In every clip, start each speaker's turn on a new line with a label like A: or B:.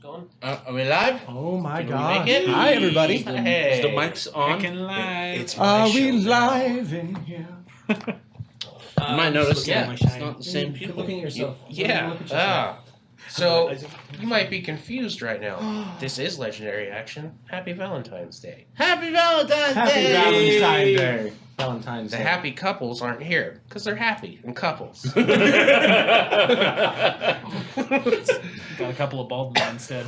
A: Going?
B: Are we live?
C: Oh my
A: Can we
C: God!
A: make it?
C: Hi everybody.
A: Hey.
B: Is the mics on?
A: Live.
C: It's Are we live in here?
B: You might notice
A: yeah,
B: it's not the same
C: You're
B: people.
C: looking at yourself.
A: Yeah.
C: Look at yourself.
A: So you might be confused right now. This is legendary action. Happy Valentine's Day.
B: Happy Valentine's
C: Happy
B: Day!
C: Valentine's Day. Valentine's
A: The
C: Day.
A: happy couples aren't here because they're happy in couples.
D: Got a couple of bald men instead.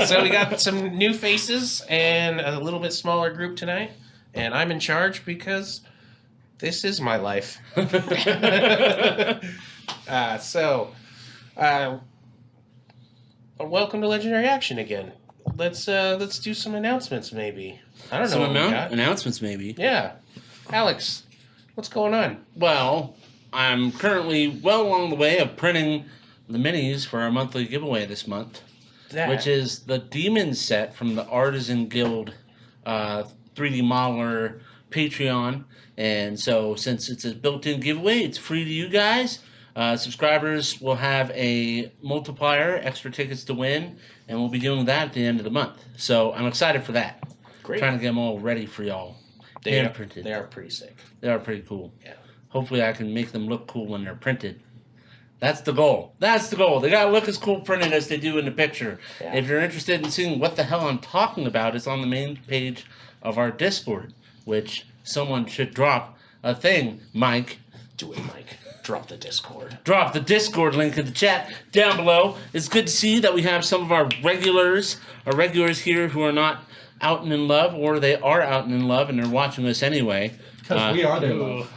A: So we got some new faces and a little bit smaller group tonight, and I'm in charge because this is my life. Welcome to Legendary Action again. Let's do some announcements, maybe. I don't know what we got.
B: Announcements, maybe.
A: Yeah, Alex, what's going on?
B: Well, I'm currently well along the way of printing the minis for our monthly giveaway this month, which is the Demon set from the Artisan Guild 3D Modeler Patreon. And so, since it's a built-in giveaway, it's free to you guys. Subscribers will have a multiplier, extra tickets to win, and we'll be doing that at the end of the month. So I'm excited for that.
A: Great.
B: Trying to get them all ready for y'all.
A: They
B: printed.
A: are pretty sick.
B: They are pretty cool.
A: Yeah.
B: Hopefully I can make them look cool when they're printed. That's the goal. That's the goal. They gotta look as cool printed as they do in the picture.
A: Yeah.
B: If you're interested in seeing what the hell I'm talking about, it's on the main page of our Discord, which someone should drop a thing, Mike.
A: Do it, Mike. Drop the Discord.
B: Drop the Discord link in the chat down below. It's good to see that we have some of our regulars here who are not out and in love, or they are out and in love and they're watching us anyway.
C: Because we are their love.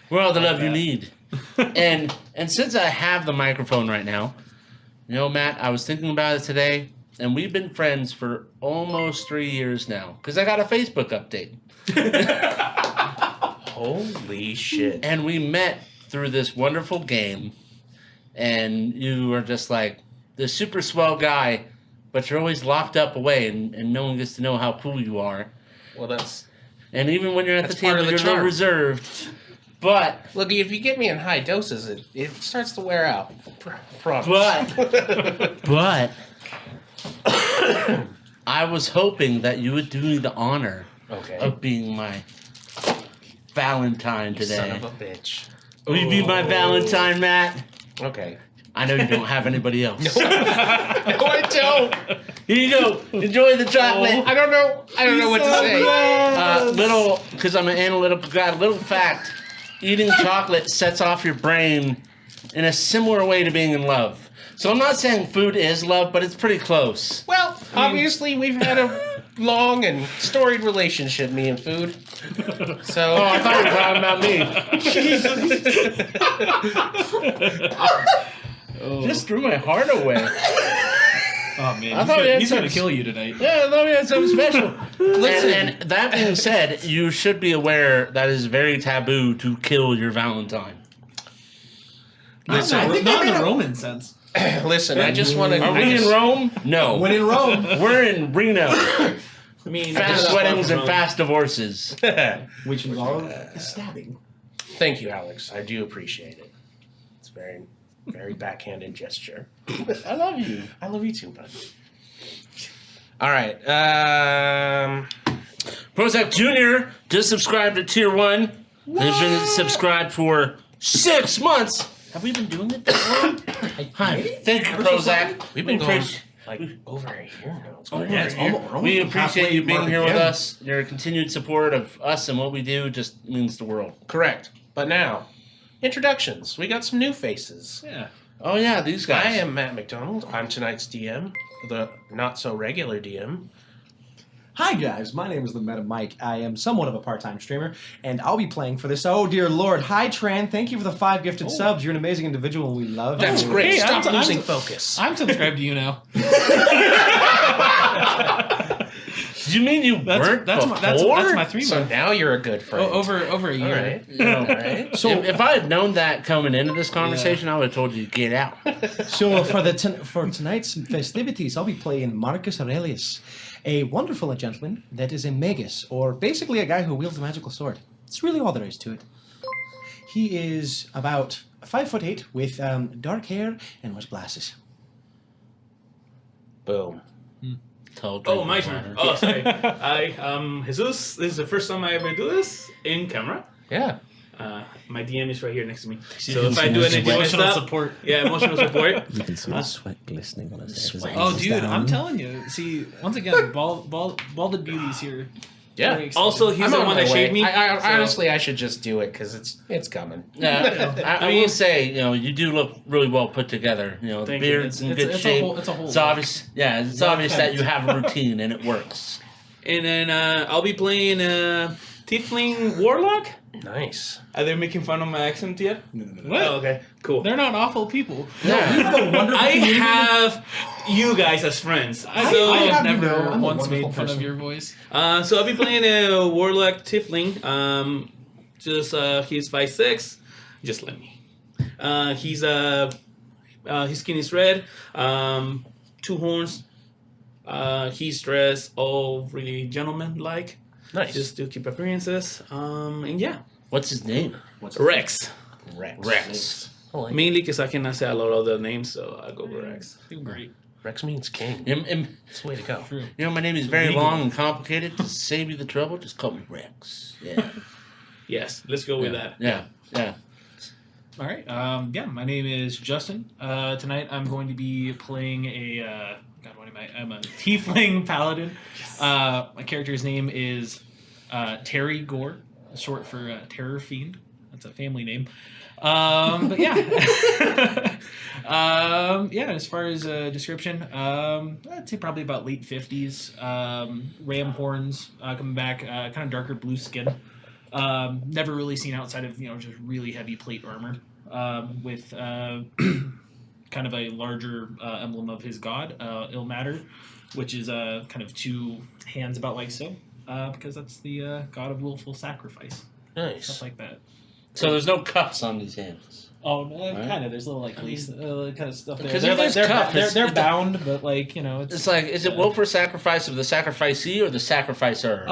B: We're all the love you need. and since I have the microphone right now, you know, Matt, I was thinking about it today, and we've been friends for almost 3 years now, because I got a Facebook update.
A: Holy shit.
B: And we met through this wonderful game, and you are just like this super swell guy, but you're always locked up away, and no one gets to know how cool you are.
A: Well, that's...
B: And even when you're at the
A: That's part
B: table,
A: of the
B: you're a little
A: charm.
B: reserved. But...
A: Look, if you get me in high doses, it starts to wear out. Promise.
B: But... I was hoping that you would do me the honor of being my Valentine today.
A: Son of a bitch.
B: Will you be my Valentine, Matt?
A: Okay.
B: I know you don't have anybody else.
A: No, I don't.
B: Here you go. Enjoy the chocolate.
A: I don't know what to say.
B: Because I'm an analytical guy, little fact. Eating chocolate sets off your brain in a similar way to being in love. So I'm not saying food is love, but it's pretty close.
A: Well, obviously we've had a long and storied relationship, me and food. So
B: I thought you were talking about me. Just threw my heart away.
D: Oh man,
B: I thought
D: he's gonna kill you tonight.
B: Yeah, I thought we had something special. and that being said, you should be aware that it is very taboo to kill your Valentine.
A: Listen,
D: I think not in the Roman sense.
A: Listen, I just want to...
B: Are we in Rome? No.
C: When in Rome.
B: We're in Reno.
D: I mean,
B: Fast weddings and fast divorces.
C: Which involve stabbing.
A: Thank you, Alex. I do appreciate it. It's very, very backhanded gesture.
B: I love you.
A: I love you too, bud. All right.
B: Prozac Jr. just subscribed to Tier 1. They've been subscribed for 6 months. Have we been doing it that long? Hi. Thank you, Prozac.
A: We've been going like over a year now. It's going
C: it's almost
B: We appreciate you being here with
C: again.
B: us. Your continued support of us and what we do just means the world.
A: correct. But now, introductions. We got some new faces.
D: yeah.
B: Oh, yeah, these guys.
A: I am Matt McDonald. I'm tonight's DM, the not-so-regular DM.
C: Hi guys, my name is the Meta Mike. I am somewhat of a part-time streamer, and I'll be playing for this. Oh dear Lord! Hi Tran, thank you for the 5 gifted subs. You're an amazing individual, and we love
A: That's
C: you.
A: great.
D: Hey,
A: Stop
D: I'm
A: losing focus.
D: I'm subscribed to you now.
B: Do you mean you weren't
D: That's
B: before?
D: my 3
A: So
D: month.
A: now you're a good friend.
D: Over a
A: All
D: year.
A: right.
B: No.
A: All right.
B: So if I had known that coming into this conversation, I would have told you to get out.
C: So for tonight's festivities, I'll be playing Marcus Aurelius, a wonderful gentleman that is a magus, or basically a guy who wields a magical sword. It's really all there is to it. He is about 5'8" with dark hair and wears glasses.
A: Boom.
E: Oh, my turn. Oh, sorry. Jesus. This is the first time I ever do this in camera.
A: Yeah.
E: My DM is right here next to me. So if I do any DM
D: Emotional
E: stuff,
D: support.
E: yeah, emotional support.
F: You can see the sweat glistening on his head.
D: Oh, dude, I'm telling you. See, once again, Balded Beauty's here.
A: Yeah.
D: Very excited.
E: Also, he's
A: I'm
E: the
A: on
E: one
A: my
E: that
A: way.
E: shaved me.
A: I
E: so-
A: honestly, I should just do it because it's coming.
B: Yeah, I will say, you do look really well put together. The
E: Thank you.
B: beard's in good
D: it's
B: shape.
D: it's a whole.
B: It's obvious. Yeah, it's obvious that you have a routine and it works.
E: And then I'll be playing Tiefling Warlock.
A: Nice.
E: Are they making fun of my accent yet?
C: No.
D: What?
E: Oh, okay, cool.
D: They're not awful people.
B: Yeah.
E: I have you guys as friends. So,
C: I
D: I've
C: have you
D: never
C: know, I'm a
D: once made
C: wonderful
D: fun of
C: person.
D: your voice.
E: so I'll be playing a Warlock Tiefling. He's 5'6". Just let me. His skin is red. 2 horns. He's dressed all really gentleman-like.
A: Nice.
E: Just to keep appearances. And yeah,
B: What's his name?
E: Rex.
B: Rex.
A: I like it.
E: Mainly because I cannot say a lot of the names, so I go with Rex.
D: You're great.
A: Rex means king.
B: It's
A: That's the way to go.
D: True.
B: my name is very long and complicated. To save you the trouble, just call me Rex. Yeah.
E: Yes, let's go with that.
B: Yeah. Yeah.
D: All right. Yeah, my name is Justin. Tonight I'm going to be playing a God. What am I? I'm a Tiefling Paladin. My character's name is Terry Gore, short for Terror Fiend. That's a family name. But yeah. Yeah. As far as description, I'd say probably about late 50s. Ram horns coming back, kind of darker blue skin. Never really seen outside of just really heavy plate armor with kind of a larger emblem of his god, Ilmater, which is kind of 2 hands about like so, because that's the god of willful sacrifice,
A: Nice.
D: stuff like that.
B: So there's no cuffs on these hands.
D: Oh, no,
B: Right.
D: kind of. There's little like lace kind of stuff there.
B: Because
D: They're,
B: if
D: like,
B: there's cuff, it's-
D: they're bound, but like it's
B: It's like, is it will for sacrifice of the sacrificee or the sacrificer?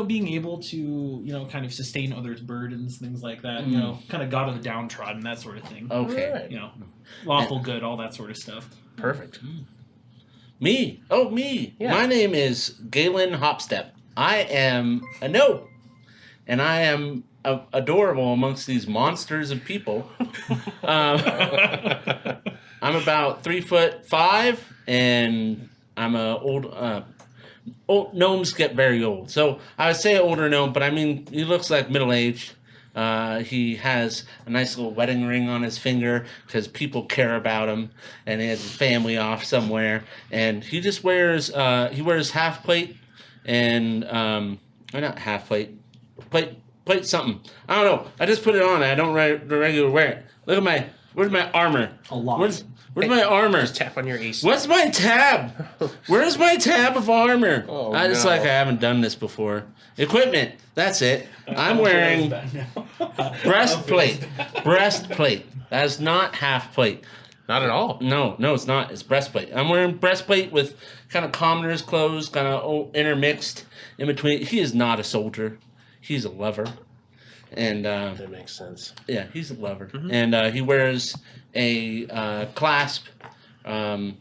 D: being able to, kind of sustain others' burdens, things like that. Kind of god of the downtrodden, that sort of thing.
B: Okay.
A: Alright.
D: Lawful good, all that sort of stuff.
A: Perfect.
B: Me. Oh, me.
A: Yeah.
B: My name is Galen Hopstep. I am a gnome. And I am adorable amongst these monsters of people. I'm about 3'5", and I'm a old gnomes get very old. So I would say older gnome, but I mean he looks like middle-aged. He has a nice little wedding ring on his finger because people care about him, and he has his family off somewhere. And he just wears half plate and or not half plate, plate something. I don't know. I just put it on. I don't regular wear it. Look at where's my armor?
C: A lot.
B: Where's my armor?
A: Just tap on your ace.
B: What's my tab? Where's my tab of armor?
A: Oh,
B: It's
A: no.
B: like I haven't done this before. Equipment. That's it. I'm wearing breastplate. Breastplate. That is not half plate.
A: Not at all.
B: No, it's not. It's breastplate. I'm wearing breastplate with kind of commoner's clothes, kind of intermixed in between. He is not a soldier. He's a lover. And
A: That makes sense.
B: yeah, he's a lover. And he wears a clasp, a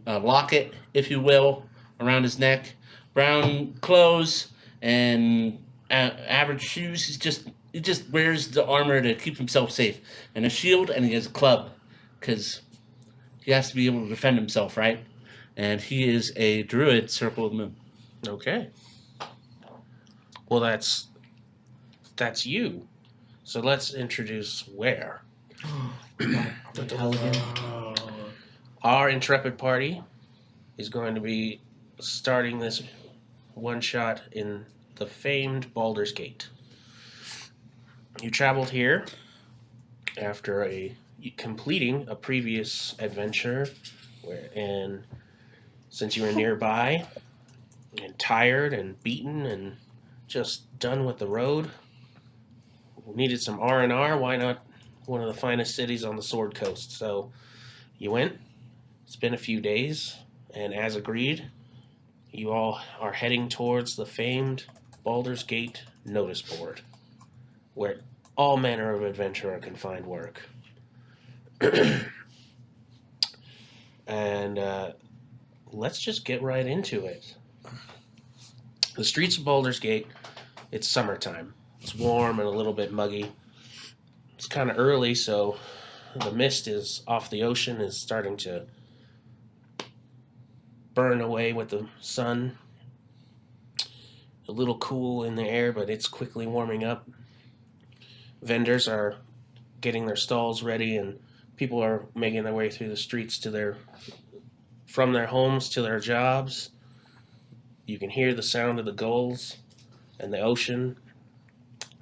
B: locket, if you will, around his neck, brown clothes, and average shoes. He just wears the armor to keep himself safe, and a shield, and he has a club, because he has to be able to defend himself, right? And he is a druid, Circle of the Moon.
A: Okay. Well, that's you. So let's introduce Where. Our intrepid party is going to be starting this one shot in the famed Baldurs Gate. You traveled here after completing a previous adventure, and since you were nearby and tired and beaten and just done with the road, needed some R&R. Why not one of the finest cities on the Sword Coast? So you went. It's been a few days, and as agreed, you all are heading towards the famed Baldurs Gate notice board, where all manner of adventurer can find work. And let's just get right into it. The streets of Baldur's Gate, it's summertime. It's warm and a little bit muggy. It's kind of early, so the mist is off the ocean is starting to burn away with the sun. A little cool in the air, but it's quickly warming up. Vendors are getting their stalls ready, and people are making their way through the streets from their homes to their jobs. You can hear the sound of the gulls and the ocean,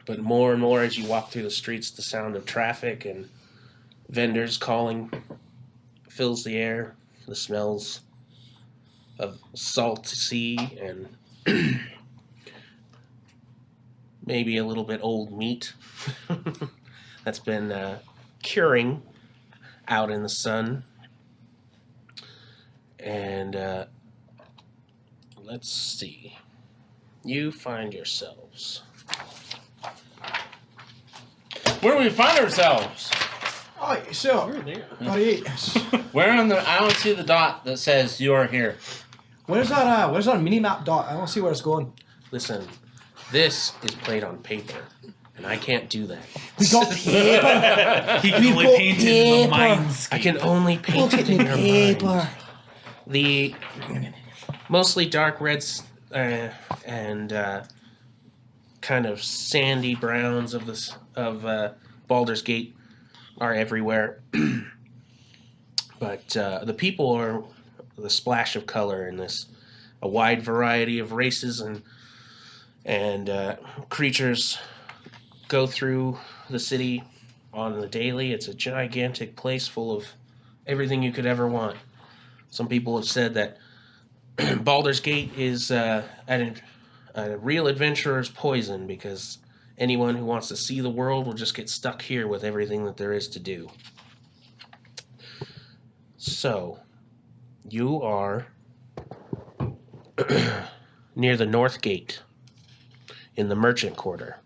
A: but more and more as you walk through the streets, the sound of traffic and vendors calling fills the air. The smells of salt sea and maybe a little bit old meat that's been curing out in the sun. And let's see. You find yourselves.
B: Where do we find ourselves?
C: Oh, so, buddy,
B: Where on the? I don't see the dot that says you are here.
C: where's that mini map dot? I don't see where it's going.
A: Listen, this is played on paper, and I can't do that.
C: We got paper.
D: He can
C: We've
D: only
C: got
D: paint it in the
C: paper.
D: minds.
A: I can only paint it in your mind. The mostly dark reds and kind of sandy browns of Baldur's Gate are everywhere, but the people are the splash of color in this. A wide variety of races and creatures go through the city on the daily. It's a gigantic place full of everything you could ever want. Some people have said that Baldur's Gate is a real adventurer's poison because anyone who wants to see the world will just get stuck here with everything that there is to do. So, you are near the North Gate in the Merchant Quarter,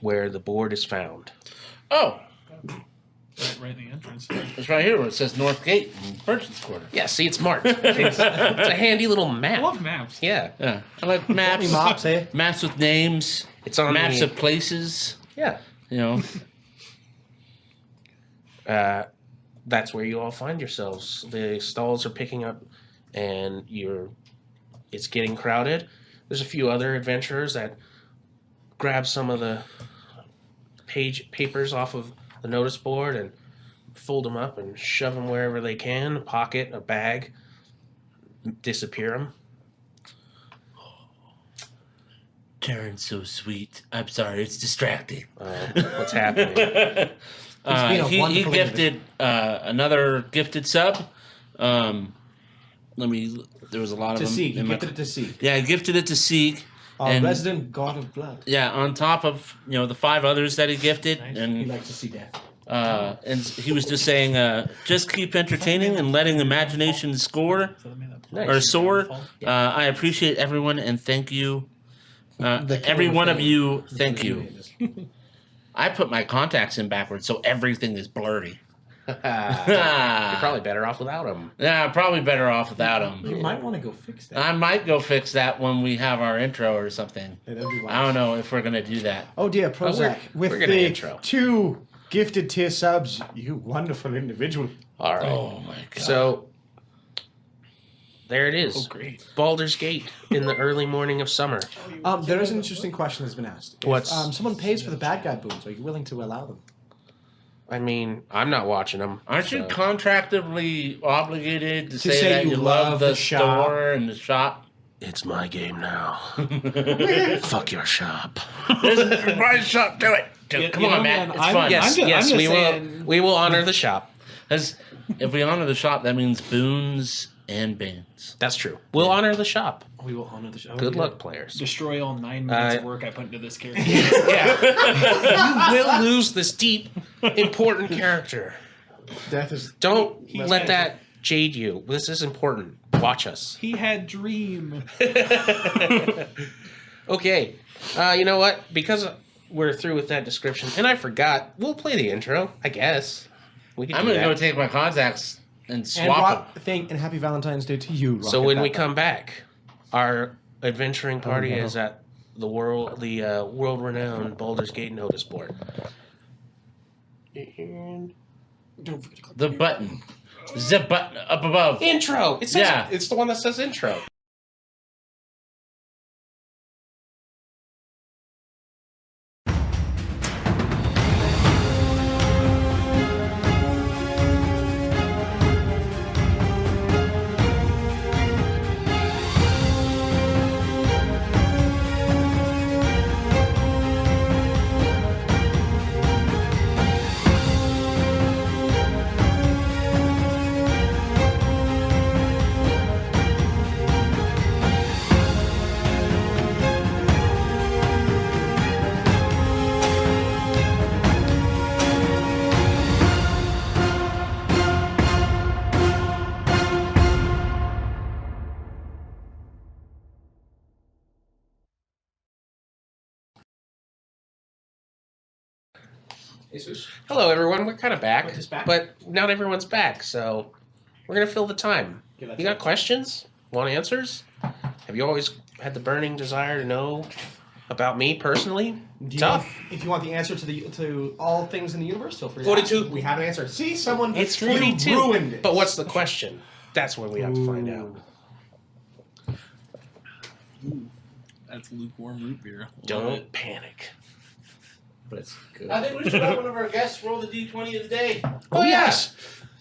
A: where the board is found.
B: Oh,
D: Right in the entrance.
B: it's right here where it says North Gate and Merchant's Quarter.
A: Yeah, see, it's marked. It's a handy little map.
D: I love maps.
A: Yeah,
B: Yeah, I like maps.
C: Maps, eh?
B: Maps with names.
A: it's on
B: Maps
A: the,
B: of places.
A: yeah.
B: You know.
A: That's where you all find yourselves. The stalls are picking up, and it's getting crowded. There's a few other adventurers that grab some of the papers off of the notice board and fold them up and shove them wherever they can, a pocket, a bag, disappear them.
B: Terrowyn's so sweet. I'm sorry, it's distracting.
A: What's happening?
C: been a
B: He
C: wonderful
B: gifted another gifted sub. There was a lot of
C: To
B: them.
C: seek. You
B: in my-
C: gifted it to seek.
B: Yeah, I gifted it to Seek.
C: Our
B: And-
C: resident god of blood.
B: Yeah, on top of the 5 others that he gifted,
C: He
B: and
C: likes to see death.
B: he was just saying, just keep entertaining and letting imagination score or soar. I appreciate everyone and thank you, every one of you. Thank you. I put my contacts in backwards, so everything is blurry.
A: You're probably better off without them.
B: Yeah, probably better off without
C: You
B: them.
C: might want to go fix that.
B: I might go fix that when we have our intro or something.
C: That'd be wise.
B: I don't know if we're gonna do that.
C: Oh dear, Prozac. With
A: we're gonna
C: the
A: intro.
C: 2 gifted tier subs, you wonderful individual.
A: All right.
B: Oh my god!
A: So there it is.
D: Oh, great.
A: Baldur's Gate in the early morning of summer.
C: There is an interesting question that's been asked. If,
A: What's-
C: someone pays for the bad guy boons, are you willing to allow them?
A: I mean, I'm not watching them.
B: Aren't you
A: so-
B: contractually obligated to,
C: To
B: say
C: say
B: that
C: you
B: you
C: love
B: love
C: the
B: the
C: shop?
B: store and the shop?
A: It's my game now. Fuck your shop.
B: It's my shop. Do it. Come on, man. It's fun.
A: Yes,
D: I'm
A: yes,
D: just
A: we
D: saying-
A: will. We will honor the shop.
B: 'Cause if we honor the shop, that means boons and bans.
A: That's true. We'll honor the shop.
C: We will honor the show.
A: Good luck, players.
D: Destroy all 9 minutes of work I put into this character.
A: Yeah, you will lose this deep, important character.
C: Death is.
A: Don't let that jade you. This is important. Watch us.
D: He had dream.
A: Okay. You know what? Because we're through with that description, and I forgot, we'll play the intro, I guess. We can
B: I'm
A: do
B: going to
A: that.
B: go take my contacts and swap them.
C: And happy Valentine's Day to you.
A: So
C: Rocket
A: when we
C: Pepper.
A: come back, our adventuring party
C: no.
A: is at the world-renowned Baldurs Gate notice board. And don't forget to click
B: The button. Zip button up above.
A: intro. It says
B: Yeah.
A: it's the one that says intro.
C: Jesus.
A: Hello, everyone. We're kind of back,
C: We're just back?
A: but not everyone's back, so we're gonna fill the time.
C: Okay, that's
A: You got
C: it.
A: questions? Want answers? Have you always had the burning desire to know about me personally?
C: Do you
A: Tough.
C: want- if you want the answer to all things in the universe, feel free to
E: 42.
C: ask. We have an answer. See, someone
A: It's
C: you
A: 42.
C: ruined it.
A: But what's the question? That's what we have to find out.
D: That's lukewarm root beer.
A: Don't panic.
C: But it's good.
B: I think we should let one of our guests roll the D20 of the day.
C: Oh, yes.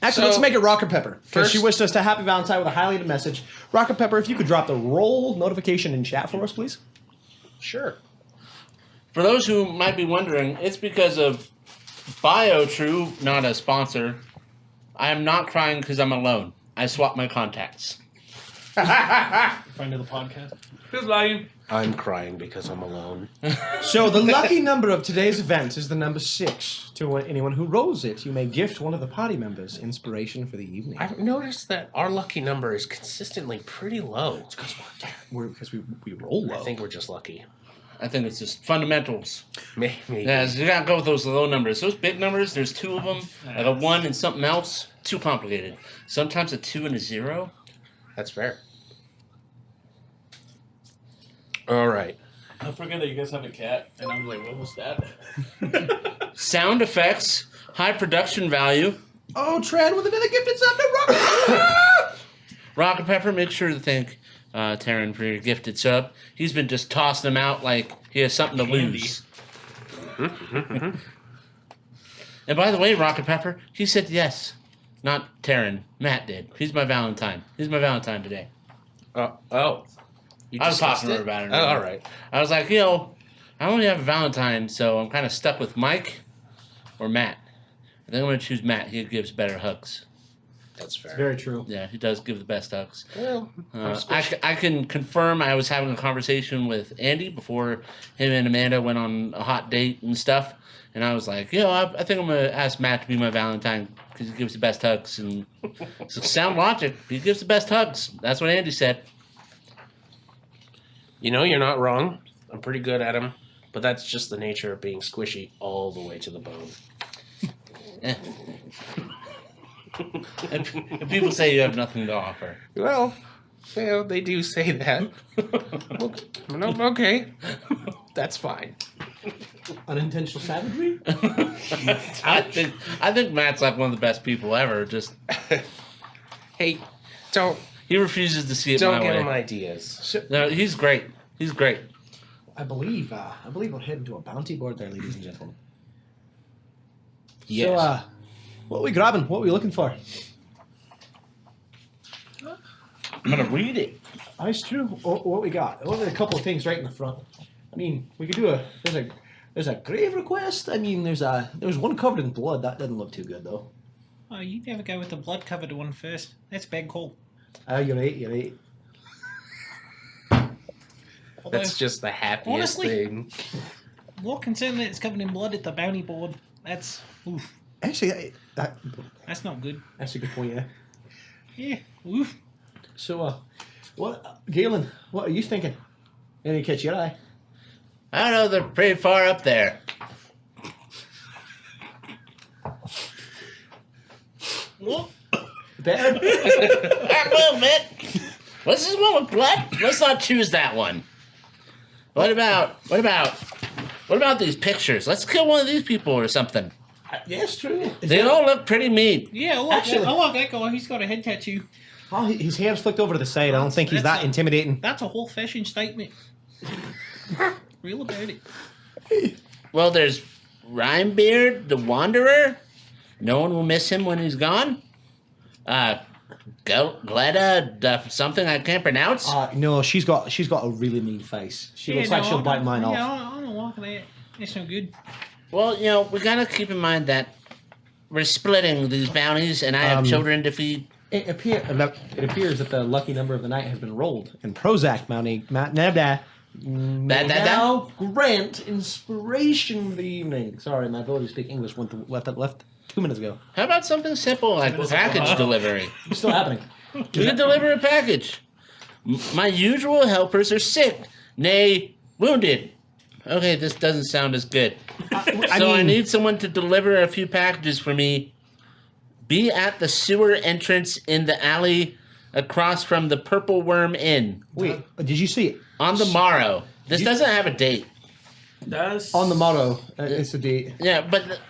C: Actually,
A: So-
C: let's make it Rocket Pepper. Because she
A: First-
C: wished us a happy Valentine with a highlighted message. Rocket Pepper, if you could drop the roll notification in chat for us, please.
A: Sure.
B: For those who might be wondering, it's because of BioTrue, not a sponsor. I am not crying because I'm alone. I swapped my contacts.
D: Friend of the podcast.
E: Who's lying?
A: I'm crying because I'm alone.
C: So the lucky number of today's event is the number 6. To anyone who rolls it, you may gift one of the party members inspiration for the evening.
A: I've noticed that our lucky number is consistently pretty low.
C: Because we roll low.
A: I think we're just lucky.
B: I think it's just fundamentals.
A: Maybe.
B: Yeah, so you gotta go with those low numbers. Those big numbers, there's 2 of them. Like a 1 and something else, too complicated. Sometimes a 2 and a 0.
A: That's fair. All right.
D: I forget that you guys have a cat, and I'm like, what was that?
B: Sound effects, high production value.
C: Oh, Tran with another gifted sub to Rocket!
B: Rocket Pepper, make sure to thank Terrowyn for your gifted sub. He's been just tossing them out like he has something to
D: Candy.
B: lose. And by the way, Rocket Pepper, he said yes. Not Terrowyn. Matt did. He's my Valentine. He's my Valentine today.
A: Oh. You
B: I was
A: discussed
B: talking to her about it.
A: Oh, all right.
B: I was like, I only have a Valentine, so I'm kind of stuck with Mike or Matt. I think I'm going to choose Matt. He gives better hugs.
A: That's fair.
C: Very true.
B: Yeah, he does give the best hugs.
A: Well,
B: I can confirm I was having a conversation with Andy before him and Amanda went on a hot date and stuff. And I was like, I think I'm going to ask Matt to be my Valentine because he gives the best hugs. And so sound logic. He gives the best hugs. That's what Andy said.
A: you're not wrong. I'm pretty good at them. But that's just the nature of being squishy all the way to the bone.
B: Eh. And people say you have nothing to offer.
A: Well, they do say that. Okay. That's fine.
C: Unintentional savagery?
B: I think Matt's like one of the best people ever. Just
A: Hey, don't
B: he refuses to see it my
A: give
B: way.
A: him ideas.
B: No, he's great. He's great.
C: I believe we're heading to a bounty board there, ladies and gentlemen.
A: Yes.
C: So, what are we grabbing? What are we looking for?
B: I'm gonna read it.
C: Ice true. What we got? Well, there's a couple of things right in the front. I mean, we could do there's a grave request. I mean, there's one covered in blood. That doesn't look too good though.
G: Oh, you never go with the blood-covered one first. That's a bad call.
C: You're right.
G: Although,
A: That's just the happiest
G: honestly-
A: thing.
G: more concerned that it's covered in blood at the bounty board. That's oof.
C: Actually,
G: That's not good.
C: that's a good point. Yeah.
G: Yeah. Oof.
C: So, Galen, what are you thinking? Anything catch your eye?
B: I don't know. They're pretty far up there.
G: What?
C: Bad?
B: A little bit. What's this one with blood? Let's not choose that one. What about these pictures? Let's kill one of these people or something.
C: Yeah, it's true.
B: They all look pretty mean.
G: Yeah, look,
C: Actually-
G: I like that guy. He's got a head tattoo.
C: Oh, his hair's flicked over to the side. I don't think he's
G: That's
C: that
G: a-
C: intimidating.
G: That's a whole fashion statement. Real about it.
B: Well, there's Rhinebeard, the Wanderer. No one will miss him when he's gone. Gleda, something I can't pronounce.
C: No, she's got a really mean face. She looks like she'll bite mine off.
G: I don't like that. That's no good.
B: Well, we gotta keep in mind that we're splitting these bounties, and I have children to feed.
C: It appears that the lucky number of the night has been rolled, and Prozac Mounty now grant inspiration for the evening. Sorry, my ability to speak English left 2 minutes ago.
B: How about something simple like package delivery?
C: It's still happening.
B: We can deliver a package. My usual helpers are sick, nay, wounded. Okay, this doesn't sound as good. I need someone to deliver a few packages for me. Be at the sewer entrance in the alley across from the Purple Worm Inn.
C: Wait, did you see it?
B: On the morrow. This doesn't have a date.
E: That's
C: On the motto, it's the date.
B: Yeah, but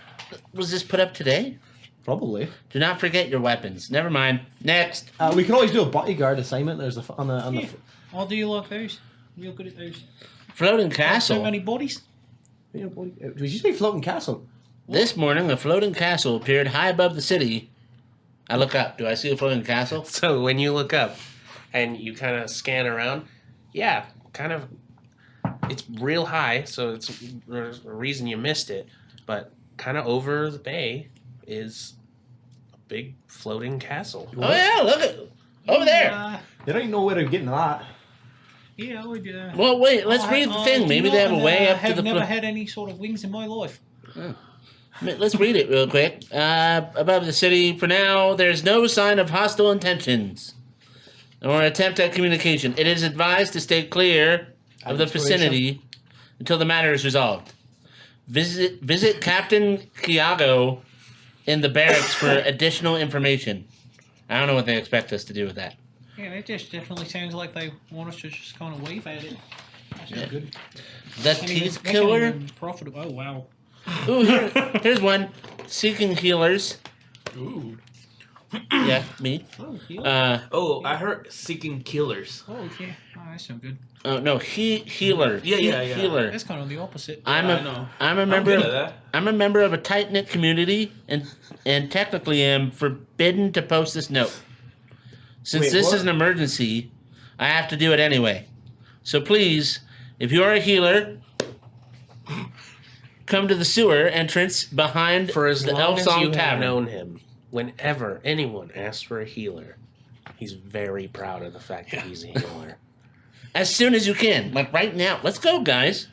B: was this put up today?
C: Probably.
B: Do not forget your weapons. Never mind. Next.
C: We can always do a bodyguard assignment. There's on the.
G: Yeah. I'll do you like those. Real good at those.
B: Floating
G: So
B: castle.
G: many bodies.
C: Did you say floating castle?
B: This morning, a floating castle appeared high above the city. I look up. Do I see a floating castle?
A: So when you look up and you kind of scan around, yeah, kind of, it's real high, so it's there's a reason you missed it. But kind of over the bay is a big floating castle.
B: Oh, yeah, look at over there.
C: They don't even know where they're getting that.
G: Yeah, I would.
B: Well, wait, let's read the thing. Maybe they have a way up to the
G: I've never had any sort of wings in my life.
B: Let's read it real quick. Above the city, for now, there's no sign of hostile intentions or attempt at communication. It is advised to stay clear of the vicinity until the matter is resolved. Visit Captain Kiago in the barracks for additional information. I don't know what they expect us to do with that.
G: Yeah, it just definitely sounds like they want us to just kind of wave at it. That's good.
B: The Teeth Killer.
G: Profitable. Oh, wow.
B: Ooh, here's one. Seeking healers.
E: Ooh.
B: Yeah, me.
G: Oh, heal.
E: I heard seeking killers.
G: Oh, yeah. Oh, that's no good.
B: Oh no, healer.
E: Yeah.
B: Healer.
G: That's kind of the opposite.
B: I'm
E: I know.
B: a member.
E: good at that.
B: I'm a member of a tight knit community, and technically am forbidden to post this note. Since
C: Wait,
B: this
C: what?
B: is an emergency, I have to do it anyway. So please, if you are a healer, come to the sewer entrance behind
A: For as
B: the
A: long
B: Elf
A: as
B: Song
A: you have
B: Tavern.
A: known him, whenever anyone asks for a healer, he's very proud of the fact that he's a healer.
B: As soon as you can, like right now. Let's go, guys.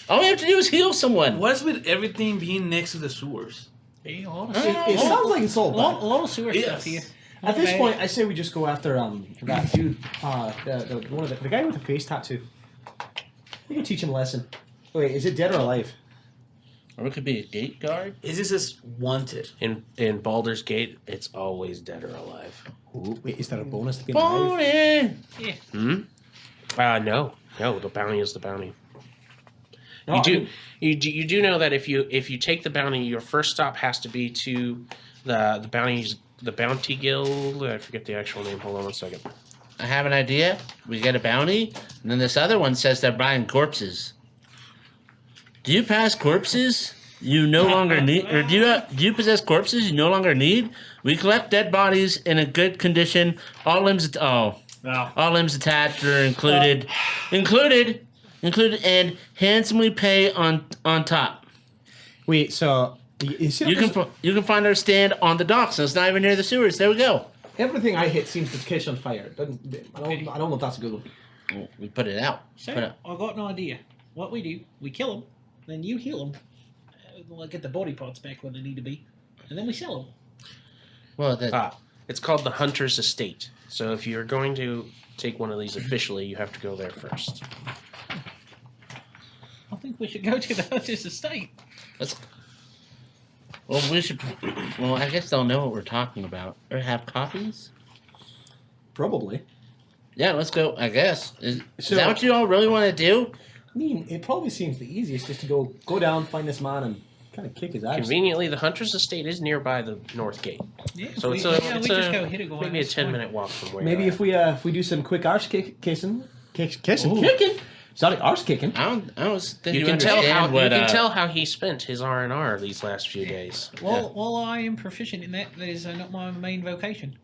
B: All we have to do is heal someone.
E: What's with everything being next to the sewers?
G: Yeah, a lot of
C: It sounds like it's all
G: a lot,
C: bad.
G: a lot of sewer
E: Yes.
G: stuff here.
C: At this
G: Bad.
C: point, I say we just go after that dude, the guy with the face tattoo. We can teach him a lesson. Wait, is it dead or alive?
B: Or it could be a gate guard.
E: Is this as wanted?
A: In Baldur's Gate, it's always dead or alive.
C: Ooh, wait, is that a bonus to be alive?
B: Bonnie.
A: No, the bounty is the bounty.
C: No,
A: You do know that if you take the bounty, your first stop has to be to the bounty guild. I forget the actual name. Hold on 1 second.
B: I have an idea. We get a bounty, and then this other one says they're buying corpses. Do you pass corpses you no longer need, or do you possess corpses you no longer need? We collect dead bodies in a good condition. All limbs all limbs attached or included, and handsomely pay on top.
C: Wait, so you see
B: You can find our stand on the docks. And it's not even near the sewers. There we go.
C: everything I hit seems to catch on fire. I don't know if that's a good one.
B: Well, we put it out.
G: So,
B: Put it-
G: I got an idea. What we do, we kill them, then you heal them, like get the body parts back where they need to be, and then we sell them.
B: Well, that,
A: It's called the Hunter's Estate. So if you're going to take one of these officially, you have to go there first.
G: I think think we should go to the Hunter's estate.
B: Well, we should. Well, I guess they'll know what we're talking about. Or have coffees?
C: Probably.
B: Yeah, let's go. I guess. Is
C: So-
B: that what you all really want to do?
C: I mean, it probably seems the easiest just to go down, find this man, and kind of kick his ass.
A: Conveniently, the Hunter's Estate is nearby the North Gate.
G: Yeah,
A: So
G: we,
A: it's
G: we
A: a
G: just go hit it. Go
A: maybe a 10-minute walk from where
C: Maybe
A: you're at.
C: if we do some quick arse kicking.
B: Ooh.
C: Sorry, arse kicking.
B: I don't think
A: You can tell how
B: what,
A: you can tell how he spent his R&R these last few days.
G: Well, I am proficient in that. That is not my main vocation.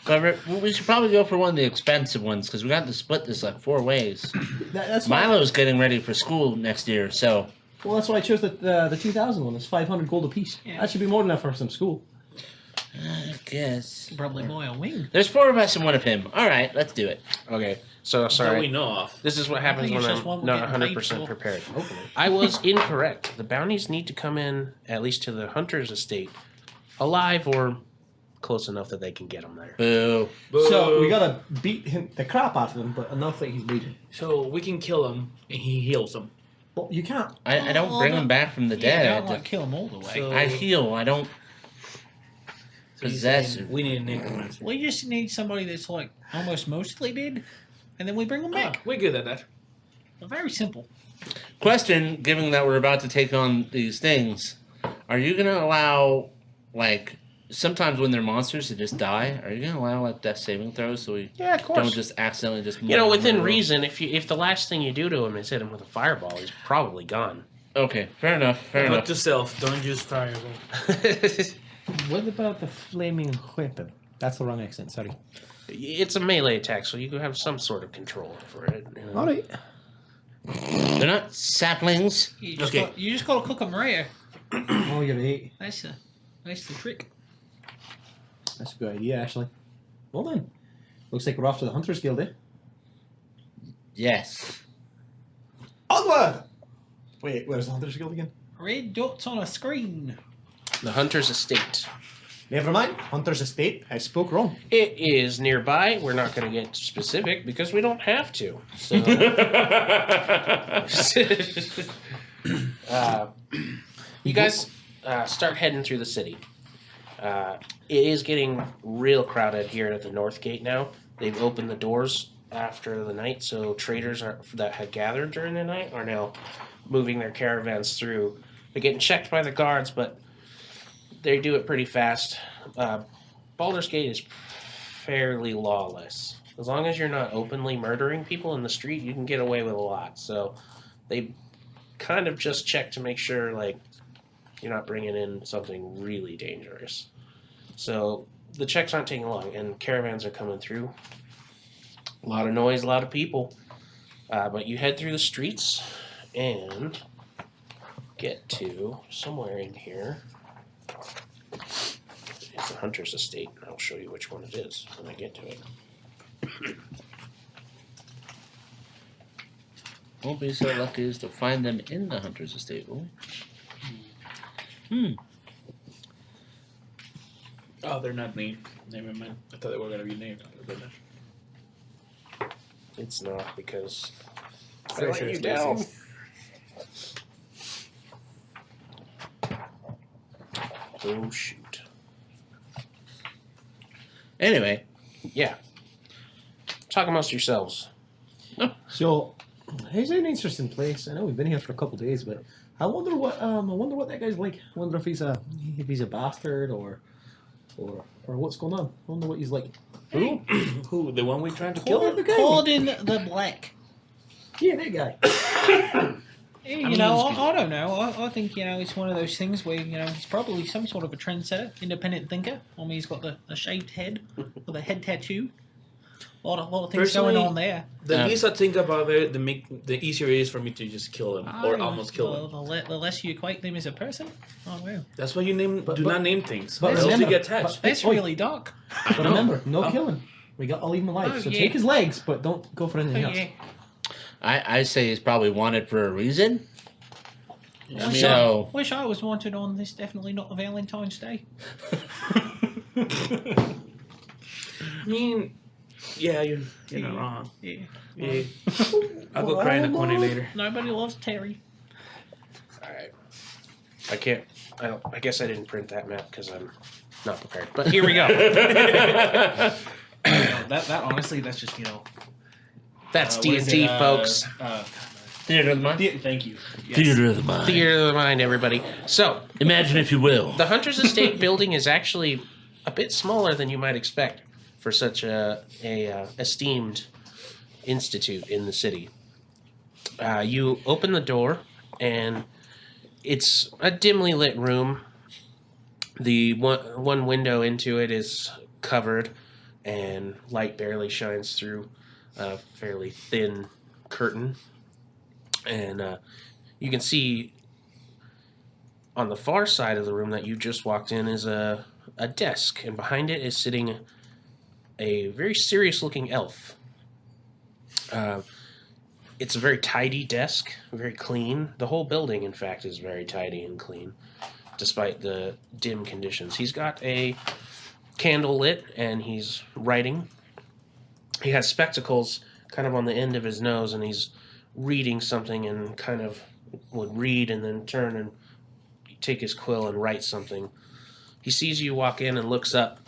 B: However, we should probably go for one of the expensive ones because we got to split this like 4 ways.
C: That's why,
B: Milo's getting ready for school next year, so
C: well, that's why I chose the 2000 one. It's 500 gold apiece.
G: Yeah.
C: That should be more than enough for some school.
B: I guess.
G: Probably buy a wing.
B: There's 4 of us and 1 of him. All right, let's do it.
A: Okay, so
E: That we
A: sorry.
E: know of.
A: This is what happens
G: think
A: when
G: it's just
A: I'm
G: one we're
A: not
G: getting paid
A: 100%
G: for.
A: prepared.
C: Hopefully.
A: I was incorrect. The bounties need to come in at least to the Hunter's Estate, alive or close enough that they can get them there.
B: Boo.
C: So we gotta beat the crap out of him, but enough that he's bleeding.
E: So we can kill him, and he heals him.
C: Well, you can't.
B: I don't bring him back from the
G: Yeah,
B: dead.
G: don't like kill them all the way.
E: So-
B: I heal. I don't
E: So he's
B: possess.
E: saying we need a necromancer.
G: We just need somebody that's like almost mostly dead, and then we bring them back.
E: We're good at that.
G: Very simple.
B: Question: given that we're about to take on these things, are you gonna allow like sometimes when they're monsters to just die? Are you gonna allow like death saving throws so we
A: Yeah, of course.
B: don't just accidentally just
A: within
B: murder?
A: reason, if the last thing you do to him is hit him with a fireball, he's probably gone.
B: Okay, fair enough. Fair
E: Note
B: enough.
E: to self: don't use fireball.
C: What about the flaming weapon? That's the wrong accent. Sorry.
A: It's a melee attack, so you can have some sort of control over it. You know?
C: All right.
B: They're not saplings.
G: You just,
E: Okay.
G: you just gotta cook them rare.
C: Oh, you're right.
G: That's the trick.
C: That's a good idea, actually. Well then, looks like we're off to the Hunters Guild, eh?
B: Yes.
C: Onward! Wait, where's the Hunters Guild again?
G: Red dots on a screen.
A: The Hunter's Estate.
C: Never mind. Hunter's Estate. I spoke wrong.
A: It is nearby. We're not going to get specific because we don't have to. So, you guys start heading through the city. It is getting real crowded here at the North Gate now. They've opened the doors after the night, so traders that had gathered during the night are now moving their caravans through. They're getting checked by the guards, but they do it pretty fast. Baldur's Gate is fairly lawless. As long as you're not openly murdering people in the street, you can get away with a lot. So they kind of just check to make sure, like, you're not bringing in something really dangerous. So the checks aren't taking long, and caravans are coming through. A lot of noise, a lot of people. But you head through the streets and get to somewhere in here. It's the Hunter's Estate, and I'll show you which one it is when I get to it.
B: Won't be so lucky as to find them in the Hunter's Estate. Will we?
E: Oh, they're not named. Never mind. I thought they were gonna be named.
A: It's not because I
E: Very
A: let you
E: sure
A: down.
E: it's
A: Oh shoot!
B: Anyway,
A: Yeah, talk amongst yourselves.
C: So, it's an interesting place. I know we've been here for a couple of days, but I wonder what that guy's like. I wonder if he's a bastard or what's going on. I wonder what he's like.
E: Who? Who? The one we trying to kill?
C: The guy.
G: Cordon the Black.
C: Yeah, that guy.
G: You know, I don't know. I think, you know, it's one of those things where, you know, he's probably some sort of a trendsetter, independent thinker. I mean, he's got the shaved head with a head tattoo. A lot of things
E: Personally,
G: going on there.
E: The least I think about it, the easier it is for me to just kill him or
G: Oh,
E: almost kill
G: well,
E: him.
G: the less you equate them as a person. Oh, wow.
E: That's why you do not name things.
C: but
E: Else you
C: remember-
E: get attached.
G: That's
C: Oi.
G: really dark.
C: But remember, no killing. I'll leave him alive.
G: Oh,
C: So
G: yeah.
C: take his legs, but don't go for
G: Oh,
C: anything else.
G: yeah.
B: I say he's probably wanted for a reason.
E: Yeah,
G: Wish,
B: So-
G: wish I was wanted on this. Definitely not a Valentine's Day.
E: I mean, Yeah, you're not wrong.
G: Yeah.
E: Yeah. I'll go cry in the corner later.
G: Nobody loves Terry.
A: All right. I guess I didn't print that map because I'm not prepared. But here we go.
D: That honestly, that's just
A: That's
D: what is
A: D&D,
D: it,
A: folks.
B: Theater of the mind.
D: Thank you. Yes.
B: Theater of the mind.
A: Theater of the mind, everybody. So,
B: Imagine if you will.
A: the Hunter's Estate building is actually a bit smaller than you might expect for such a esteemed institute in the city. You open the door, and it's a dimly lit room. The one window into it is covered, and light barely shines through a fairly thin curtain. And you can see on the far side of the room that you just walked in is a desk, and behind it is sitting a very serious-looking elf. It's a very tidy desk, very clean. The whole building, in fact, is very tidy and clean, despite the dim conditions. He's got a candle lit, and he's writing. He has spectacles kind of on the end of his nose, and he's reading something and kind of would read and then turn and take his quill and write something. He sees you walk in and looks up.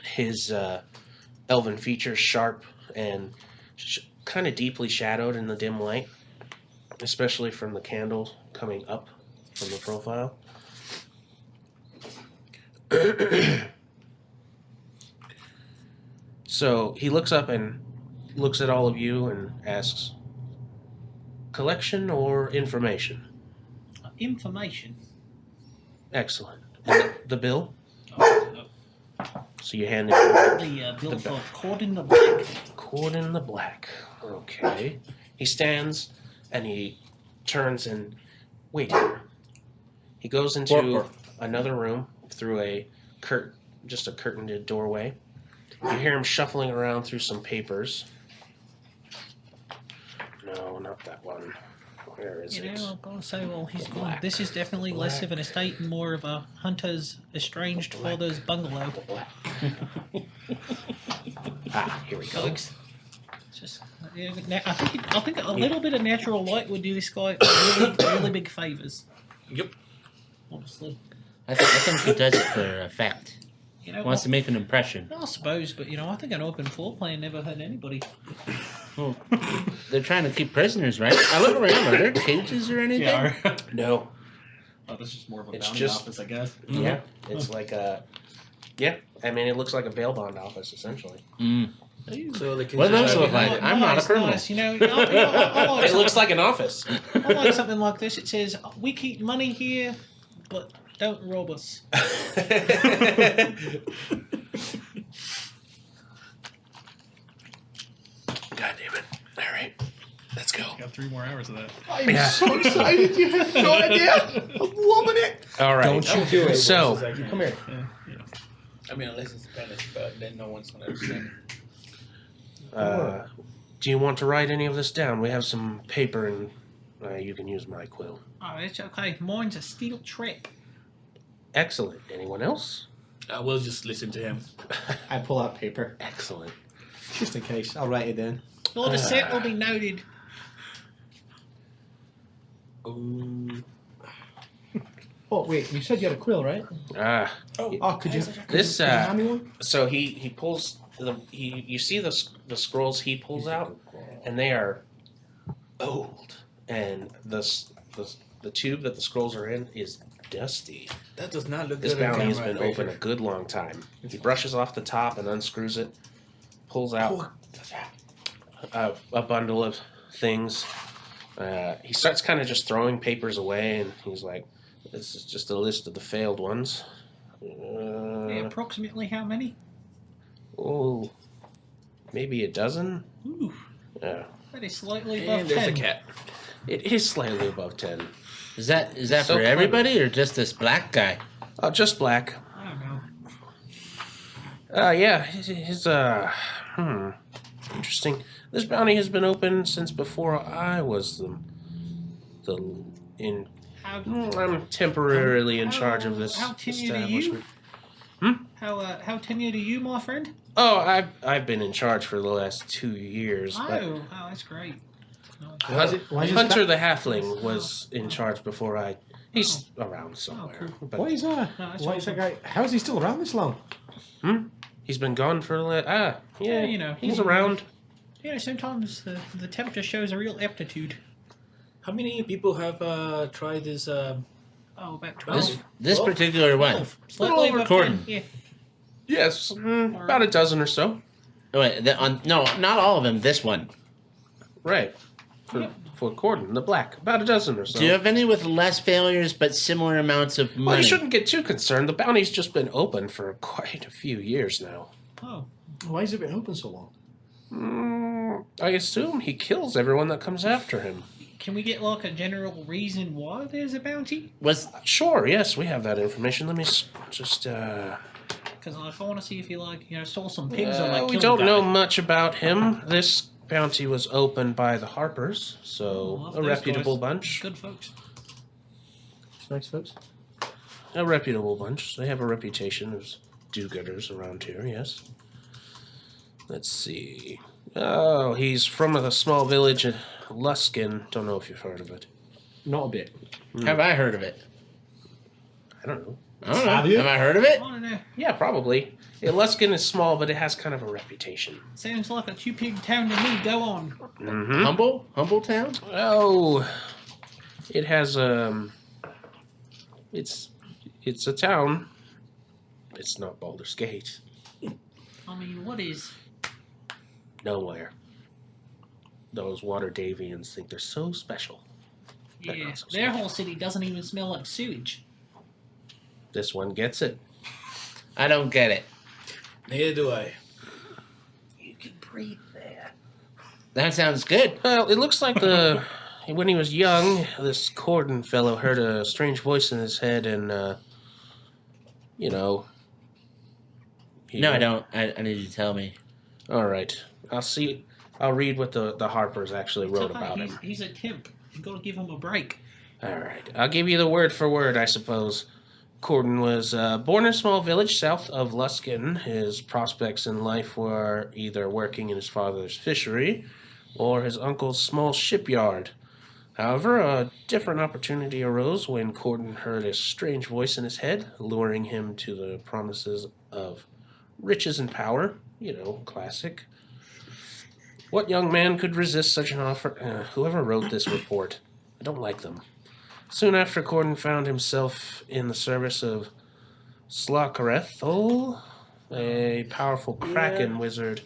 A: His elven features sharp and kind of deeply shadowed in the dim light, especially from the candle coming up from the profile. So he looks up and looks at all of you and asks, collection or information?
G: Information.
A: Excellent. And the bill? So you hand it
G: The bill for Cord in the Black.
A: Cord in the Black. Okay. He stands and he turns and wait here. He goes into another room through a curtained doorway. You hear him shuffling around through some papers. No, not that one. Where is it?
G: I've got to say, well, he's gone. This is definitely less of an estate and more of a hunter's estranged father's bungalow.
A: Here we go.
G: Folks. Just, I think a little bit of natural light would do this guy really, really big favours.
E: Yep.
G: Honestly.
B: I think he does it for effect. Wants to make an impression.
G: I suppose, but I think an open floor plan never hurt anybody.
B: Well, they're trying to keep prisoners, right? I look around. Are there cages or anything?
D: Yeah.
A: No.
D: Oh, this is just more of a
A: It's
D: bounty
A: just-
D: office, I guess.
A: Yeah. It's like a... Yeah. I mean, it looks like a bail bond office, essentially.
B: Mm.
E: So the
B: What do those look
G: Nice,
B: like? I'm not a criminal.
G: Nice, I like
A: It looks like an office.
G: I like something like this. It says, we keep money here, but don't rob us.
A: God damn it. All right. Let's go.
D: Got 3 more hours of that.
C: I'm so excited. You have no idea. I'm loving it.
A: All right.
C: Don't you do it.
A: So,
C: Come here.
E: I mean, unless it's Spanish, but then no one's gonna understand.
A: do you want to write any of this down? We have some paper and you can use my quill.
G: Oh, it's okay. Mine's a steel trap.
A: Excellent. Anyone else?
E: We'll just listen to him.
C: I pull out paper.
A: Excellent.
C: Just in case. I'll write it down.
G: Well, the set will be noted.
E: Ooh.
C: Oh, wait. You said you had a quill, right? Oh, could you,
A: This,
C: could you hand me one?
A: So he pulls you see the scrolls he pulls out, and they are old, and the tube that the scrolls are in is dusty.
E: That does not look
A: This
E: good. on
A: bounty has
E: camera,
A: been open a good long time. He brushes off the top and unscrews it, pulls out a bundle of things. He starts kind of just throwing papers away, and he's like, "This is just a list of the failed ones."
G: Approximately how many?
A: Oh, maybe a dozen.
G: Ooh,
A: Yeah,
G: that is slightly above
E: And there's
G: 10.
E: a cat.
A: it is slightly above 10.
B: Is that
A: So
B: for
A: clever.
B: everybody or just this black guy?
A: Just black.
G: I don't know.
A: Yeah, his interesting. This bounty has been open since before I was I'm temporarily in charge of this
G: How tenured are you?
A: establishment.
G: How tenured are you, my friend?
A: Oh, I've been in charge for the last 2 years. But
G: Oh, that's great.
A: Hunter the Halfling was in charge before I. He's around somewhere.
G: cool.
A: But
C: Why is that?
G: No, that's
C: Why is
G: awesome.
C: that guy? How is he still around this long?
A: he's been gone for
G: Yeah, you know,
A: he's around.
G: You know, sometimes the temperature shows a real aptitude.
E: How many people have tried this?
G: About 12.
B: This particular one.
G: Slightly
B: over
G: above
B: Gordon.
G: 10, yeah.
A: Yes, about a dozen or so.
B: Oh, wait, no, not all of them. This one.
A: Right. For Gordon, the black, about a dozen or so.
B: Do you have any with less failures but similar amounts of money?
A: Well, you shouldn't get too concerned. The bounty's just been open for quite a few years now.
G: Oh.
C: Why has it been open so long?
A: I assume he kills everyone that comes after him.
G: Can we get like a general reason why there's a bounty?
A: Sure, yes, we have that information. Let me just.
G: Because I want to see if he stole some pigs or like
A: we
G: killed
A: don't
G: a guy.
A: know much about him. This bounty was opened by the Harpers, so
G: Love
A: a
G: those
A: reputable
G: guys.
A: bunch.
G: Good folks.
C: Nice folks.
A: A reputable bunch. They have a reputation as do-gooders around here, yes. Let's see. Oh, he's from a small village in Luskin. Don't know if you've heard of it.
C: Not a bit.
B: Have I heard of it?
A: I don't know.
B: I don't know.
C: Have you?
B: Have I heard of it?
G: I don't know.
A: Yeah, probably. Yeah, Luskin is small, but it has kind of a reputation.
G: Sounds like a two-pig town to me. Go on.
A: Mm-hmm.
B: Humble town?
A: Oh, it has it's a town. It's not Baldurs Gate.
G: I mean, what is?
A: Nowhere. Those water Davians think they're so special. They're
G: Yeah,
A: not so
G: their
A: special.
G: whole city doesn't even smell like sewage.
A: This one gets it.
B: I don't get it.
E: Neither do I.
G: You can breathe there.
B: That sounds good.
A: Well, it looks like when he was young, this Corden fellow heard a strange voice in his head, and
B: No, I don't. I need you to tell me.
A: All right, I'll read what the Harpers actually wrote about him.
G: He's a temp. You got to give him a break.
A: All right, I'll give you the word for word, I suppose. Corden was born in a small village south of Luskin. His prospects in life were either working in his father's fishery or his uncle's small shipyard. However, a different opportunity arose when Corden heard a strange voice in his head, luring him to the promises of riches and power. Classic. What young man could resist such an offer? Whoever wrote this report, I don't like them. Soon after, Corden found himself in the service of Slockarethel, a powerful kraken wizard.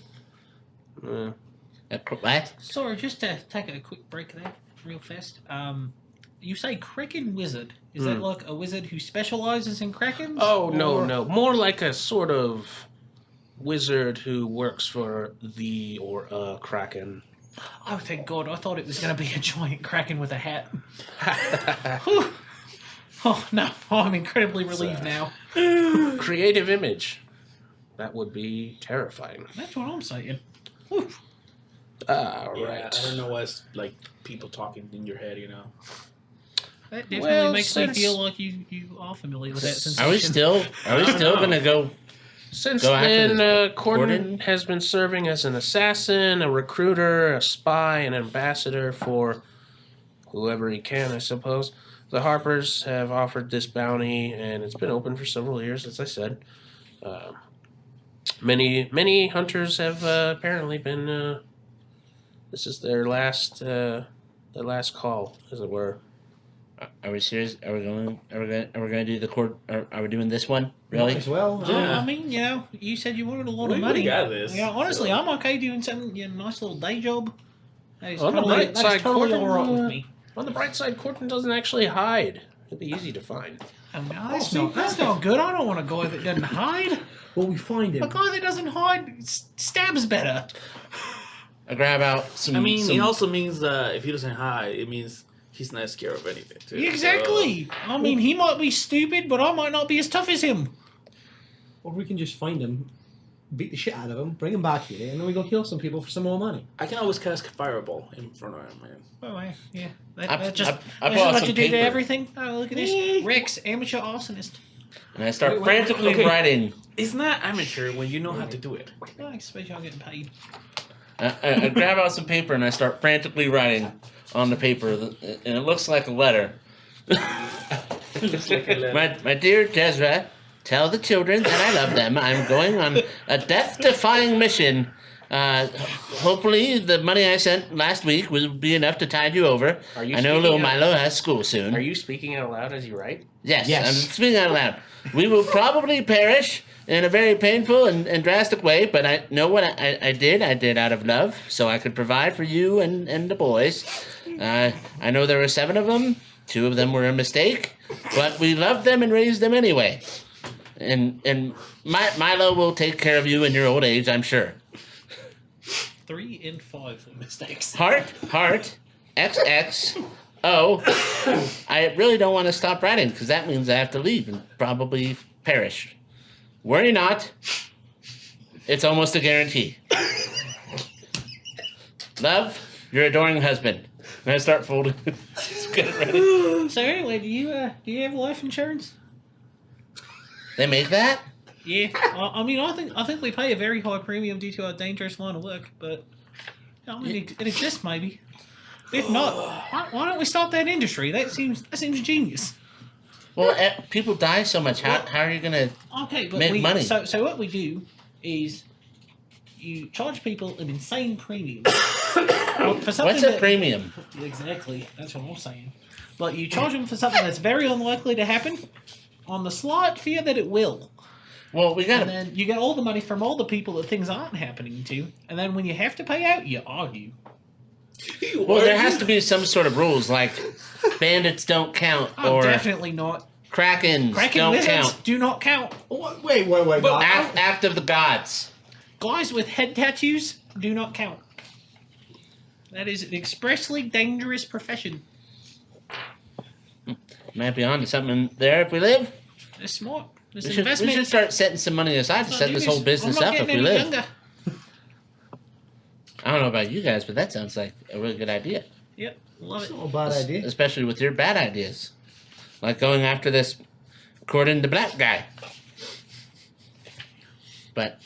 B: What?
G: Sorry, just to take a quick break there, real fast. You say kraken wizard. Is that like a wizard who specializes in krakens?
A: Oh, no,
G: Or-
A: no. More like a sort of wizard who works for the or a kraken.
G: Oh, thank God. I thought it was going to be a giant kraken with a hat. Whew. Oh, no. Oh, I'm incredibly relieved now.
A: Creative image. That would be terrifying.
G: That's what I'm saying. Whew.
A: All
E: Yeah,
A: right.
E: I don't know why it's like people talking in your head,
G: That definitely
A: Well,
G: makes me
A: since-
G: feel like you are familiar with that sensation.
B: Are we still gonna go?
A: Since
B: Go after
A: then,
B: this
A: Corden has been serving as an assassin, a recruiter, a spy, an ambassador for whoever he can, I suppose. The Harpers have offered this bounty, and it's been open for several years, as I said. Many hunters have apparently been. This is their last call, as it were.
B: Are we serious? Are we gonna do the court? Are we doing this one?
C: Might
B: Really?
C: as well.
E: Yeah.
G: I mean, you said you wanted a lot of
E: We
G: money.
E: got this.
G: Yeah, honestly,
E: So-
G: I'm okay doing something, nice little day job. That is
A: On the
G: totally,
A: bright
G: that is
A: side,
G: totally
A: Corden,
G: all right with me.
A: On the bright side, Corden doesn't actually hide. It'd be easy to find.
G: Oh, no, that's not good. I don't want a guy that doesn't hide.
C: Well, we find him.
G: A guy that doesn't hide stabs better.
B: I grab out some.
E: I mean,
B: some,
E: it also means if he doesn't hide, it means he's not scared of anything, too.
G: Exactly. I mean, he might be stupid, but I might not be as tough as him.
C: Or we can just find him, beat the shit out of him, bring him back here, and then we go kill some people for some more money.
E: I can always cast Fireball in front of him, man.
G: Oh, yeah.
B: I
G: That's just
B: bought
G: what
B: some
G: you do to
B: paper.
G: everything. Oh, look at this. Rex, amateur arsonist.
B: And I start
E: Wait,
B: frantically
E: okay.
B: writing.
E: It's not amateur when you know how to do it.
G: I expect y'all getting paid.
B: I grab out some paper and I start frantically writing on the paper, and it looks like a letter. My dear Desra, tell the children that I love them. I'm going on a death-defying mission. Hopefully the money I sent last week will be enough to tide you over.
A: Are you
B: I know
A: speaking
B: little
A: out-
B: Milo has school soon.
A: Are you speaking out loud as you write?
B: Yes,
C: Yes.
B: I'm speaking out loud. We will probably perish in a very painful and drastic way, but I know what I did. I did out of love, so I could provide for you and the boys. I know there were 7 of them. 2 of them were a mistake, but we loved them and raised them anyway. And Milo will take care of you in your old age, I'm sure.
G: 3 and 5 were mistakes.
B: Heart, XX. Oh, I really don't want to stop writing because that means I have to leave and probably perish. Worry not. It's almost a guarantee. Love, your adoring husband. And I start folding. Just get it ready.
G: So anyway, do you have life insurance?
B: They make that?
G: Yeah. I mean, I think we pay a very high premium due to our dangerous line of work, but I mean, it exists maybe. If not, why don't we start that industry? That seems genius.
B: Well, people die so much. How are you going to
G: Okay, but
B: make money?
G: So what we do is you charge people an insane premium for something.
B: What's a premium?
G: Exactly, that's what I'm saying. But you charge them for something that's very unlikely to happen, on the slight fear that it will.
B: Well, we got
G: And
B: to...
G: then you get all the money from all the people that things aren't happening to, and then when you have to pay out, you argue.
B: Well, there has to be some sort of rules, like bandits don't count,
G: Oh,
B: or
G: definitely not.
B: Krakens
G: Kraken
B: don't
G: wizards
B: count.
G: do not count.
C: Wait. no.
B: Act of the gods.
G: Guys with head tattoos do not count. That is an expressly dangerous profession.
B: Might be on to something there if we live.
G: They're smart. This
B: We should
G: investment
B: start setting some money aside to
G: is-
B: set this whole business
G: I'm not
B: up if
G: getting
B: we
G: any
B: live.
G: younger.
B: I don't know about you guys, but that sounds like a really good idea.
G: Yep, love
C: It's
G: it.
C: not a bad idea.
B: Especially with your bad ideas. Like going after this according to black guy. But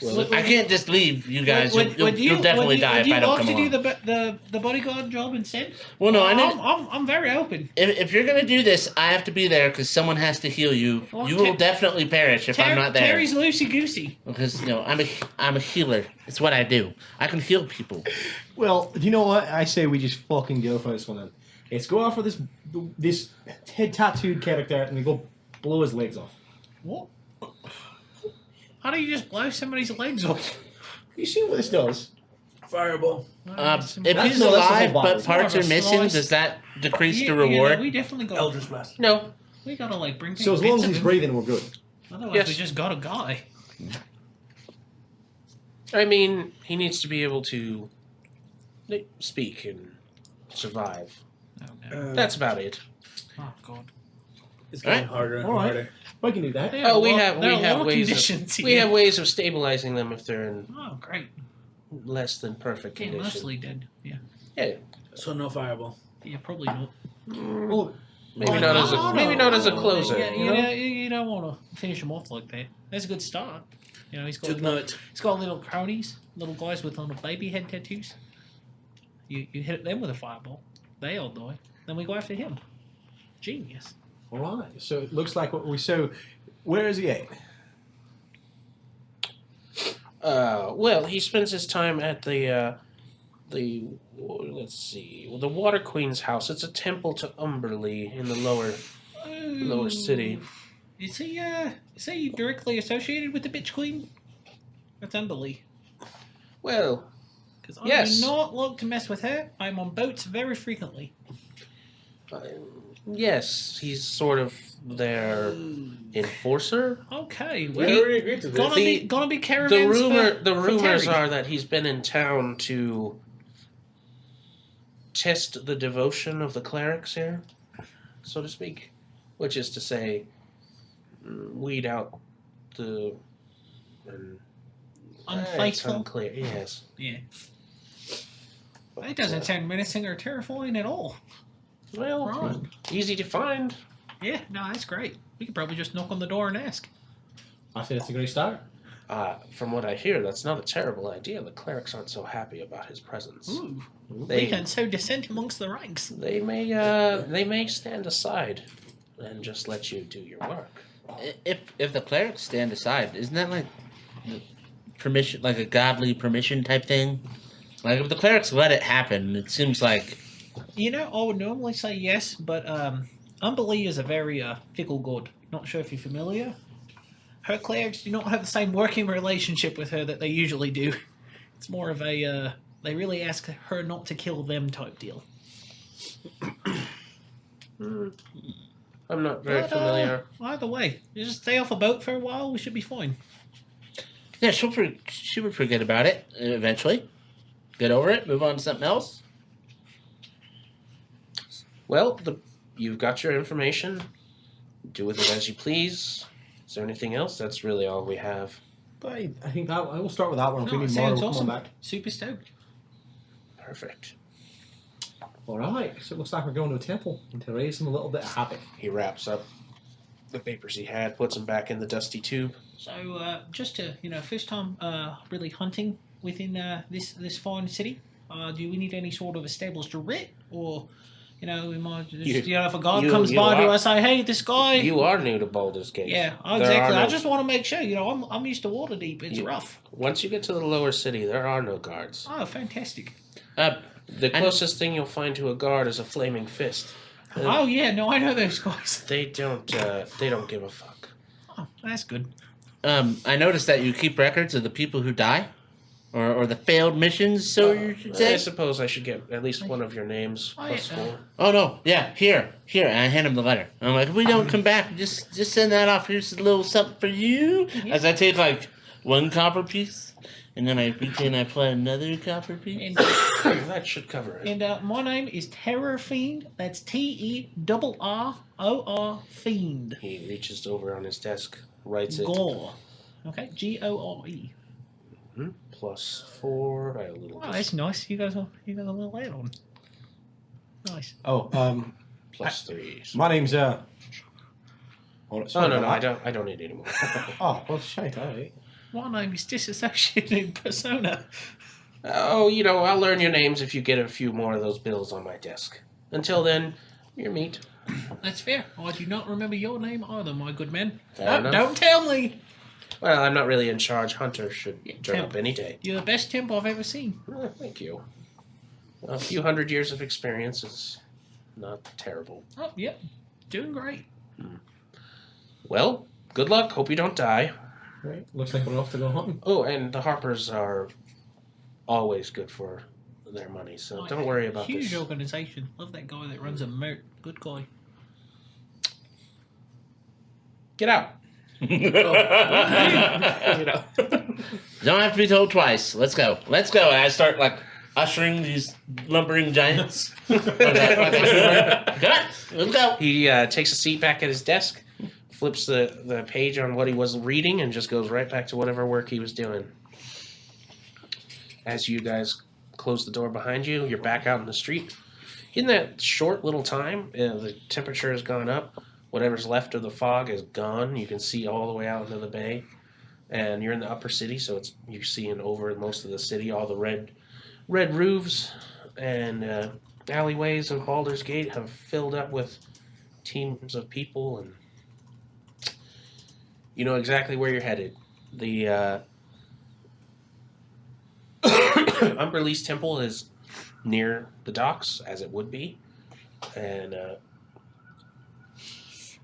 B: I can't just leave you guys. You'll definitely die if I don't come
G: Would you
B: along.
G: like to do the bodyguard job instead?
B: Well, no, I know.
G: I'm very open.
B: If you're gonna do this, I have to be there because someone has to heal you.
G: Well,
B: You will definitely perish if I'm not there.
G: Terry's loosey goosey.
B: Because I'm a healer. It's what I do. I can heal people.
C: Well, you know what? I say we just fucking go for this one then. Let's go after this head tattooed character and we go blow his legs off.
G: What? How do you just blow somebody's legs off?
C: You see what this does?
E: Fireball.
B: If
C: That's-
B: he's
C: no, that's the
B: alive
C: whole
B: but
C: bottle.
B: parts
G: More
B: are
G: of a
B: missing,
G: slice.
B: does that decrease the
G: Yeah,
B: reward?
G: we definitely got.
E: Eldritch Blast.
A: No.
G: We gotta like bring.
C: So as
G: bits
C: long as
G: of
C: he's
G: him.
C: breathing, we're good.
G: Otherwise,
A: Yes.
G: we just got a guy.
A: I mean, he needs to be able to speak and survive.
G: Oh no.
A: That's about it.
G: Oh god.
E: It's getting
B: Alright.
E: harder and
C: Alright.
E: harder.
C: I can do that.
G: There are
A: Oh, we
G: a lot-
A: have
G: there are a lot of
A: ways
G: conditions
A: of, we
G: here.
A: have ways of stabilizing them if they're in
G: Oh great.
A: less than perfect
G: Yeah,
A: condition.
G: mostly dead. Yeah.
A: Yeah.
E: So no fireball.
G: Yeah, probably not.
C: Well,
A: Maybe
G: Oh,
A: not as
G: no,
A: a maybe not as a
G: no.
A: closer.
G: Yeah,
A: you know?
G: you don't want to finish him off like that. That's a good start. You know, he's
E: Took
G: got
E: note.
G: little cronies, little guys with little baby head tattoos. You hit them with a fireball, they all die. Then we go after him. Genius.
C: all right. So it looks like what we. So where is he at?
A: Well, he spends his time at the let's see, the Water Queen's house. It's a temple to Umberly in the lower city.
G: Is he directly associated with the bitch queen? That's Umberly.
A: Well,
G: Because I
A: Yes.
G: do not like to mess with her. I'm on boats very frequently.
A: yes, he's sort of their enforcer.
G: Okay,
E: We
G: well,
E: already agreed to this.
G: gonna be
A: The
G: caravans.
A: the
G: for
A: rumors
G: Terry.
A: are that he's been in town to test the devotion of the clerics here, so to speak, which is to say, weed out the it's
G: Unfaithful.
A: unclear. Yes.
G: Yeah. It doesn't sound menacing or terrifying at all.
A: Well,
G: Right.
A: easy to find.
G: Yeah, no, that's great. We could probably just knock on the door and ask.
C: I say that's a great start.
A: From what I hear, that's not a terrible idea. The clerics aren't so happy about his presence.
G: Ooh, we
A: They
G: can sow dissent amongst the ranks.
A: they may stand aside and just let you do your work.
B: If the clerics stand aside, isn't that like permission, like a godly permission type thing? Like if the clerics let it happen, it seems like
G: You know, I would normally say yes, but Umberlee is a very fickle god. Not sure if you're familiar. Her clerics do not have the same working relationship with her that they usually do. It's more of a, they really ask her not to kill them type deal.
A: I'm not very familiar.
G: Either way, you just stay off a boat for a while, we should be fine.
B: yeah, she would forget about it eventually, get over it, move on to something else.
A: Well, you've got your information. Do with it as you please. Is there anything else? That's really all we have.
C: But I think I will start with that one. If we
G: No,
C: need
G: it
C: more,
G: sounds
C: we'll
G: awesome.
C: come back.
G: Super stoked.
A: Perfect.
C: All right. So it looks like we're going to a temple to raise him a little bit of havoc.
A: He wraps up the papers he had, puts them back in the dusty tube.
G: So, just to, first time really hunting within this fine city, do we need any sort of established writ? Or, we might just, if a guard comes by, do I say, hey, this guy...
A: You are new to Baldurs Gate.
G: Yeah, exactly. I just want to make sure, I'm used to Waterdeep. It's rough.
A: Once you get to the lower city, there are no guards.
G: Oh, fantastic.
A: The closest thing you'll find to a guard is a flaming fist.
G: Oh, yeah, no, I know those guys.
A: They don't give a fuck.
G: Oh, that's good.
B: I noticed that you keep records of the people who die, or the failed missions. So you should say.
A: I suppose I should get at least one of your names plus 4.
B: Oh no, yeah, here, and I hand him the letter. I'm like, if we don't come back, just send that off. Here's a little something for you. As I take like 1 copper piece, and then I reach in and I play another copper piece.
G: And,
A: That should cover it.
G: and my name is Terror Fiend. That's TERROR Fiend.
A: He reaches over on his desk, writes it.
G: Gore. Okay, GORE.
A: Plus 4. I have a little.
G: Oh, that's nice. You got a little add-on. Nice.
C: Oh,
A: Plus 3.
C: my name's
A: Oh no, I don't need any more.
C: Oh, well, shite. All right.
G: My name is Disassociated Persona.
A: Oh, I'll learn your names if you get a few more of those bills on my desk. Until then, your meat.
G: That's fair. I do not remember your name either, my good man.
A: Fair enough.
G: Don't tell me.
A: Well, I'm not really in charge. Hunter should turn
G: temp.
A: up any day.
G: You're the best temp I've ever seen.
A: Oh, thank you. A few 100 years of experience is not terrible.
G: Oh, yep. Doing great.
A: Well, good luck. Hope you don't die.
C: Right. Looks like we're off to go hunting.
A: Oh, and the Harpers are always good for their money, so don't worry about
G: Huge
A: this.
G: organization. Love that guy that runs a moat. Good guy.
A: Get out.
B: Don't have to be told twice. Let's go. And I start like ushering these lumbering giants. Come on, let's go.
A: He takes a seat back at his desk, flips the page on what he was reading, and just goes right back to whatever work he was doing. As you guys close the door behind you, you're back out in the street. In that short little time, the temperature has gone up. Whatever's left of the fog is gone. You can see all the way out into the bay. And you're in the upper city, so you're seeing over most of the city. All the red roofs and alleyways of Baldur's Gate have filled up with teams of people, and you know exactly where you're headed. The Umberlee's Temple is near the docks, as it would be, and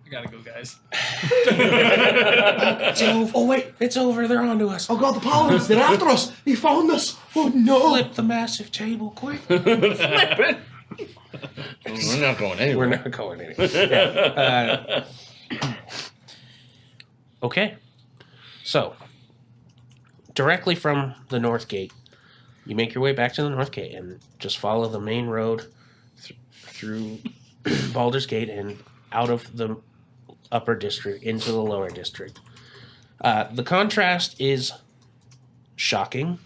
D: I gotta go, guys.
A: it's over. Oh wait, it's over. They're onto us.
C: Oh God, the paladins! They're after us! He found us! Oh no!
A: Flip the massive table, quick.
B: We're not going anywhere.
A: We're not going anywhere. Yeah. Okay. So, directly from the North Gate, you make your way back to the North Gate and just follow the main road through Baldur's Gate and out of the upper district into the lower district. The contrast is shocking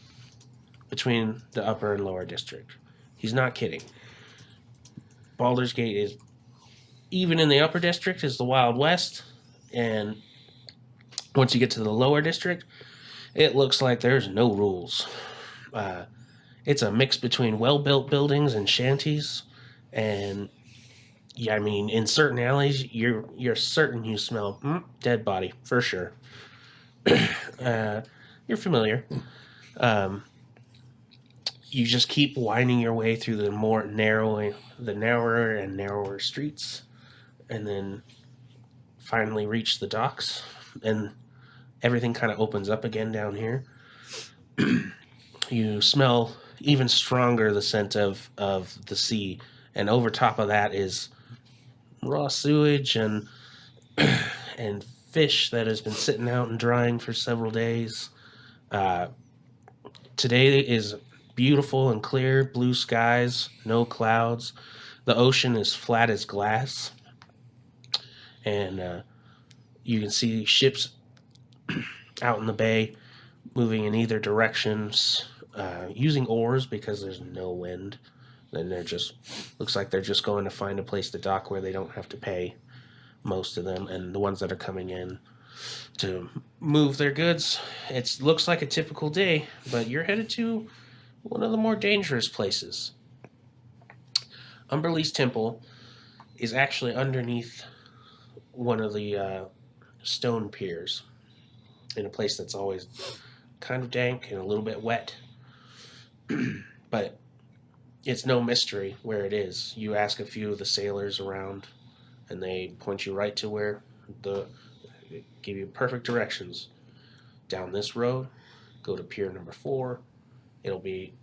A: between the upper and lower district. He's not kidding. Baldur's Gate is even in the upper district is the Wild West, and once you get to the lower district, it looks like there's no rules. It's a mix between well-built buildings and shanties, and yeah, I mean, in certain alleys, you're certain you smell dead body for sure. You're familiar. You just keep winding your way through the narrower and narrower streets, and then finally reach the docks, and everything kind of opens up again down here. You smell even stronger the scent of the sea, and over top of that is raw sewage and fish that has been sitting out and drying for several days. Today is beautiful and clear, blue skies, no clouds. The ocean is flat as glass, and you can see ships out in the bay moving in either directions, using oars because there's no wind. And looks like they're just going to find a place to dock where they don't have to pay, most of them, and the ones that are coming in to move their goods. It looks like a typical day, but you're headed to one of the more dangerous places. Umberlee's Temple is actually underneath one of the stone piers, in a place that's always kind of dank and a little bit wet. But it's no mystery where it is. You ask a few of the sailors around, and they point you right to where give you perfect directions. Down this road, go to pier number 4. It'll be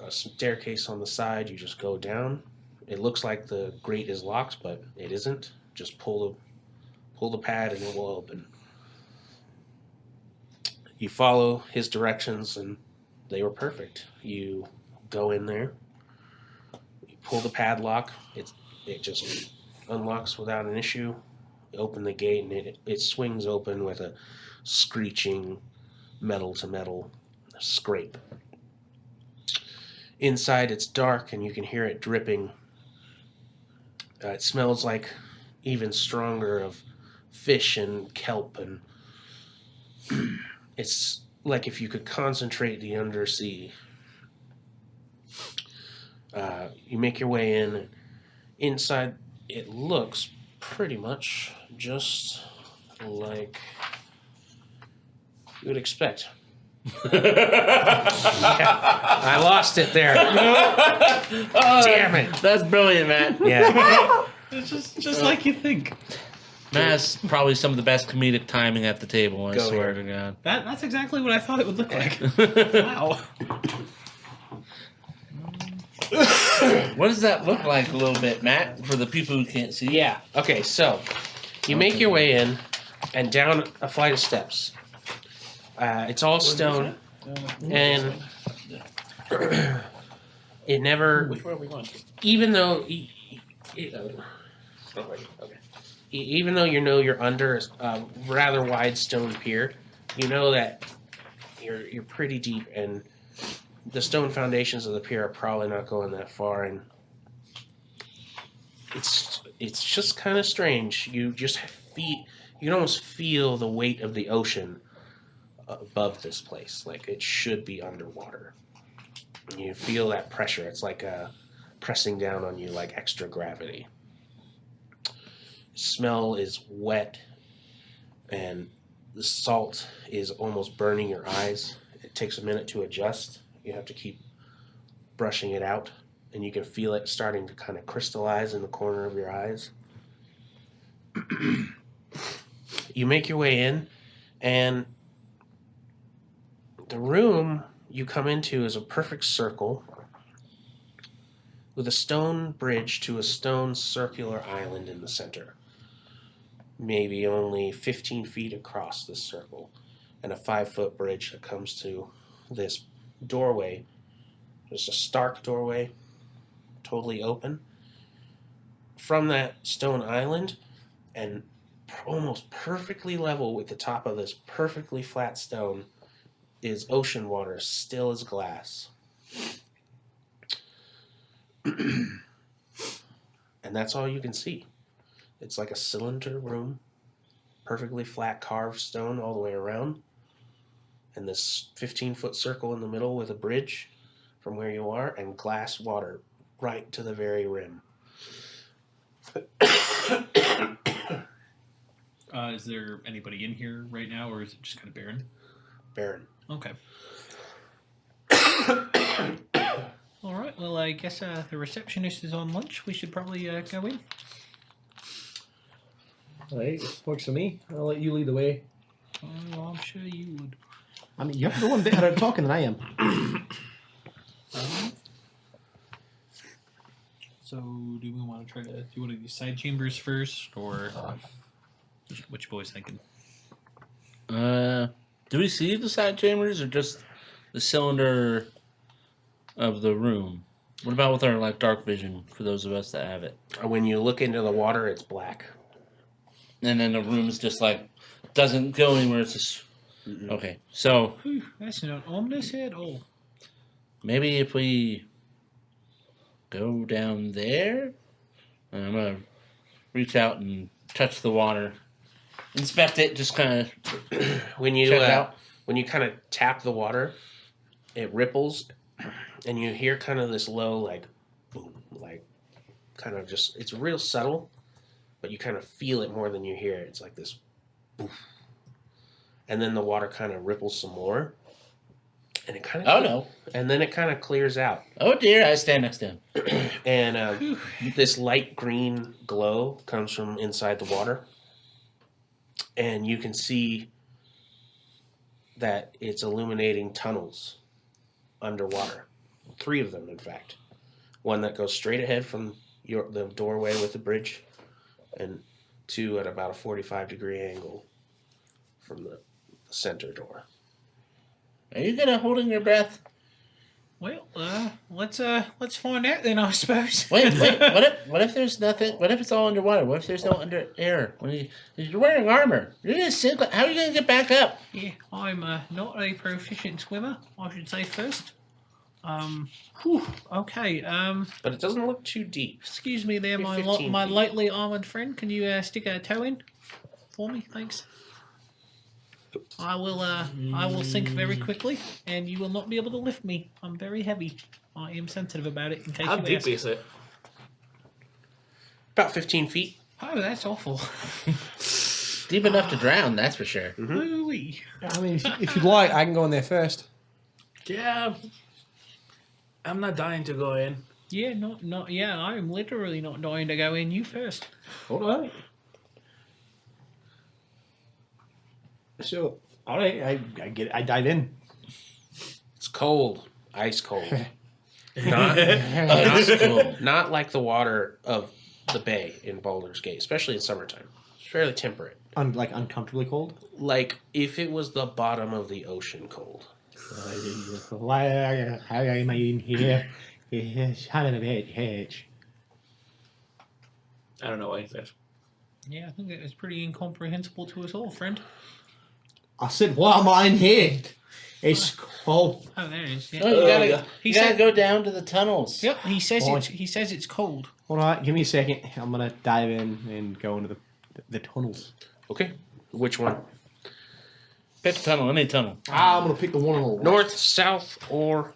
A: a staircase on the side. You just go down. It looks like the grate is locked, but it isn't. Just pull the pad and it will open. You follow his directions, and they were perfect. You go in there. You pull the padlock. It just unlocks without an issue. You open the gate, and it swings open with a screeching metal-to-metal scrape. Inside, it's dark, and you can hear it dripping. It smells like even stronger of fish and kelp, and it's like if you could concentrate the undersea. You make your way in. And inside, it looks pretty much just like you would expect. I lost it there. Damn it.
B: That's brilliant, Matt.
A: Yeah.
G: It's just like you think.
B: Matt has probably some of the best comedic timing at the table, I
A: Go
B: swear
A: here.
B: to God.
G: That's exactly what I thought it would look like. Wow.
B: What does that look like a little bit, Matt, for the people who can't see?
A: Yeah. Okay, so you make your way in and down a flight of steps. It's all stone, and it never.
D: Which way are we going to?
A: Even though, even though you know you're under a rather wide stone pier, you know that you're pretty deep, and the stone foundations of the pier are probably not going that far, and it's just kind of strange. You can almost feel the weight of the ocean above this place, like it should be underwater. You feel that pressure. It's like pressing down on you like extra gravity. Smell is wet, and the salt is almost burning your eyes. It takes a minute to adjust. You have to keep brushing it out, and you can feel it starting to kind of crystallize in the corner of your eyes. You make your way in, and the room you come into is a perfect circle with a stone bridge to a stone circular island in the center. Maybe only 15 feet across this circle, and a 5-foot bridge that comes to this doorway. Just a stark doorway, totally open. From that stone island, and almost perfectly level with the top of this perfectly flat stone, is ocean water, still as glass. And that's all you can see. It's like a cylinder room, perfectly flat carved stone all the way around, and this 15-foot circle in the middle with a bridge from where you are, and glass water right to the very rim.
D: Is there anybody in here right now, or is it just kind of barren?
A: Barren.
D: Okay. All right. Well, I guess the receptionist is on lunch. We should probably go in.
C: All right, works for me. I'll let you lead the way.
D: Oh, I'm sure you would.
C: I mean, you're the one better at talking than I am.
D: So, do we want to try to do one of these side chambers first, or what you boys thinking?
B: Do we see the side chambers or just the cylinder of the room? What about with our dark vision for those of us that have it?
A: When you look into the water, it's black.
B: And then the room's just doesn't go anywhere. It's just okay. So
G: Whew, that's not ominous at all.
B: maybe if we go down there, I'm gonna reach out and touch the water, inspect it, just kind of
A: When you
B: check it out.
A: when you kind of tap the water, it ripples, and you hear kind of this low boom, kind of just, it's real subtle, but you kind of feel it more than you hear it. It's like this boom. And then the water kind of ripples some more, and it kind of and then it kind of clears out.
B: Oh dear, I stand next to him.
A: And this light green glow comes from inside the water, and you can see that it's illuminating tunnels underwater. 3 of them, in fact. One that goes straight ahead from the doorway with the bridge, and 2 at about a 45-degree angle from the center door.
B: Are you gonna holding your breath?
G: Well, let's find out then, I suppose.
B: Wait. What if there's nothing? What if it's all underwater? What if there's no under air? You're wearing armor. You're gonna sink. How are you gonna get back up?
G: Yeah, I'm not a proficient swimmer, I should say first. Okay.
A: But it doesn't look too deep.
G: Excuse me there,
A: Maybe
G: my
A: 15
G: my
A: feet.
G: lightly armored friend. Can you stick a toe in for me? Thanks. I will sink very quickly, and you will not be able to lift me. I'm very heavy. I am sensitive about it. In case
E: How
G: you
E: deep
G: ask.
E: is it?
A: About 15 feet.
G: Oh, that's awful.
B: Deep enough to drown, that's for sure.
G: Ooh-wee.
C: I mean, if you'd like, I can go in there first.
E: Yeah. I'm not dying to go in.
G: Yeah, not. Yeah, I am literally not dying to go in. You first.
C: All right. So, all right, I get it. I dive in.
A: It's cold. Ice cold.
B: Cool.
A: Not like the water of the bay in Baldurs Gate, especially in summertime. It's fairly temperate.
C: Like uncomfortably cold.
A: Like if it was the bottom of the ocean cold.
C: Why am I in here? It's kind of a bit hedge.
E: I don't know what he says.
G: Yeah, I think that was pretty incomprehensible to us all, friend.
C: I said, why am I in here? It's cold.
G: Oh, there it is. Yeah.
B: No, you gotta,
E: yeah.
B: you gotta go down to the tunnels.
G: Yep, he says
C: Boy.
G: it's cold.
C: All right, give me a second. I'm gonna dive in and go into the tunnels.
A: Okay. Which one?
B: Pick a tunnel, any tunnel.
C: I'm gonna pick the one on the left.
A: North, south, or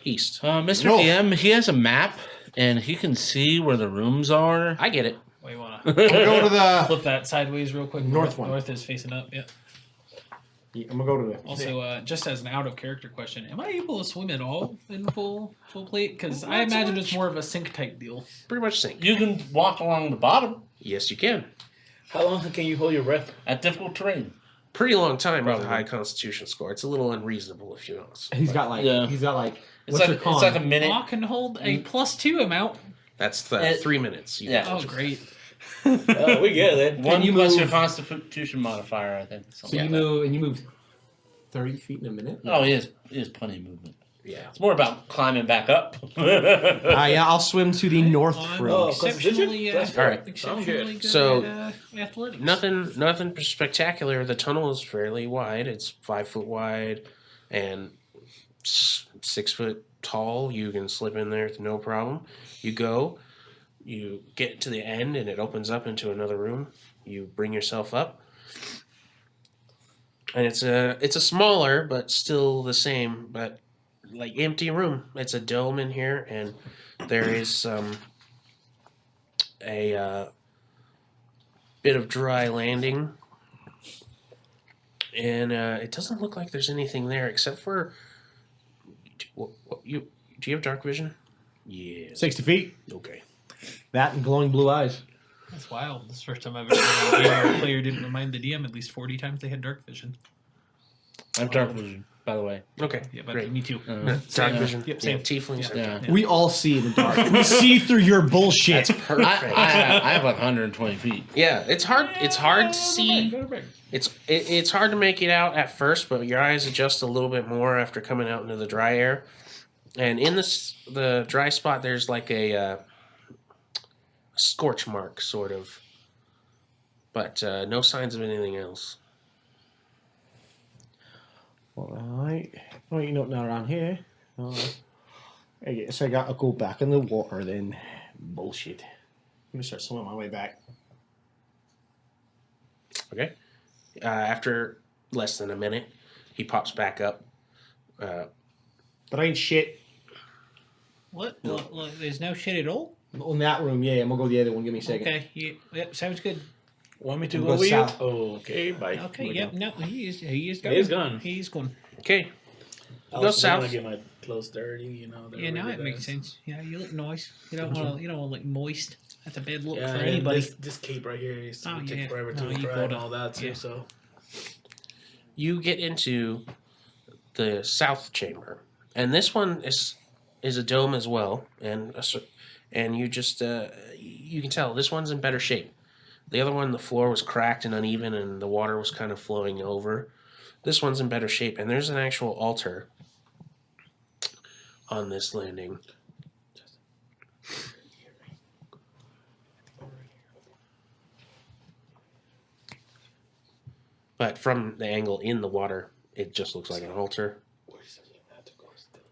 A: east?
B: Mr.
C: No.
B: DM, he has a map, and he can see where the rooms are.
A: I get it.
D: Wait, wanna
C: I'm gonna go to the.
D: flip that sideways real quick?
C: North one.
D: North is facing up. Yeah.
C: I'm gonna go to the.
D: Also, just as an out of character question, am I able to swim at all in full plate? Because I imagine it's more of a sink type deal.
A: Pretty much sink.
B: You can walk along the bottom
A: Yes, you can.
E: How long can you hold your breath?
B: at difficult terrain.
A: Pretty long time with a
B: Probably.
A: high constitution score. It's a little unreasonable if you notice.
C: He's got like.
B: Yeah.
C: He's got like.
B: It's
C: What's
B: like
C: your con?
B: it's like a minute.
G: I can hold a +2 amount.
A: That's the
B: It-
A: 3 minutes. You
B: yeah.
A: can
G: Oh,
A: just-
G: great.
E: Oh, we get it then.
B: One
C: you
B: plus
C: move-
B: your constitution modifier, I think.
C: So
B: Something
C: you
B: like that.
C: move and you move 30 feet in a minute.
B: Oh, he has plenty of movement.
A: Yeah.
B: It's more about climbing back up.
C: Yeah, I'll swim to the north
G: I'm
C: room.
E: Oh,
G: exceptionally,
E: That's
A: all right.
G: exceptionally good
A: So,
G: at athletics.
A: Nothing spectacular. The tunnel is fairly wide. It's 5 foot wide and 6 foot tall. You can slip in there with no problem. You go. You get to the end, and it opens up into another room. You bring yourself up, and it's a smaller but still the same, but like empty room. It's a dome in here, and there is a bit of dry landing, and it doesn't look like there's anything there except for. Do you have dark vision? Yeah.
C: 60 feet.
A: Okay.
C: That and glowing blue eyes.
D: That's wild. This is the first time I've ever seen a game where a player didn't remind the DM at least 40 times they had dark vision.
B: I have dark vision, by the way.
A: Okay.
D: Yeah, but
A: Great.
D: me too.
A: Dark vision.
D: Yep, same.
A: Yeah, tieflings.
D: Yeah.
A: Okay.
B: Yeah.
C: We all see in the dark. We see through your bullshit.
A: That's perfect.
B: I have like 120 feet.
A: Yeah, it's hard. It's hard to see. It's hard to make it out at first, but your eyes adjust a little bit more after coming out into the dry air. And in the dry spot, there's like a scorch mark, sort of, but no signs of anything else.
C: Alright. Well, you know, not around here. I guess I gotta go back in the water then. Bullshit. I'm gonna start swimming my way back.
A: Okay. After less than a minute, he pops back up.
C: But I ain't shit.
G: What? There's no shit at all?
C: In that room, yeah. I'm gonna go the other one. Give me a second.
G: Okay, yep, sounds good.
E: Want me to
C: We'll
E: go
C: go
E: with you?
C: south.
E: Okay, bye.
G: Okay,
E: We're
G: yep,
E: done.
G: no, he is gone.
E: He is gone.
G: He's gone.
A: Okay.
E: I
A: Go
E: was
A: south.
E: gonna get my clothes dirty, you know. they're
G: Yeah, now
E: really
G: it makes
E: bad.
G: sense. You know, you look nice. You don't want to look moist. That's a bad look
E: Yeah,
G: for
E: and
G: anybody.
E: this cape right here is
G: Oh,
E: would
G: yeah.
E: take forever
G: No,
E: to
G: you
E: dry and
G: gotta-
E: all that too.
G: yeah.
E: So
A: You get into the south chamber, and this one is a dome as well, and you just you can tell this one's in better shape. The other one, the floor was cracked and uneven, and the water was kind of flowing over. This one's in better shape, and there's an actual altar on this landing. But from the angle in the water, it just looks like an altar.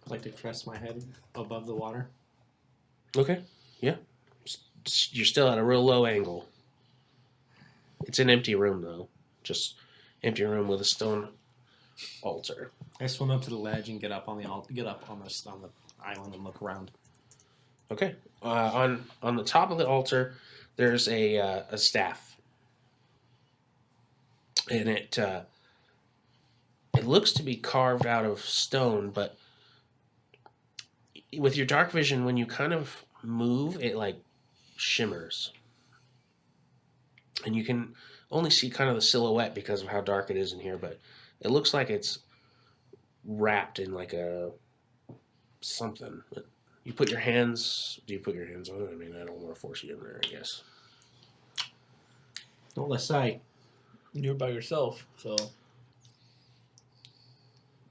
C: I'd like to rest my head above the water.
A: Okay, yeah. You're still at a real low angle. It's an empty room, though. Just empty room with a stone altar.
C: I swim up to the ledge and get up on the island and look around.
A: Okay. On the top of the altar, there's a staff, and it looks to be carved out of stone, but with your dark vision, when you kind of move, it like shimmers, and you can only see kind of the silhouette because of how dark it is in here. But it looks like it's wrapped in like a something. But you put your hands. Do you put your hands on it? I mean, I don't want to force you in there, I guess.
C: Don't let's say
E: you're by yourself, so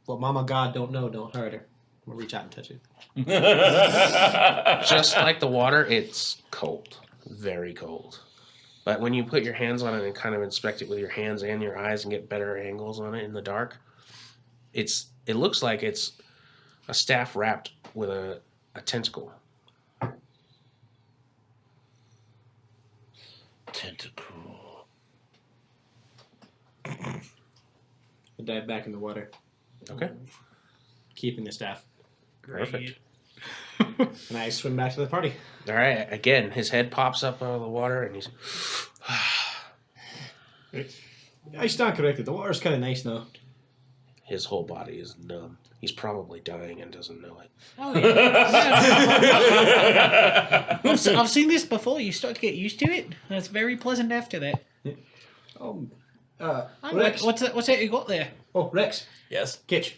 C: what Mama God don't know, don't hurt her. I'm gonna reach out and touch it.
A: Just like the water, it's cold, very cold. But when you put your hands on it and kind of inspect it with your hands and your eyes and get better angles on it in the dark, it looks like it's a staff wrapped with a tentacle.
B: Tentacle.
C: I dive back in the water,
A: Okay,
C: keeping the staff,
A: perfect.
C: and I swim back to the party.
A: All right, again, his head pops up out of the water and he's.
C: I stand corrected. The water's kind of nice now.
A: His whole body is numb. He's probably dying and doesn't know it.
G: Oh, yeah. I've seen this before. You start to get used to it, and it's very pleasant after that.
C: Oh,
G: Rex. What's that you got there?
C: Oh, Rex,
E: yes,
C: catch.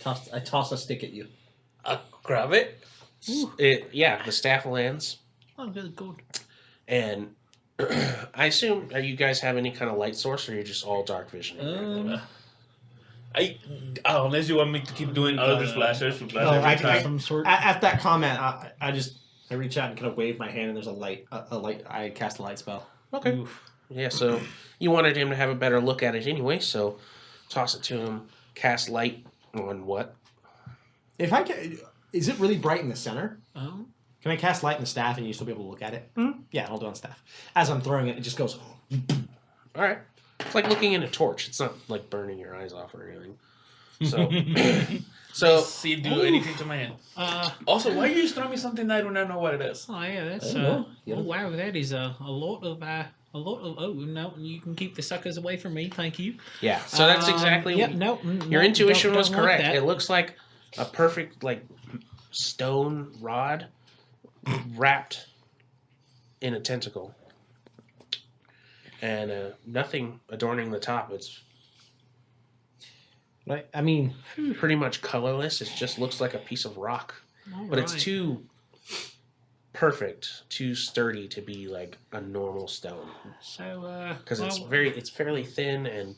C: I toss a stick at you.
E: grab it.
A: The staff lands.
G: Oh, good.
A: And I assume, you guys have any kind of light source, or you're just all dark vision?
E: Unless you want me to keep doing other splashes,
C: Some sort. At that comment, I reach out and kind of wave my hand, and there's a light. I cast a light spell.
A: Okay.
C: Oof.
A: Yeah, so you wanted him to have a better look at it anyway, so toss it to him. Cast light on what?
C: If I can, is it really bright in the center? Can I cast light on the staff and you still be able to look at it? Mm-hmm. Yeah, I'll do it on staff. As I'm throwing it, it just goes.
A: All right. It's like looking in a torch. It's not like burning your eyes off or anything. So,
E: See, do anything to my hand. Also, why are you just throwing me something I do not know what it is?
G: Oh yeah, that's
C: Oh
G: wow, that is a lot of oh no, you can keep the suckers away from me, thank you.
A: yeah. So that's exactly.
G: Yep, no,
A: Your intuition was
G: don't want
A: correct.
G: that.
A: It looks like a perfect like stone rod wrapped in a tentacle, and nothing adorning the top. It's
C: Right. I mean,
A: pretty much colorless. It just looks like a piece of rock, but it's
G: Alright.
A: too perfect, too sturdy to be like a normal stone.
G: So
A: Because it's fairly thin and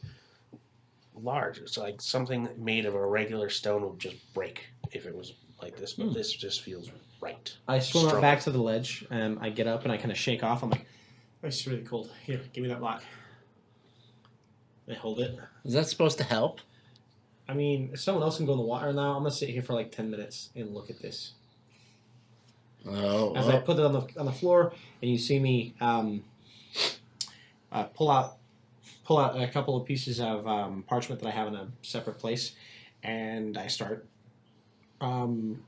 A: large. It's like something made of a regular stone would just break if it was like this, but this just feels right.
C: I swim
A: Strong.
C: up back to the ledge, and I get up and I kind of shake off. I'm like, "It's really cold. Here, give me that block." I hold it.
B: Is that supposed to help?
C: I mean, if someone else can go in the water now, I'm gonna sit here for like 10 minutes and look at this.
B: Oh,
C: As I put it on the floor, and you see me pull out a couple of pieces of parchment that I have in a separate place, and I start writing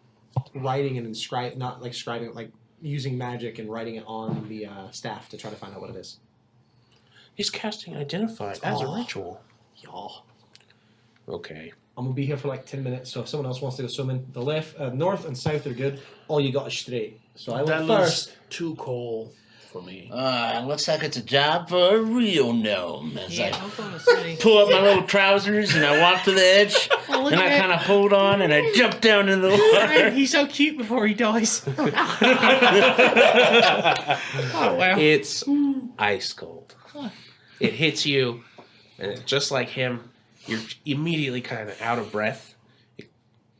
C: and scribing, not like scribing, like using magic and writing it on the staff to try to find out what it is.
A: He's casting Identify as a ritual.
C: Y'all.
A: Okay.
C: I'm gonna be here for like 10 minutes, so if someone else wants to go swimming, the left, north, and south are good. All you got is straight. So I
E: That
C: went
E: looks
C: first.
E: too cold for me.
B: looks like it's a job for a real gnome. As
G: yeah,
B: I
G: I'm gonna say.
B: pull up my little trousers and I walk to the edge,
G: Oh, look
B: and
G: at
B: I
G: that.
B: kind of hold on and I jump down into the water.
G: He's so cute before he dies. Oh wow.
A: It's ice cold. It hits you, and it's just like him, you're immediately kind of out of breath.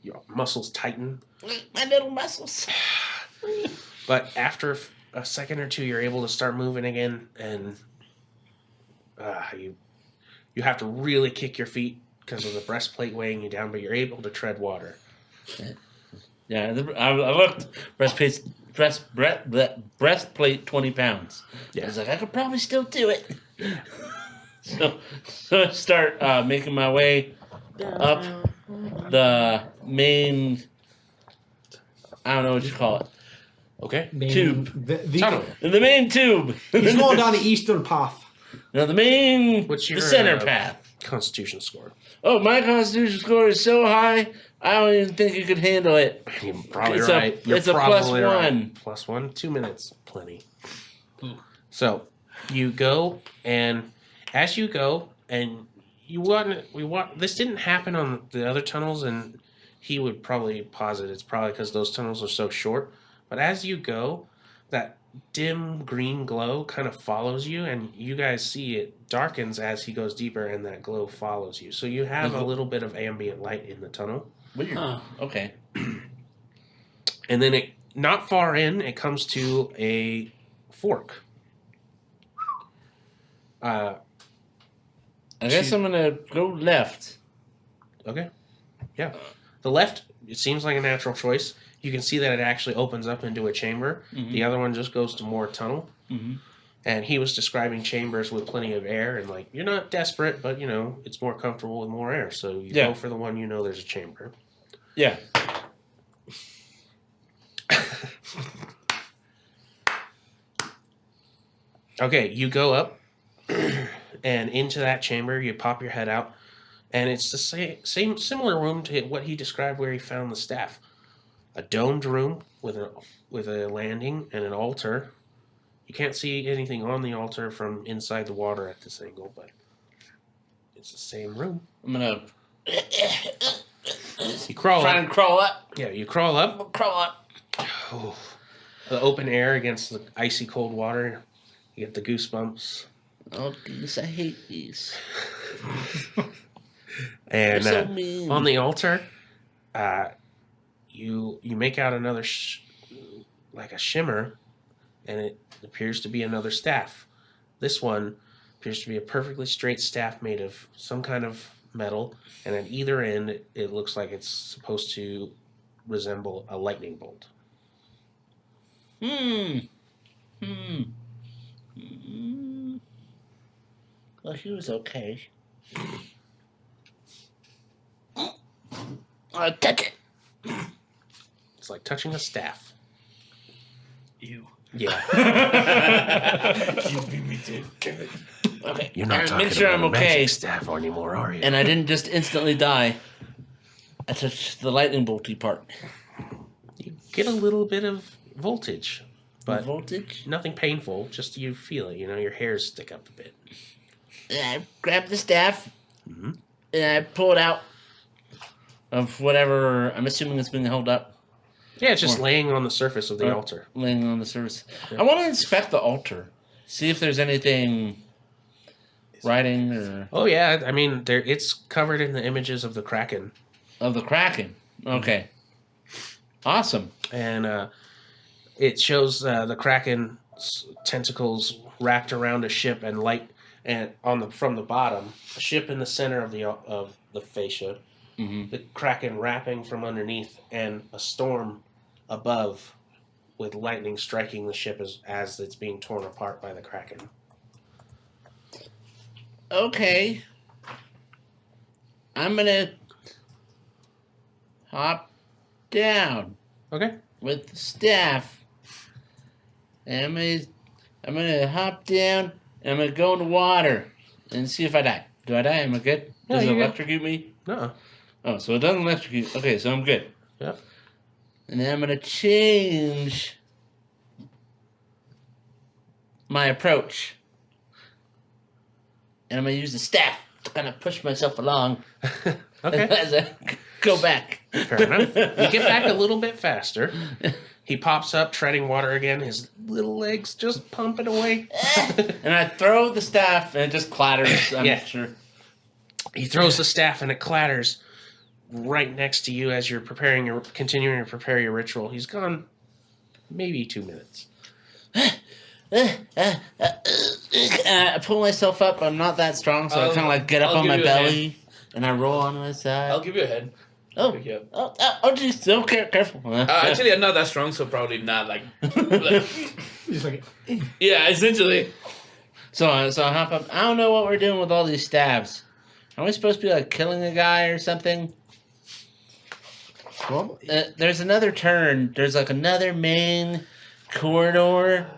A: Your muscles tighten.
B: My little muscles.
A: But after a second or two, you're able to start moving again, and you have to really kick your feet because of the breastplate weighing you down, but you're able to tread water.
B: Yeah, I looked. Breastplate 20 pounds.
A: Yeah.
B: I was like, I could probably still do it. So I start making my way up the main. I don't know what you call it.
A: Okay.
B: Tube.
C: The
A: Tunnel.
B: The main tube.
C: He's going down the eastern path.
B: No, the main.
A: What's your
B: the center path.
A: Constitution score?
B: Oh, my constitution score is so high, I don't even think you could handle it.
A: You're probably
B: It's
A: right. You're
B: it's a
A: probably
B: +1.
A: right. +1. 2 minutes. Plenty. So you go, and as you go, and this didn't happen on the other tunnels, and he would probably posit it's probably because those tunnels are so short. But as you go, that dim green glow kind of follows you, and you guys see it darkens as he goes deeper, and that glow follows you. So you have a little bit of ambient light in the tunnel.
B: Weird. Okay.
A: And then not far in, it comes to a fork.
B: I guess I'm gonna go left.
A: Okay. Yeah. The left, it seems like a natural choice. You can see that it actually opens up into a chamber.
B: Mhm.
A: The other one just goes to more tunnel.
B: Mm-hmm.
A: And he was describing chambers with plenty of air, and like, you're not desperate, but it's more comfortable with more air. So you
B: Yeah.
A: go for the one there's a chamber.
B: Yeah.
A: Okay, you go up and into that chamber, you pop your head out, and it's the same similar room to what he described where he found the staff. A domed room with a landing and an altar. You can't see anything on the altar from inside the water at this angle, but it's the same room.
B: I'm gonna
A: You crawl
B: try
A: up.
B: and crawl up.
A: Yeah, you crawl up.
B: Crawl up.
A: Oh, the open air against the icy cold water. You get the goosebumps.
B: Oh, goodness, I hate these.
A: And
B: They're so mean.
A: on the altar, you make out another like a shimmer, and it appears to be another staff. This one appears to be a perfectly straight staff made of some kind of metal, and at either end, it looks like it's supposed to resemble a lightning bolt.
B: Well, he was okay. Touch it.
A: It's like touching a staff.
D: Ew.
A: Yeah.
E: You beat me to it.
B: Okay.
A: You're not
B: I
A: talking
B: make sure
A: about
B: I'm
A: a
B: okay.
A: magic staff anymore, are you?
B: And I didn't just instantly die. I touched the lightning bolty part.
A: You get a little bit of voltage, but
B: Voltage?
A: nothing painful. Just you feel it. Your hairs stick up a bit.
B: And I grab the staff
A: Mm-hmm.
B: and I pull it out of whatever. I'm assuming it's being held up.
A: Yeah, it's just laying on the surface of the altar.
B: Laying on the surface.
A: Yeah.
B: I want to inspect the altar. See if there's anything writing or...
A: Oh yeah, I mean, it's covered in the images of the Kraken,
B: Of the Kraken. Okay. Awesome.
A: and it shows the Kraken tentacles wrapped around a ship and light, and from the bottom, a ship in the center of the fascia,
B: Mm-hmm.
A: the Kraken wrapping from underneath, and a storm above, with lightning striking the ship as it's being torn apart by the Kraken.
B: Okay. I'm gonna hop down
A: Okay.
B: with the staff. And I'm gonna hop down and I'm gonna go in the water and see if I die. Do I die? Am I good?
A: Yeah,
B: Does it
A: you're good.
B: electrocute me?
A: No.
B: Oh, so it doesn't electrocute. Okay, so I'm good.
A: Yep.
B: And then I'm gonna change my approach. And I'm gonna use the staff to kind of push myself along
A: Okay.
B: as I go back.
A: Fair enough. You get back a little bit faster. He pops up, treading water again. His little legs just pumping away.
B: And I throw the staff and it just clatters. I'm
A: Yeah.
B: sure.
A: He throws the staff and it clatters right next to you as you're continuing to prepare your ritual. He's gone maybe 2 minutes.
B: And I pull myself up. I'm not that strong, so I kind of like get up
E: I'll
B: on
E: give
B: my
E: you a
B: belly and I roll on my side.
E: I'll give you a head.
B: Oh,
E: Pick you up.
B: oh, jeez. Oh, careful.
E: Actually, I'm not that strong, so probably not like.
C: He's like,
E: Yeah, essentially.
B: So I hop up. I don't know what we're doing with all these stabs. Are we supposed to be like killing a guy or something?
C: well,
B: There's another turn. There's like another main corridor.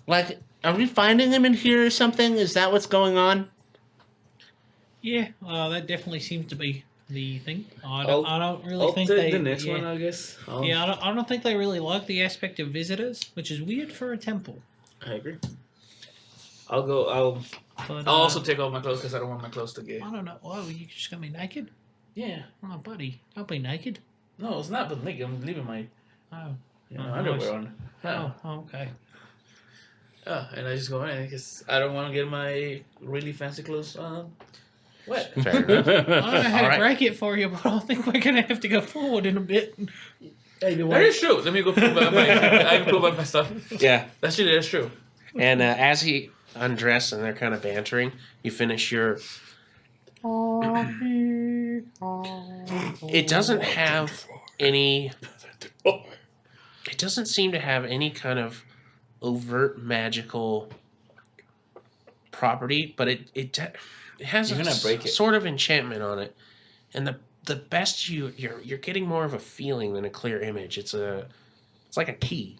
B: Like, are we finding him in here or something? Is that what's going on?
G: Yeah, that definitely seems to be the thing. I
E: I'll-
G: don't really
E: I'll
G: think
E: take
G: they.
E: the next
G: yeah.
E: one, I guess.
G: Yeah, I don't think they really like the aspect of visitors, which is weird for a temple.
E: I agree. I'll
G: But,
E: also take off my clothes because I don't want my clothes to get.
G: I don't know. Oh, you just gonna be naked?
E: Yeah.
G: Oh, buddy, don't be naked.
E: No, it's not. But naked. I'm leaving my
G: Oh,
E: underwear on.
G: oh, okay.
E: And I just go in because I don't want to get my really fancy clothes wet.
A: Fair enough.
G: I don't know how to
A: Alright.
G: break it for you, but I think we're gonna have to go forward in a bit.
C: hey, the
E: That
C: one,
E: is true. Let me go pull back I can pull back my stuff.
A: Yeah.
E: That is true.
A: And as he undress and they're kind of bantering, you finish your... It doesn't have any... It doesn't seem to have any kind of overt magical property, but it has
E: You're
A: a
E: gonna break it.
A: sort of enchantment on it. And the best you're getting more of a feeling than a clear image. It's like a key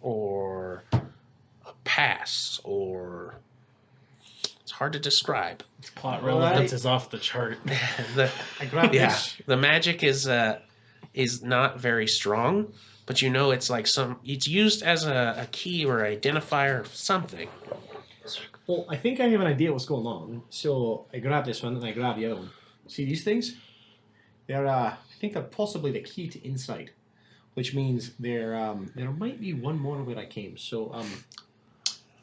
A: or a pass, or it's hard to describe.
D: Plot
C: Well,
D: relevance
C: I-
D: is off the chart.
C: I grabbed this.
A: The magic is not very strong, but it's like it's used as a key or identifier of something.
C: Well, I think I have an idea what's going on. So I grab this one and I grab the other one. See these things? They're I think they're possibly the key to insight, which means there might be one more where I came. So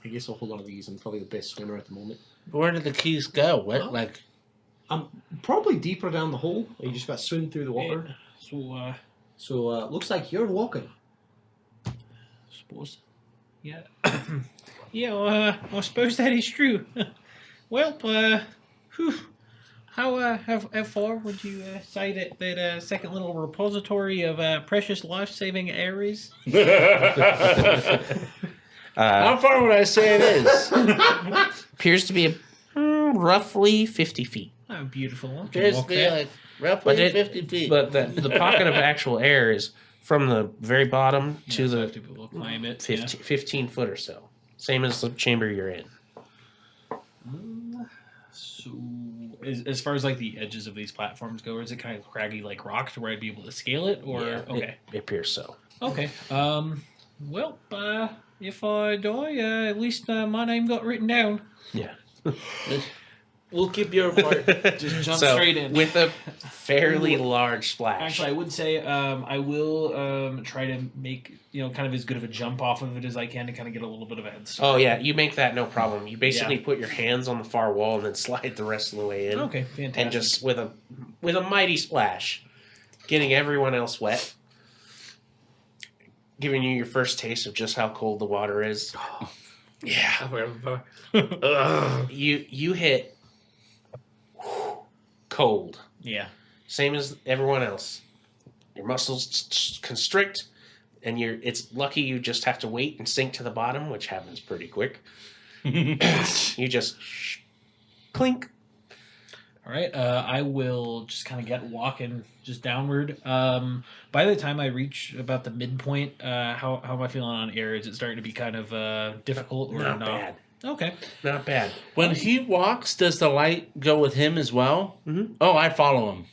C: I guess I'll hold on to these. I'm probably the best swimmer at the moment.
B: Where did the keys go? What,
C: Huh?
B: like...
C: I'm probably deeper down the hole. You just got to swim through the water.
G: So,
C: So looks like you're walking.
G: suppose. Yeah. Yeah, I suppose that is true. Well, whew. How far would you say that second little repository of precious life-saving air is?
B: How far would I say it is?
A: Appears to be roughly 50 feet.
G: Oh, beautiful. I can
B: Appears to
G: walk
B: be
G: there.
B: like roughly
A: But it-
B: 50 feet.
A: But the pocket of actual air is from the very bottom to
D: so
A: the
D: if people will climb it.
A: 15 foot or so. Same as the chamber you're in.
D: So, as far as like the edges of these platforms go, is it kind of craggy like rock to where I'd be able to scale it? Or
A: Yeah,
D: okay,
A: It appears so.
D: okay.
G: Well, if I die, at least my name got written down.
A: Yeah.
E: We'll keep your part. Just jump
A: So,
E: straight in.
A: with a fairly large splash.
D: Actually, I would say I will try to make kind of as good of a jump off of it as I can to kind of get a little bit of a head start.
A: Oh yeah, you make that no problem. You basically put your hands on the far wall and then slide the rest of the way in.
D: Okay, fantastic.
A: And just with a mighty splash, getting everyone else wet, giving you your first taste of just how cold the water is. Yeah. You hit cold.
D: Yeah.
A: Same as everyone else. Your muscles constrict, and it's lucky you just have to wait and sink to the bottom, which happens pretty quick. You just clink.
D: All right. I will just kind of get walking just downward. By the time I reach about the midpoint, how am I feeling on air? Is it starting to be kind of difficult or
A: Not bad.
D: Okay.
A: Not bad.
B: When he walks, does the light go with him as well?
A: Mhm.
B: Oh, I follow him.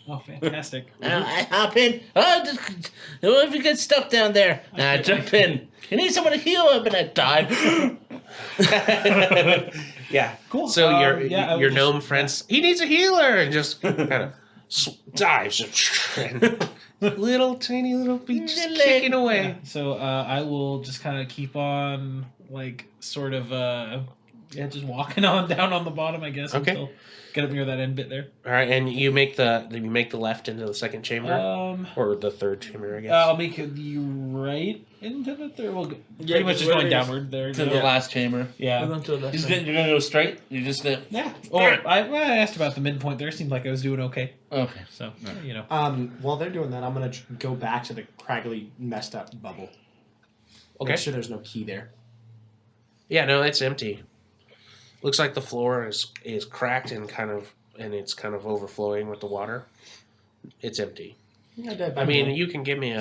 D: Oh, fantastic.
B: I hop in. If you get stuck down there, I jump in. You need someone to heal him, and I dive.
A: Yeah.
D: Cool.
A: So
D: I
A: your
D: will
A: gnome
D: just-
A: friends, he needs a healer, and just kind of dives. And little tiny little feet just kicking away.
D: So I will just kind of keep on, sort of, just walking on down on the bottom, I guess.
A: Okay.
D: Until get up near that end bit there.
A: All right, and you make the left into the second chamber or the third chamber, I guess.
D: I'll make the right into the third. Well, pretty much just
E: where
D: going
E: it is.
D: downward there.
B: To the last chamber.
E: We're
D: Yeah.
E: going to the left.
B: You're gonna go straight. You just go.
D: Yeah. Or I asked about the midpoint there. Seemed like I was doing okay.
B: Okay.
D: So
C: While they're doing that, I'm gonna go back to the craggly, messed up bubble.
A: Okay.
C: Make sure there's no key there.
A: Yeah, no, it's empty. Looks like the floor is cracked and it's kind of overflowing with the water. It's empty. I mean, you can give me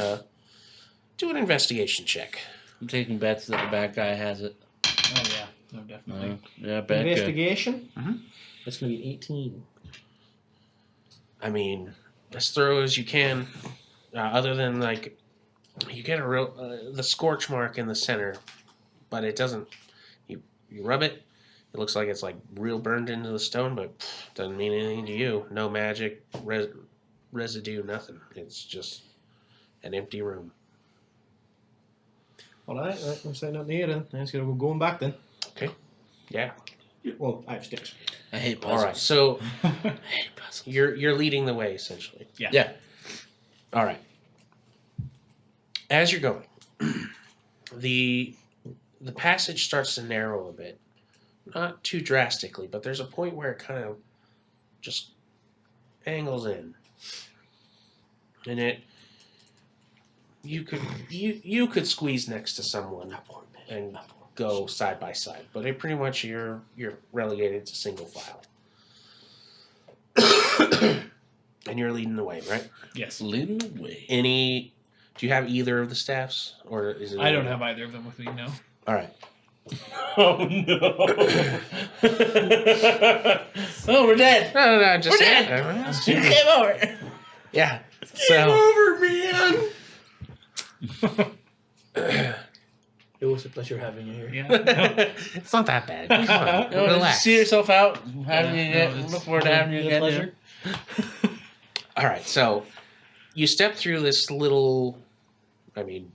A: do an investigation check.
B: I'm taking bets that the bad guy has it.
D: Oh yeah. No, definitely.
B: Yeah, bad guy.
C: investigation.
A: Mhm.
C: That's gonna be 18.
A: I mean, as thorough as you can, other than you get a real the scorch mark in the center, but it doesn't. You rub it. It looks like it's real burned into the stone, but doesn't mean anything to you. No magic, residue, nothing. It's just an empty room.
C: All right, I'm saying nothing here then. I'm just gonna go going back then.
A: Yeah.
C: Well, I have sticks.
B: I hate puzzles.
A: All right. So
B: I hate puzzles.
A: you're leading the way essentially.
B: Yeah.
A: All right. As you're going, the passage starts to narrow a bit. Not too drastically, but there's a point where it kind of just angles in. And you could squeeze next to someone and go side by side, but it pretty much you're relegated to single file. And you're leading the way, right?
D: Yes.
B: Leading the way.
A: Do you have either of the staffs, or is it?
D: I don't have either of them with me. No.
A: All right.
B: Oh no! Oh, we're dead.
A: No, just
B: We're dead. You came over.
A: Yeah. So
E: over, man! It was a pleasure having you here.
D: Yeah.
A: it's not that bad. Come on,
B: You wanna
A: relax.
B: see yourself out. Having you
D: Yeah, no,
B: again.
D: it's
B: Look forward to having you
D: a
B: again.
D: pleasure.
A: All right. So you step through this little. I mean,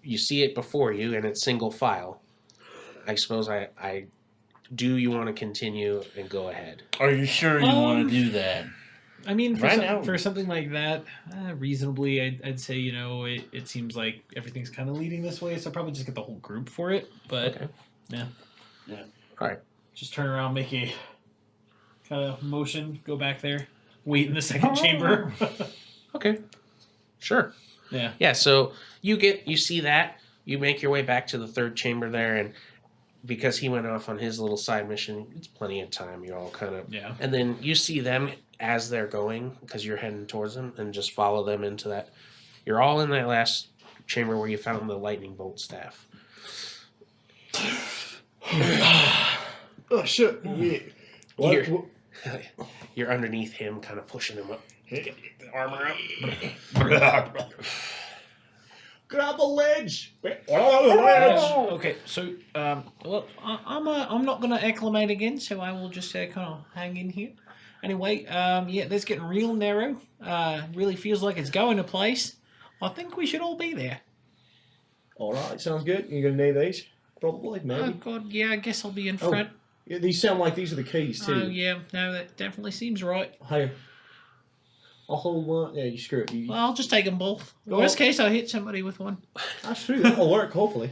A: you see it before you, and it's single file. I suppose do you want to continue and go ahead?
B: Are you sure you want to do that?
D: I mean,
B: Right now.
D: for something like that, reasonably, I'd say it seems like everything's kind of leading this way, so I'll probably just get the whole group for it. But
A: Okay.
D: yeah,
A: All right.
D: just turn around, make a kind of motion, go back there, wait in the second chamber.
A: Okay. Sure.
D: Yeah.
A: Yeah, so you see that, you make your way back to the third chamber there, and because he went off on his little side mission, it's plenty of time. You're all kind of...
D: Yeah.
A: And then you see them as they're going, because you're heading towards them, and just follow them into that. You're all in that last chamber where you found the lightning bolt staff.
C: Oh, shit. Yeah.
A: You're underneath him, kind of pushing him up. Get the armor up.
C: Grab a ledge.
D: Okay, so well, I'm not gonna acclimate again, so I will just kind of hang in here. Anyway, yeah, this getting real narrow. Really feels like it's going to place. I think we should all be there.
C: All right, sounds good. You're gonna need these, probably,
D: Oh
C: maybe.
D: God, yeah, I guess I'll be in front.
C: Yeah, these sound like these are the keys too.
D: Oh yeah, no, that definitely seems right.
C: Here, I'll hold one. Yeah, you screw it.
D: Well, I'll just take them both.
C: Go
D: Worst
C: on.
D: case, I'll hit somebody with one.
C: That's true. That'll work. Hopefully,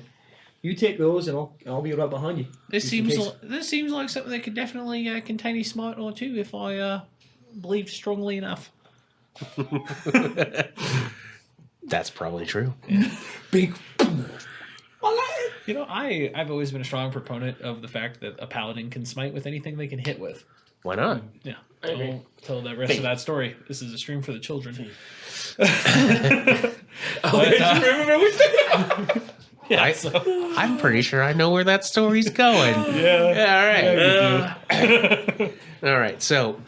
C: you take those, and I'll be right behind you.
D: This
C: Just in
D: seems
C: case.
D: this seems like something that could definitely contain a smite or two if I believed strongly enough.
A: That's probably true.
C: Big.
D: You know, I've always been a strong proponent of the fact that a paladin can smite with anything they can hit with.
A: Why not?
D: Yeah. I'll tell the rest of that story. This is a stream for the children. Yeah,
A: I'm pretty sure I know where that story's going. Yeah. All right. All right. So,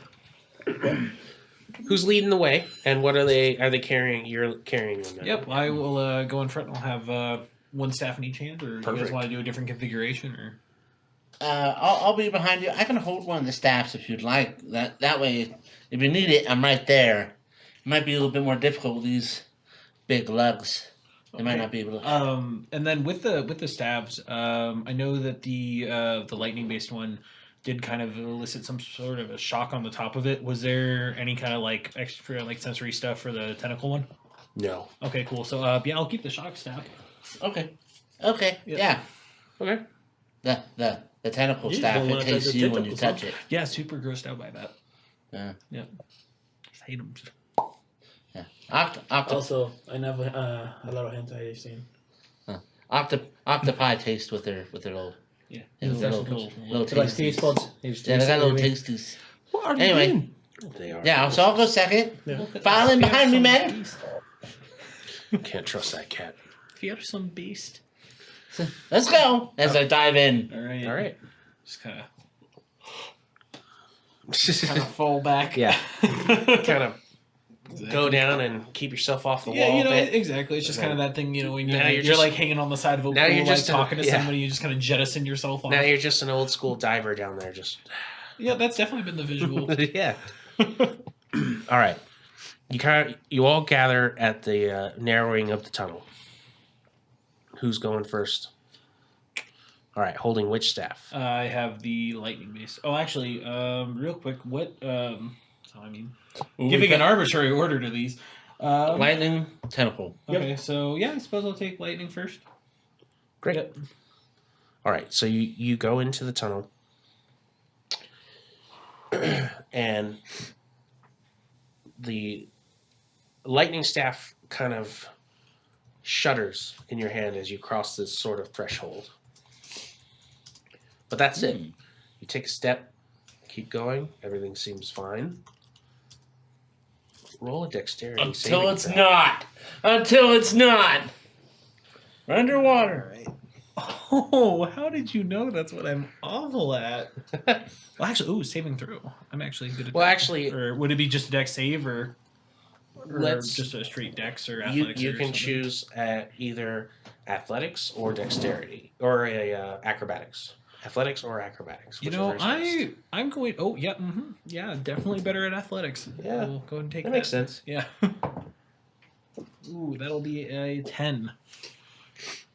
A: who's leading the way, and what are they? Are they carrying? You're carrying them now.
D: Yep, I will go in front and I'll have one staff in each hand, or do you guys
A: Perfect.
D: want to do a different configuration? Or
B: I'll be behind you. I can hold one of the staffs if you'd like. That way, if you need it, I'm right there. It might be a little bit more difficult with these big lugs. They might not be able to.
D: And then with the staves, I know that the lightning based one did kind of elicit some sort of a shock on the top of it. Was there any kind of like extra like sensory stuff for the tentacle one?
A: No.
D: Okay, cool. So yeah, I'll keep the shock staff.
B: Okay.
D: Yep.
B: Yeah.
A: Okay.
B: The tentacle
C: You
B: staff,
C: don't
B: it
C: wanna touch
B: tastes
C: the
B: you when you
C: tentacles,
B: touch it.
D: Yeah, super grossed out by that.
B: Yeah.
D: Yep. Just hate them.
B: Yeah.
E: Also, I never a lot of hentai I've seen.
B: Octopi taste with their little
D: Yeah.
B: little
C: It's like
B: tasties.
C: taste buds.
B: Yeah, they got little tasties.
C: What are
B: Anyway.
C: you doing?
A: They are.
B: Yeah, so I'll go second.
C: Yeah.
B: File in behind me, man.
A: Can't trust that cat.
D: Fearsome beast.
B: Let's go. As I dive in.
D: All right.
A: All right.
D: Just kind of fall back.
A: Yeah. Kind of go down and keep yourself off the
D: Yeah,
A: wall
D: you know,
A: a bit.
D: exactly. It's just kind of that thing, you know, when
A: Now
D: you're
A: you're just-
D: like hanging on the side of a
A: now
D: pool,
A: you're
D: like
A: just
D: talking to
A: yeah.
D: somebody, you just kind of jettison yourself off.
A: Now you're just an old school diver down there. Just
D: Yeah, that's definitely been the visual.
A: yeah. All right. You all gather at the narrowing of the tunnel. Who's going first? All right, holding which staff?
D: I have the lightning base. Oh, actually, real quick, what? Giving an arbitrary order to these.
B: Lightning tentacle.
D: Okay, so yeah, I suppose I'll take lightning first.
A: Great.
D: Yep.
A: All right, so you go into the tunnel, and the lightning staff kind of shudders in your hand as you cross this sort of threshold. But that's it. You take a step, keep going. Everything seems fine. Roll a dexterity.
B: Until
A: saving
B: it's
A: throw.
B: not. Until it's not. We're underwater.
D: Oh, how did you know that's what I'm awful at? Well, actually, saving throw. I'm actually good at
A: Well,
D: that.
A: actually,
D: Or would it be just a dex save, or
A: let's
D: just a straight dex or
A: you
D: athletics?
A: you
D: or
A: can
D: something?
A: choose either athletics or dexterity or acrobatics. Athletics or acrobatics.
D: You know,
A: whichever is best.
D: I'm going. Oh yeah, yeah, definitely better at athletics.
A: Yeah.
D: We'll go ahead and take
A: That makes sense.
D: Yeah. Ooh, that'll be a 10.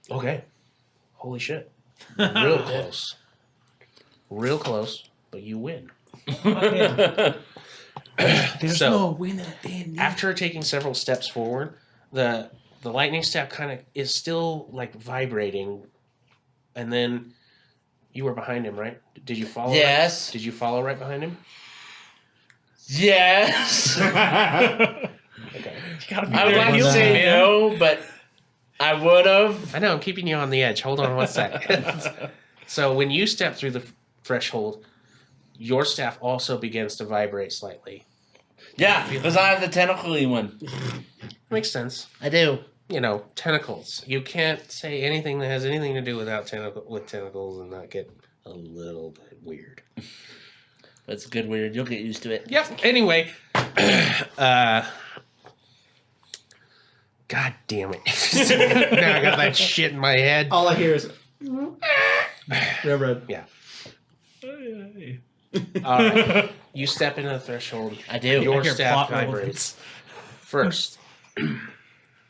A: Okay. Holy shit. Real close. Real close, but you win.
C: There's
A: So,
C: no winning at the end.
A: After taking several steps forward, the lightning staff kind of is still like vibrating, and then you were behind him, right? Did you follow?
B: Yes.
A: Did you follow right behind him?
B: Yes.
A: Okay.
B: I would like to say no, but I would have.
A: I know, I'm keeping you on the edge. Hold on one second. So when you step through the threshold, your staff also begins to vibrate slightly.
B: Yeah, because I have the tentacle-y one.
A: Makes sense.
B: I do.
A: You know, tentacles. You can't say anything that has anything to do with tentacles and not get a little bit weird.
B: That's good weird. You'll get used to it.
A: Yep. Anyway, God damn it! Now I got that shit in my head.
C: All I hear is Reverend.
A: Yeah. All right. You step into the threshold.
B: I do.
A: Your
D: I hear
A: staff
D: plot
A: vibrates. First,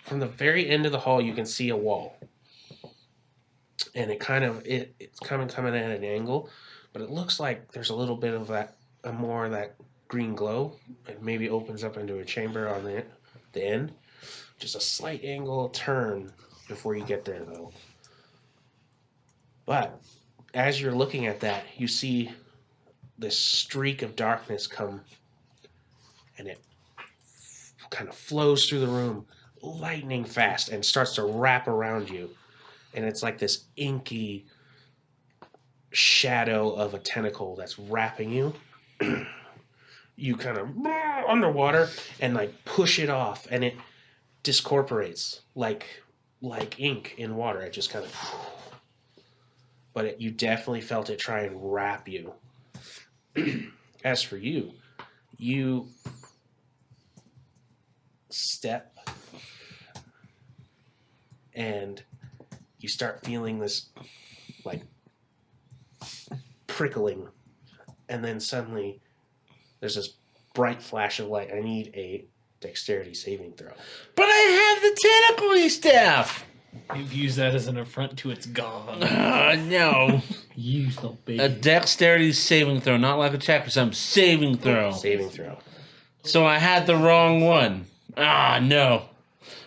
A: from the very end of the hall, you can see a wall, and it's coming at an angle, but it looks like there's a little bit of more of that green glow. It maybe opens up into a chamber on the end. Just a slight angle turn before you get there, though. But as you're looking at that, you see this streak of darkness come, and it kind of flows through the room lightning fast and starts to wrap around you. And it's like this inky shadow of a tentacle that's wrapping you. You kind of underwater and like push it off, and it discorporates like ink in water. It just kind of, but you definitely felt it try and wrap you. As for you, you step and you start feeling this like prickling, and then suddenly there's this bright flash of light. I need a dexterity saving throw.
B: But I have the tentacle staff.
D: You've used that as an affront to its god.
B: No.
C: Use the baby.
B: A dexterity saving throw, not like a check or something. Saving throw.
A: Saving throw.
B: So I had the wrong one. No.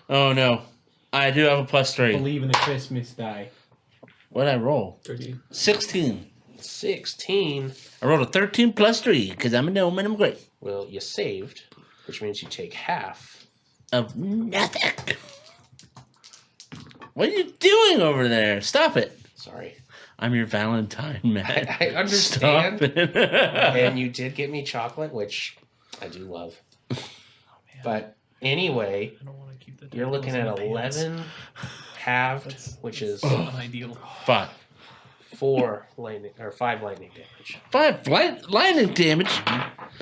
B: Oh, no. I do have a +3.
C: Believe in the Christmas die.
B: What'd I roll?
C: 13.
B: 16.
A: 16.
B: I rolled a 13 +3 because I'm a gnome and I'm great.
A: Well, you saved, which means you take half.
B: Of nothing. What are you doing over there? Stop it.
A: Sorry.
B: I'm your Valentine, man.
A: I understand.
B: Stop it.
A: And you did get me chocolate, which I do love. But anyway,
D: I don't want to keep the
A: you're looking at
D: tentacles in my pants.
A: 11 halved, which is
D: Unideal.
B: 5.
A: 5 lightning damage.
B: 5 lightning damage.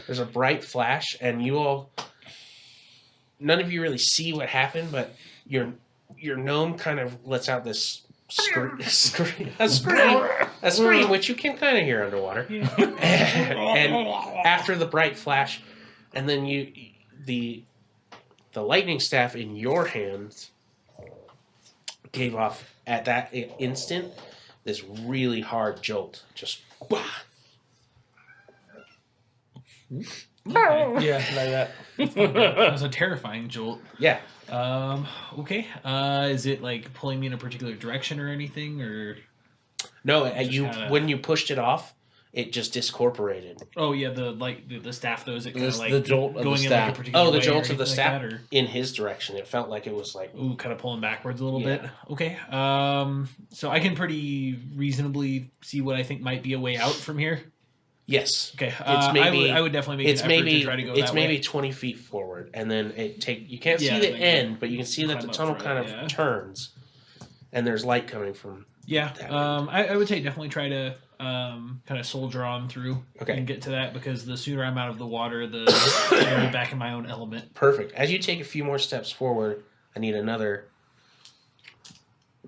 A: There's a bright flash, and none of you really see what happened, but your gnome kind of lets out this scream, which you can kind of hear underwater. And after the bright flash, and then the lightning staff in your hands gave off at that instant this really hard jolt. Just
D: Yeah, like that. That was a terrifying jolt.
A: yeah.
D: Okay. Is it like pulling me in a particular direction or anything, or?
A: No,
D: Just kinda-
A: when you pushed it off, it just discorporated.
D: Oh yeah, the staff though. Is it kind of
B: This-
D: like
B: the jolt of the
D: going in
B: staff.
D: like a particular
A: Oh, the
D: way
A: jolt
D: or
A: of the
D: anything
A: staff
D: like that, or?
A: in his direction. It felt like it was like
D: Ooh, kind of pulling backwards a little
A: Yeah.
D: bit. Okay. So I can pretty reasonably see what I think might be a way out from here.
A: yes.
D: Okay.
A: It's maybe
D: I would definitely make
A: it's
D: an effort
A: maybe
D: to try to go
A: it's
D: that
A: maybe
D: way.
A: 20 feet forward, and then you can't
D: Yeah,
A: see the
D: like,
A: end, but you can see that the
D: climb up
A: tunnel
D: for
A: kind
D: it,
A: of
D: yeah.
A: turns, and there's light coming from.
D: Yeah.
A: that
D: I would say definitely try to kind of soldier on through
A: Okay.
D: and get to that, because the sooner I'm out of the water, the sooner I'm back in my own element.
A: Perfect. As you take a few more steps forward, I need another.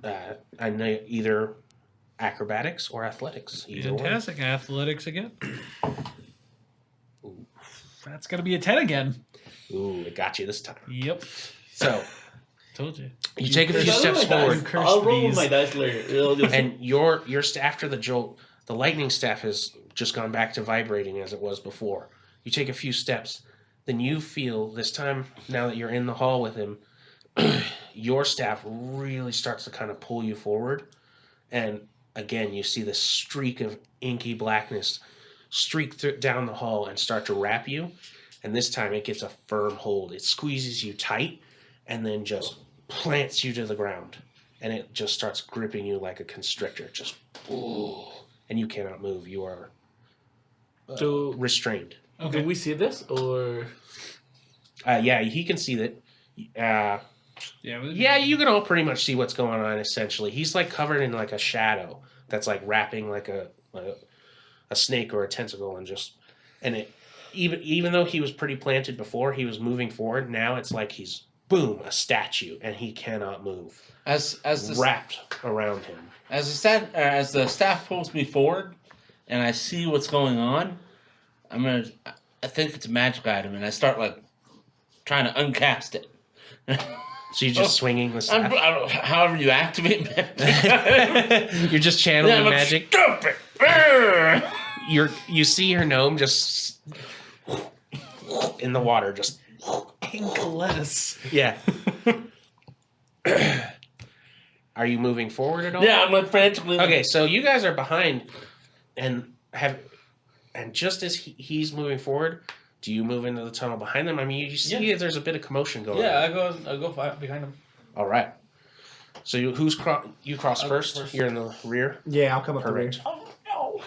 A: I know either acrobatics or athletics. Either one.
D: Fantastic. Athletics again. That's gonna be a 10 again.
A: Ooh, it got you this time.
D: Yep.
A: So
D: Told you.
A: you take a few
E: There's
A: steps
E: other
A: forward.
D: Cursed
E: I'll roll with
D: bees.
E: my dice later. It'll just-
A: And your after the jolt, the lightning staff has just gone back to vibrating as it was before. You take a few steps, then you feel this time, now that you're in the hall with him, your staff really starts to kind of pull you forward, and again you see this streak of inky blackness streak down the hall and start to wrap you, and this time it gets a firm hold. It squeezes you tight and then just plants you to the ground. And it just starts gripping you like a constrictor. Just, and you cannot move. You are restrained.
E: Do we see this or?
A: Yeah, he can see that. Yeah, you can all pretty much see what's going on. Essentially, he's like covered in like a shadow that's like wrapping like a snake or a tentacle, and it even though he was pretty planted before, he was moving forward. Now it's like he's a statue, and he cannot move.
B: As
A: wrapped around him.
B: As the staff pulls me forward, and I see what's going on, I think it's a magic item, and I start like trying to uncast it.
A: So you're just swinging the staff?
B: However you activate magic.
A: You're just channeling magic?
B: Stupid!
A: You see your gnome just in the water, just...
D: Lettuce.
A: Yeah. Are you moving forward at all?
B: Yeah, I'm like frantically...
A: Okay, so you guys are behind, and just as he's moving forward... Do you move into the tunnel behind them? I mean, you see there's a bit of commotion going on.
E: Yeah, I go behind him.
A: All right. So you cross first? You're in the rear?
C: Yeah, I'll come up the rear.
E: Oh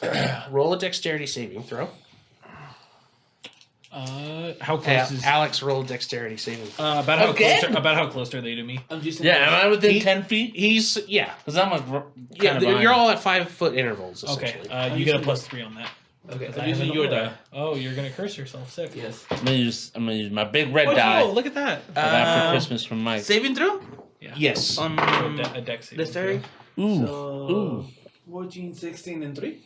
E: no!
A: Roll a dexterity saving throw.
D: How close is
A: Alex? Roll a dexterity saving throw.
D: about how close are they to me?
B: Am I within 10 feet?
A: He's
B: Because I'm like
A: you're all at 5 foot intervals. Essentially.
D: Okay, you get a +3 on that.
E: Okay, I'm using your die.
D: Oh, you're gonna curse yourself. Sick.
E: Yes.
B: I'm gonna use my big red die.
D: Oh, look at that.
B: For that for Christmas from Mike.
E: Saving throw?
D: Yeah.
A: Yes.
D: A dex saving
E: Dexterity?
D: throw.
B: Ooh.
E: So,
B: Ooh.
E: 14, 16, and 3?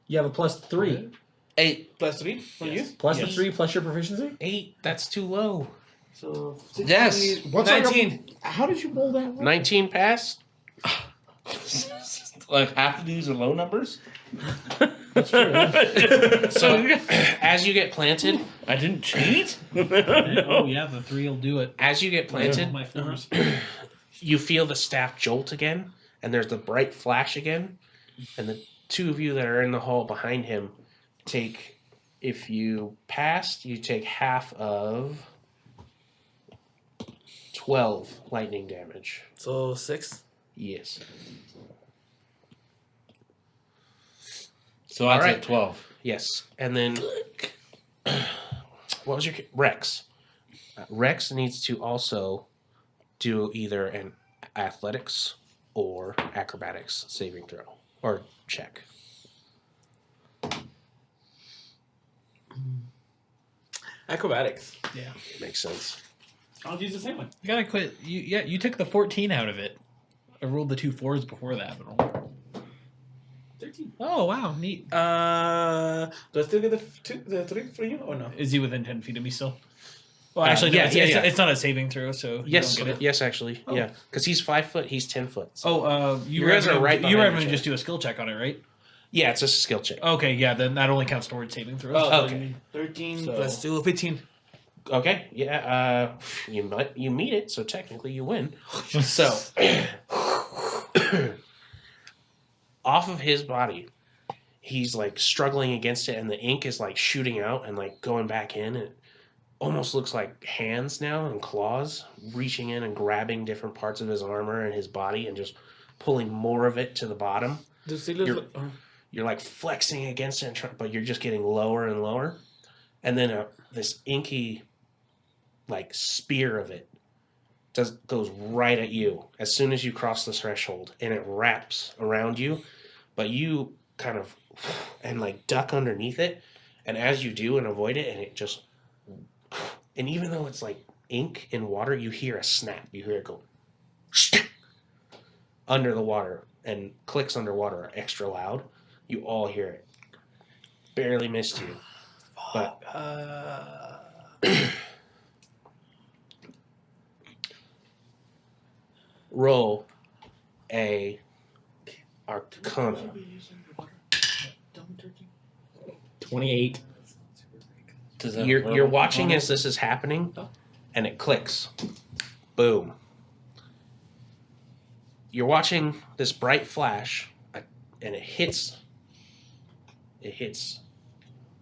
C: You have a +3.
B: 8.
E: Plus 3 from you?
C: Plus the 3 plus your proficiency?
A: 8. That's too low.
E: So, 16,
B: Yes.
C: What's
E: 19.
C: How did you roll that?
A: 19 pass.
B: Like half of these are low numbers?
C: That's true.
A: So as you get planted,
B: I didn't cheat?
D: Oh yeah, the 3 will do it.
A: as you get planted,
D: My 4s.
A: you feel the staff jolt again, and there's the bright flash again, and the two of you that are in the hall behind him if you passed, you take half of 12 lightning damage.
E: So, 6.
A: Yes.
B: So I
A: All
B: said
A: right.
B: 12.
A: Yes. And then, what was your... Rex. Rex needs to also do either an athletics or acrobatics saving throw. Or check.
E: Acrobatics.
D: Yeah.
A: Makes sense.
E: I'll use the same one.
D: You gotta quit. You took the 14 out of it. I rolled the 2 4s before that, but
E: 13.
D: oh wow, neat.
E: Do I still get the 3 for you or no?
D: Is he within 10 feet of me still? Well, actually, no,
A: yeah.
D: it's not a saving throw, so you
A: Yes,
D: don't get it.
A: yes, actually, yeah. Because he's 5 foot, he's 10 foot.
D: Oh,
A: You guys are right
D: You were
A: behind
D: having
A: each
D: to just
A: other.
D: do a skill check on it, right?
A: Yeah, it's just a skill check.
D: Okay, yeah, then that only counts towards saving throws.
E: Oh,
A: Okay.
E: 13
D: So-
E: plus 2, 15.
A: Okay, yeah, you meet it, so technically you win. So, off of his body, he's like struggling against it, and the ink is like shooting out and like going back in. And it almost looks like hands now and claws reaching in and grabbing different parts of his armor and his body and just pulling more of it to the bottom.
E: Does he
A: You're-
E: look...
A: You're like flexing against it, but you're just getting lower and lower. And then this inky, like spear of it, goes right at you as soon as you cross the threshold, and it wraps around you. But you kind of and like duck underneath it, and as you do and avoid it, and it just, and even though it's like ink in water, you hear a snap. You hear it go under the water, and clicks underwater are extra loud. You all hear it. Barely missed you. But roll a Arcana.
C: 28.
B: Does that
A: You're watching as this is happening, and it clicks. Boom. You're watching this bright flash, and it hits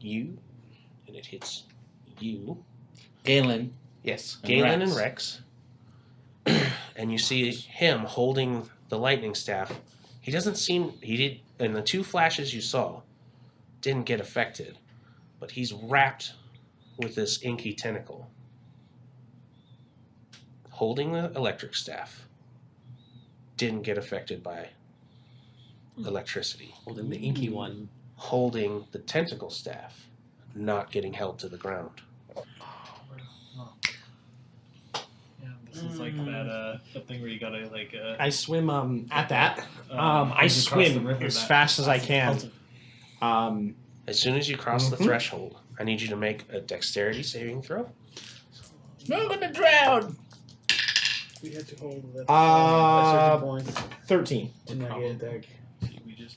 A: you, and it hits you.
B: Galen.
A: Yes,
B: And
A: Galen
B: Rex.
A: and Rex. And you see him holding the lightning staff. He doesn't seem. He did. In the 2 flashes you saw, didn't get affected. But he's wrapped with this inky tentacle. Holding the electric staff. Didn't get affected by electricity.
C: Holding the inky one.
A: Holding the tentacle staff. Not getting held to the ground.
D: Yeah, this is like that thing where you gotta like.
C: I swim at that. I
D: across the
C: swim
D: river
C: as
D: that-
C: fast as I can.
A: As soon as you cross the threshold, I need you to make a dexterity saving throw.
B: I'm gonna drown.
E: We had to hold that. at certain points.
C: 13.
E: Did not get attacked.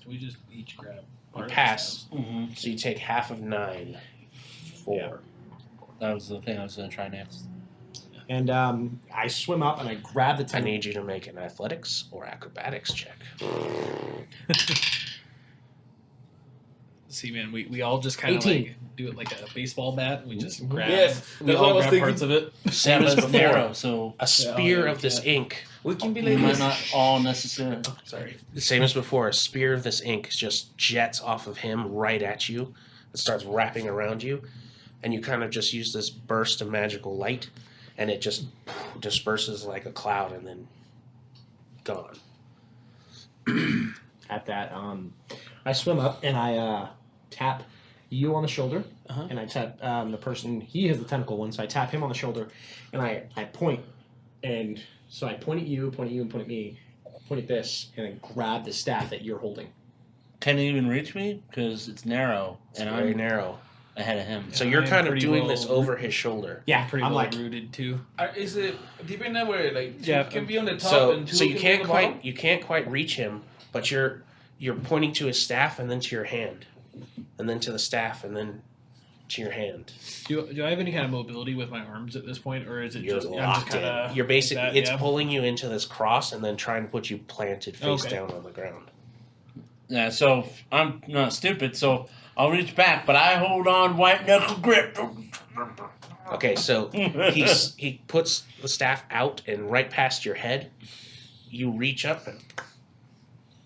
D: We just each grab.
A: You
D: part of the
A: pass,
B: Mm-hmm.
A: so you take half of 9. 4.
B: That was the thing I was gonna try next.
C: And I swim up and I grab the
A: I
C: tentacle.
A: need you to make an athletics or acrobatics check.
D: See, man, we all just kind of
C: 18.
D: like do it like a baseball bat. We just grab.
E: Yes,
D: we
E: that's what I
D: all
E: was
D: grab
E: thinking.
D: parts of it.
A: Same as
B: It's
A: before.
B: narrow, so
A: A spear
D: yeah,
A: of this ink.
E: We can be
B: we
E: like
B: might
E: this.
B: not all necessarily.
A: Sorry. Same as before. A spear of this ink just jets off of him right at you. It starts wrapping around you, and you kind of just use this burst of magical light, and it just disperses like a cloud, and then gone.
C: At that, I swim up and I tap you on the shoulder, and I tap the person. He has the tentacle one, so I tap him on the shoulder, and I point, and so I point at you, and point at me, point at this, and then grab the staff that you're holding.
B: Can he even reach me? Because it's narrow,
A: It's
B: and
A: very
B: I'm
A: narrow.
B: ahead of him.
A: So you're
D: I'm
A: kind of
D: pretty
A: doing
D: well-
A: this over his shoulder.
C: Yeah,
D: Pretty
C: I'm
D: well
C: like,
D: rooted too.
E: Is it depending on where like two
D: Yeah,
E: can be on the top
A: So
E: and two
A: so you
E: can
A: can't
E: be on the bottom?
A: quite reach him, but you're pointing to his staff and then to your hand, and then to the staff and then to your hand.
D: Do I have any kind of mobility with my arms at this point, or is it
A: You're
D: just I'm
A: locked
D: just kind
A: in.
D: of
A: You're basically
D: that,
A: it's
D: yeah?
A: pulling you into this cross and then trying to put you planted face
D: Okay.
A: down on the ground.
B: Yeah, so I'm not stupid, so I'll reach back, but I hold on white knuckle grip.
A: Okay, so he puts the staff out and right past your head. You reach up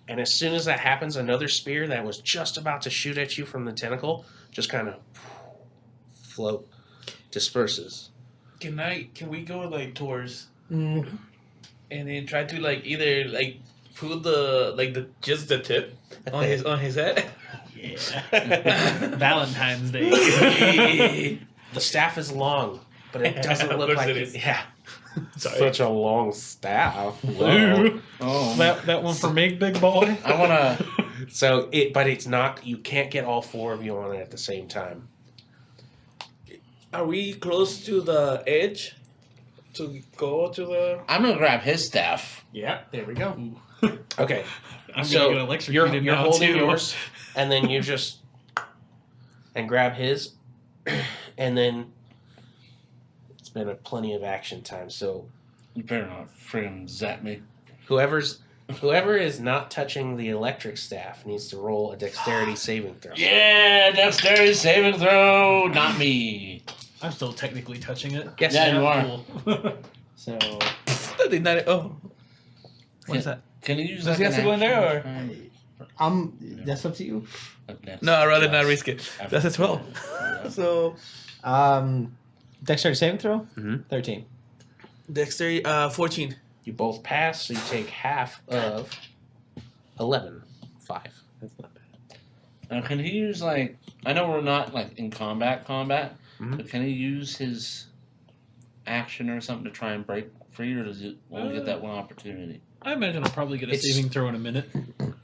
A: and as soon as that happens, another spear that was just about to shoot at you from the tentacle just kind of disperses.
E: Can we go like towards
C: mm,
E: and then try to like either like put the just the tip on his head?
D: Valentine's Day.
A: The staff is long, but it doesn't
E: Of
A: look
E: course
A: like
E: it is.
A: Yeah.
E: Sorry.
A: Such a long staff.
D: Ooh.
B: Oh,
D: that one for me, big boy.
B: I wanna.
A: So but it's not. You can't get all 4 of you on it at the same time.
E: Are we close to the edge to go to the?
B: I'm gonna grab his staff.
C: yeah, there we go.
A: Okay.
D: I'm
A: So
D: gonna get electrocuted
A: you're
D: now
A: holding
D: too.
A: yours, and then you just and grab his, and then it's been plenty of action time. So
B: You better not friggin' zap me.
A: whoever is not touching the electric staff needs to roll a dexterity saving throw.
B: Yeah, dexterity saving throw. Not me.
D: I'm still technically touching it.
A: Yes,
B: Yeah,
A: you
B: you are.
D: Cool.
C: So
E: I did not. Oh,
D: What is that?
B: Can you use
E: Does
B: that?
E: he have to go in there, or?
C: that's up to you.
E: No, I'd rather not risk it. That's a 12. So
C: Dexterity saving throw.
A: Mhm.
C: 13.
E: dexterity 14.
A: You both pass, so you take half of 11. 5.
C: That's not bad.
B: Now, can he use like? I know we're not like in combat,
A: Mhm.
B: but can he use his action or something to try and break free, or does it only get that one opportunity?
D: I imagine I'll probably get a
A: It's-
D: saving throw in a minute.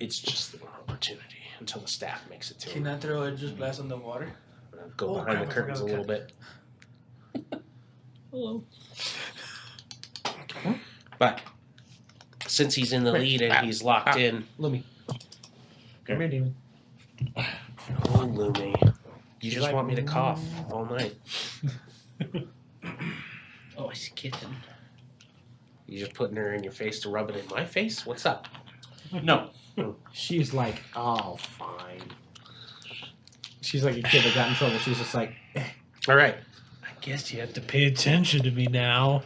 A: It's just the one opportunity until the staff makes it to
E: Can
A: him.
E: I throw a just blast on the water?
A: Go
E: Oh,
A: behind
E: crap,
A: the
E: I
A: curtains a
E: forgot
A: little bit.
D: Hello.
A: But since he's in the lead and he's locked in,
C: Lumi. Come here, demon.
A: oh Lumi, you
C: She's
A: just
C: like,
A: want me to cough all night.
G: Oh, it's kitten.
A: You just putting her in your face to rub it in my face? What's up?
B: No.
C: She's like, oh, fine. She's like a kid that got in trouble. She's just like,
A: All right.
D: Guess you have to pay attention to me now.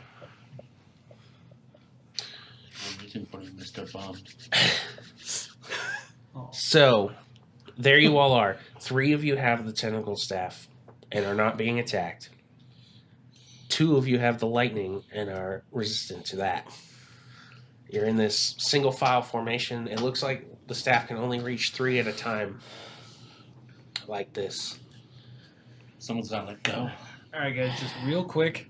B: I'm reaching for you, Mr. Bomb.
A: So, there you all are. 3 of you have the tentacle staff and are not being attacked. 2 of you have the lightning and are resistant to that. You're in this single file formation. It looks like the staff can only reach 3 at a time. Like this.
B: Someone's gotta let go.
D: All right, guys, just real quick.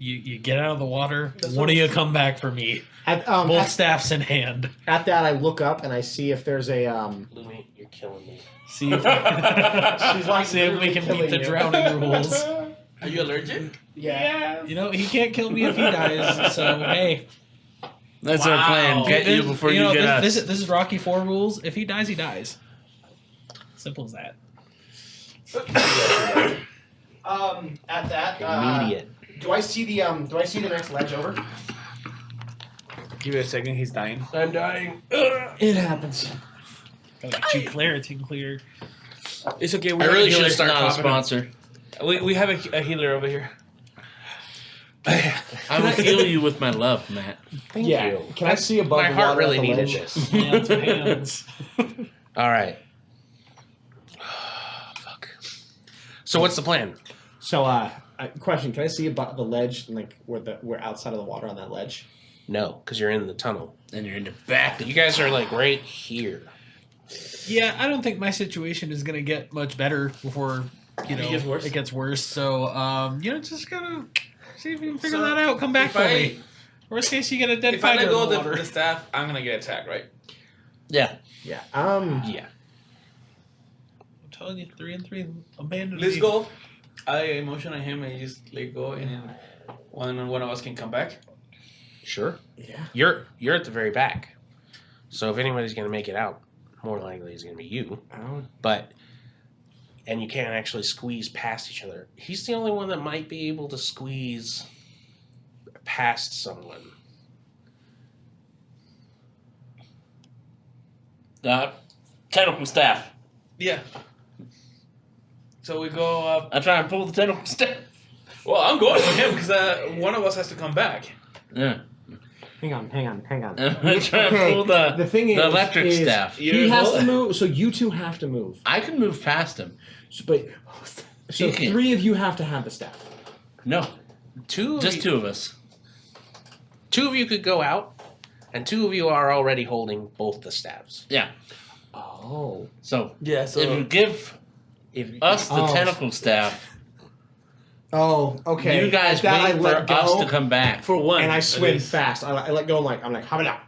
D: You get out of the water. One of you come back for me. Both staffs in hand.
C: At that, I look up and I see if there's a.
A: Lumi, you're killing me.
D: See if,
C: She's like
D: see if we can beat
C: killing
D: the
C: you.
D: drowning rules.
E: Are you allergic?
C: Yeah.
D: You know, he can't kill me if he dies, so hey.
B: That's our plan. Get you before you get us.
D: This is Rocky 4 rules. If he dies, he dies. Simple as that.
C: At that,
A: Immediate.
C: do I see the next ledge over?
E: Give it a second. He's dying.
A: I'm dying.
C: It happens.
D: Gotta get you clarity clear.
E: It's okay. We
A: I
E: have
A: really
E: a
A: should
E: healer.
A: start
B: Not a
A: popping up.
B: sponsor.
E: We have a healer over here.
B: I will heal you with my love, Matt.
A: Thank
C: Yeah.
A: you.
C: Can I see above
A: My
C: the
A: heart
C: water
A: really
C: at the
A: needed
C: ledge?
A: this.
D: Hands, hands.
A: All right. Fuck. So what's the plan?
C: So, question: can I see above the ledge, like we're outside of the water on that ledge?
A: No, because you're in the tunnel.
B: And you're in the back.
A: You guys are like right here.
D: Yeah, I don't think my situation is gonna get much better before it gets worse. So, just gotta see if you can figure that out. Come back for me. Worst case, you get a dead
E: If I
D: fighter
E: let go
D: in the
E: of
D: water.
E: the staff, I'm gonna get attacked, right?
B: Yeah.
C: Yeah.
A: Yeah.
D: I'm telling you, 3 and 3, abandon
E: Let's
D: me.
E: go. I motion on him and you just let go, and then one of us can come back.
A: Sure.
C: Yeah.
A: You're at the very back. So if anybody's gonna make it out, more likely it's gonna be you.
C: Oh.
A: And you can't actually squeeze past each other. He's the only one that might be able to squeeze past someone.
B: Tentacle staff.
E: Yeah. So we go up.
B: I try and pull the tentacle staff.
E: Well, I'm going for him because one of us has to come back.
B: Yeah.
C: Hang on.
B: I try and pull
C: The thing
B: the
C: is,
B: electric staff.
C: He has to move, so you 2 have to move.
B: I can move past him.
C: So
B: You can't.
C: 3 of you have to have the staff.
B: No.
A: Two
B: of us.
A: 2 of you could go out, and 2 of you are already holding both the staves.
B: Yeah.
C: Oh.
B: So,
E: Yeah. So
B: if you give us the tentacle staff,
C: Oh, okay.
B: you guys
C: At that, I
B: wait
C: let
B: for us
C: go,
B: to come back.
E: for one,
C: and I
E: at
C: swim
E: least.
C: fast. I let go. I'm like, how about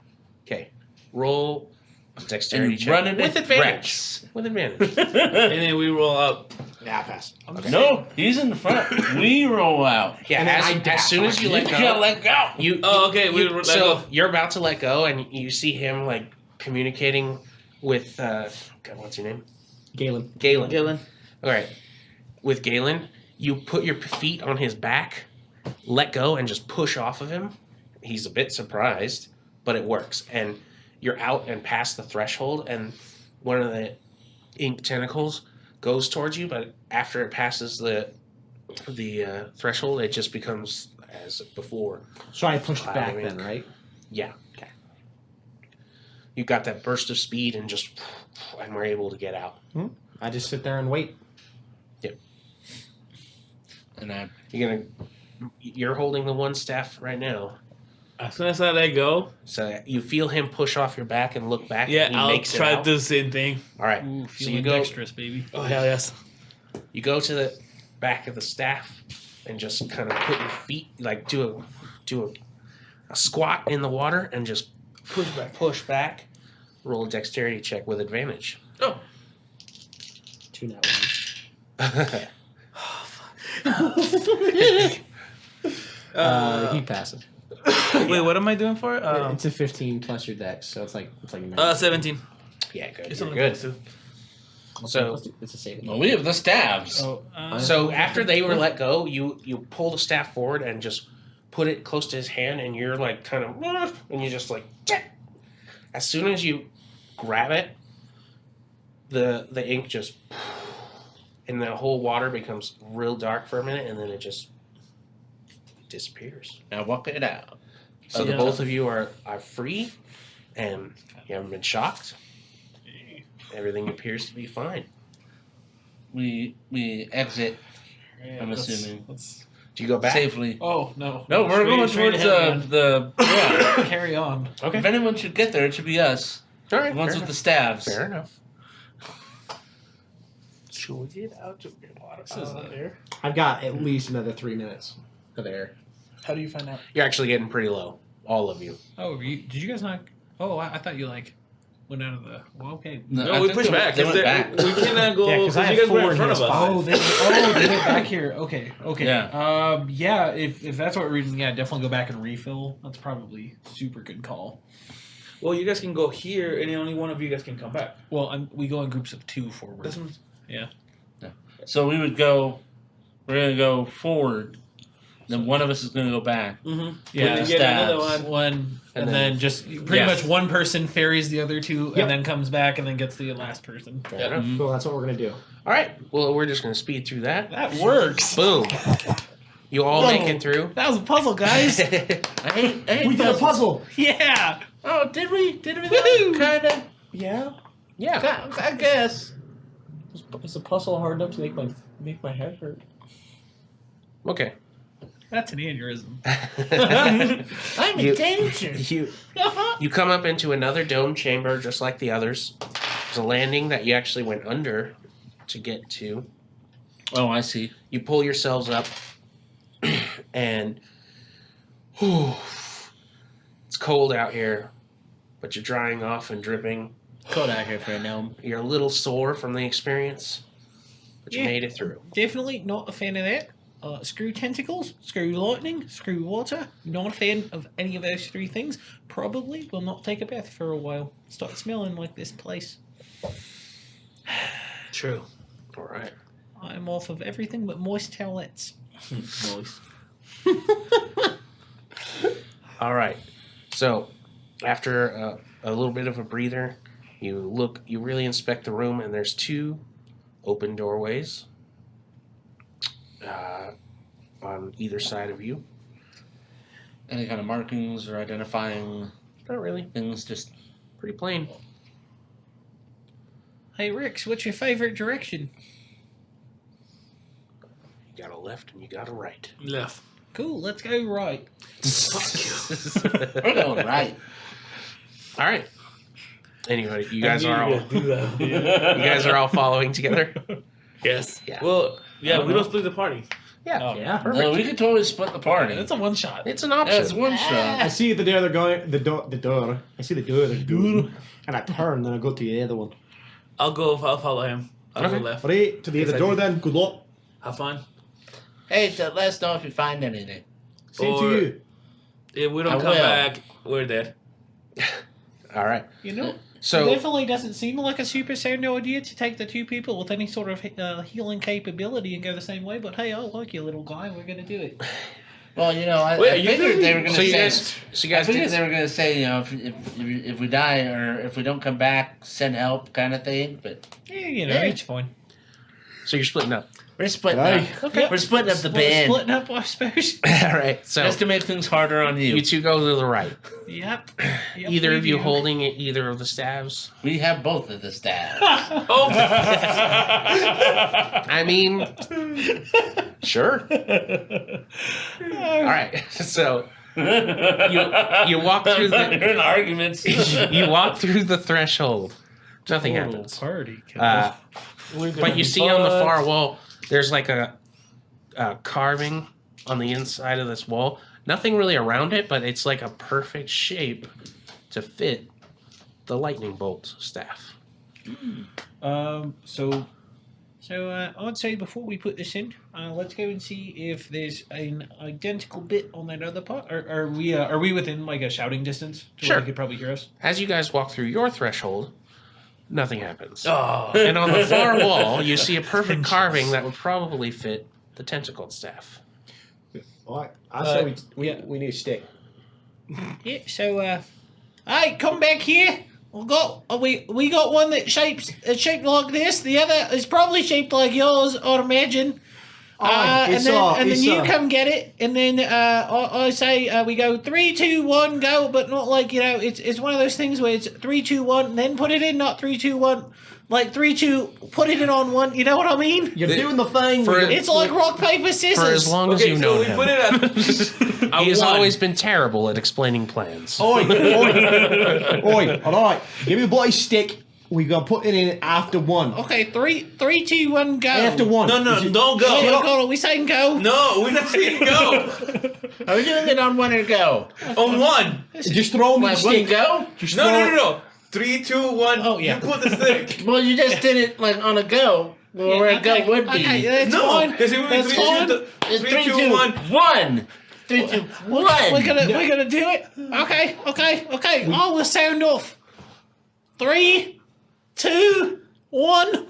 A: Okay. Roll a dexterity
B: And
A: check.
B: run into
A: with advantage.
B: Rex.
A: With advantage.
E: And then we roll up.
C: Yeah, pass. Okay.
B: No, he's in the front. We roll out.
A: Yeah,
C: And then
A: as,
C: I
A: as
C: dash.
A: soon as you
B: You
A: let
B: gotta
A: go,
B: let go.
A: you.
E: Oh, okay, we
A: you-
E: let
A: so
E: go.
A: you're about to let go, and you see him like communicating with God, what's your name?
C: Galen.
A: Galen. All right. With Galen, you put your feet on his back, let go, and just push off of him. He's a bit surprised, but it works. And you're out and past the threshold, and one of the ink tentacles goes towards you, but after it passes the threshold, it just becomes as before.
C: So I pushed
A: Cloud
C: back
A: of
C: then,
A: ink.
C: right?
A: Yeah. Okay. You got that burst of speed and we're able to get out.
C: I just sit there and wait.
B: And
A: You're holding the one staff right now.
E: As soon as I let go,
A: So you feel him push off your back and look back.
E: yeah,
A: and he
E: I'll
A: makes
E: try
A: it
E: to
A: out.
E: do the same thing.
A: All right.
D: Ooh,
A: So
D: feeling
A: you go.
D: dexterous, baby.
E: Oh hell yes!
A: You go to the back of the staff and just kind of put your feet like do a squat in the water and just push back. Roll a dexterity check with advantage.
E: Oh,
C: 2 net ones. He passes.
E: wait, what am I doing for it?
C: It's a 15 plus your dex, so it's like
E: 17.
A: Yeah, good.
E: It's
A: You're
E: only
A: good.
E: good too.
A: So
C: it's a saving.
B: well, we have the staves.
D: Oh,
A: so after they were let go, you pull the staff forward and just put it close to his hand, and you're like kind of, and you just like, as soon as you grab it, the ink just, and the whole water becomes real dark for a minute, and then it just disappears.
B: Now walk it out.
A: So the both of you are free, and you haven't been shocked. Everything appears to be fine.
B: We exit. I'm assuming.
A: Do you go back?
B: Safely.
D: Oh no!
B: No, we're going towards the. Yeah.
D: Carry on.
A: Okay.
B: If anyone should get there, it should be us.
A: All right.
B: The ones
A: fair
B: with the
A: enough.
B: staves.
A: Fair enough. Should we get out to there?
C: I've got at least another 3 minutes of air.
D: How do you find out?
A: You're actually getting pretty low, all of you.
G: Oh, did you guys not? Oh, I thought you went out of the. Well, okay.
E: No,
B: I
E: we
B: think
E: pushed
B: they
E: back.
B: went
E: We
B: back.
E: cannot go
C: Yeah, 'cause I
E: because you
C: have
E: guys were
C: 4
E: in front
C: and
E: of
C: he has
E: us.
G: They went back here. Okay.
B: Yeah.
G: Yeah. If that's what we're reading, yeah, definitely go back and refill. That's probably super good call.
E: Well, you guys can go here, and only one of you guys can come back.
G: Well, we go in groups of 2 forward.
E: That's what-
B: So we would go. We're gonna go forward. Then one of us is gonna go back.
E: Mm-hmm.
G: Yeah,
E: Then get another
B: stabs.
E: one.
G: One, and
A: then-
G: then just pretty much one person ferries the other 2,
C: Yep.
G: and then comes back and then gets the last person.
A: Fair enough.
B: Mhm.
C: Cool, that's what we're going to do.
A: All right. Well, we're just going to speed through that.
G: That works.
A: Boom. You all
G: Whoa.
A: make it through.
G: That was a puzzle, guys.
B: I hate
C: We did a puzzle!
G: Yeah.
B: Oh, did we?
G: Woohoo!
B: Kind of.
C: Yeah.
A: Yeah.
B: I guess.
C: Was the puzzle hard enough to make my head hurt?
A: Okay.
G: That's an aneurysm.
B: I'm
A: You-
B: in danger.
A: You come up into another dome chamber just like the others. There's a landing that you actually went under to get to.
B: Oh, I see.
A: You pull yourselves up, and whew, it's cold out here, but you're drying off and dripping.
B: Cold out here for a gnome.
A: You're a little sore from the experience, but you
G: Yeah.
A: made it through.
G: Definitely not a fan of that. Screw tentacles, screw lightning, screw water. Not a fan of any of those 3 things. Probably will not take a bath for a while. Start smelling like this place.
E: True.
A: All right.
G: I'm off of everything but moist towelettes.
E: Moist.
A: All right. So, after a little bit of a breather, you really inspect the room, and there's 2 open doorways on either side of you.
B: Any kind of markings or identifying
A: Not really.
B: things? Just
A: Pretty plain.
G: Hey, Rix, what's your favorite direction?
A: You got a left and you got a right.
E: Left.
G: Cool, let's go right.
B: we're going right.
A: All right. Anyway, you guys are all
E: do that.
A: you guys are all following together.
E: Yes.
A: Yeah.
E: Well, yeah,
G: Uh-huh.
E: we don't split the party.
A: Yeah.
C: Yeah.
A: Perfect.
B: No, we could totally split the party.
G: That's a one shot.
A: It's an
B: Yeah,
A: option.
B: it's one shot.
C: I see the door they're going. The door. I see the door. And I turn, then I go to the other one.
E: I'll follow him. I'll
A: Okay.
E: go left.
C: Alright, to the other door then. Good luck.
E: Have fun.
B: Hey, let us know if you find anything.
C: Same
E: Or-
C: to you.
E: If we don't
B: I
E: come
B: will.
E: back, we're dead.
A: All right.
G: You know,
A: So
G: it definitely doesn't seem like a super sound idea to take the 2 people with any sort of healing capability and go the same way, but hey, I like you, little guy. We're going to do it.
B: Well, you know,
E: Wait, are
B: I
E: you
B: figured
E: doing-
B: they were going
A: so
B: to
A: you
B: say.
A: guys
B: I figured
A: did
B: they were going to say, you know, if we die or if we don't come back, send help, kind of thing. But
G: Yeah, you know,
B: Yeah.
G: it's fine.
A: so you're splitting up.
B: we're splitting
C: Aye.
B: up.
G: Okay.
B: We're splitting up the
G: We're
B: band
G: Splitting up, I suppose.
A: All right. So
B: just to make things harder on you.
A: you 2 go to the right.
G: Yep.
A: Either of you
G: we do.
A: holding either of the stabs.
B: We have both of the staff.
E: Oh!
A: I mean, sure. All right. So you walk through the
B: You're in arguments.
A: you walk through the threshold. Nothing
G: Total
A: happens.
G: Party.
A: But you see on the far wall, there's like a carving on the inside of this wall. Nothing really around it, but it's like a perfect shape to fit the lightning bolt staff.
G: So I'd say before we put this in, let's go and see if there's an identical bit on that other part. Are we within like a shouting distance? To
A: Sure.
G: where they could probably hear us.
A: As you guys walk through your threshold, nothing happens.
E: Oh.
A: And on the far wall, you see a perfect carving that would probably fit the tentacled staff.
C: Alright, I say
G: yeah.
C: we need a stick.
G: Yeah. So hey, come back here. We got one that shaped like this. The other is probably shaped like yours, I'd imagine. and then you come get it, and then I say we go 3, 2, 1, go, but not like it's one of those things where it's 3, 2, 1, then put it in, not 3, 2, 1, like 3, 2, put it in on 1. You know what I mean?
C: You're doing the thing.
G: It's like rock paper scissors.
A: For as long as you've known him,
E: put it at
A: he has always been terrible at explaining plans.
C: Oi! All right, give me the bloody stick. We're gonna put it in after 1.
G: Okay, 3, 2, 1, go.
C: After 1.
E: No, don't go.
G: Are we saying go?
E: No, we're not saying go.
B: Are we doing it on 1 or go?
E: On 1.
C: Just throw me the
B: Like
C: stick.
B: 1 go?
C: Just throw it.
E: No. 3, 2, 1.
G: Oh, yeah.
E: You put the stick.
B: Well, you just did it like on a go. Where a go would be.
G: Okay, that's
E: No,
G: fine.
E: because it would be
G: That's
E: 3,
G: fine.
E: 2,
B: It's
E: 3, 2, 1.
B: 1. 3, 2, 1.
G: We're gonna do it. Okay. I will sound off. 3, 2, 1.
A: All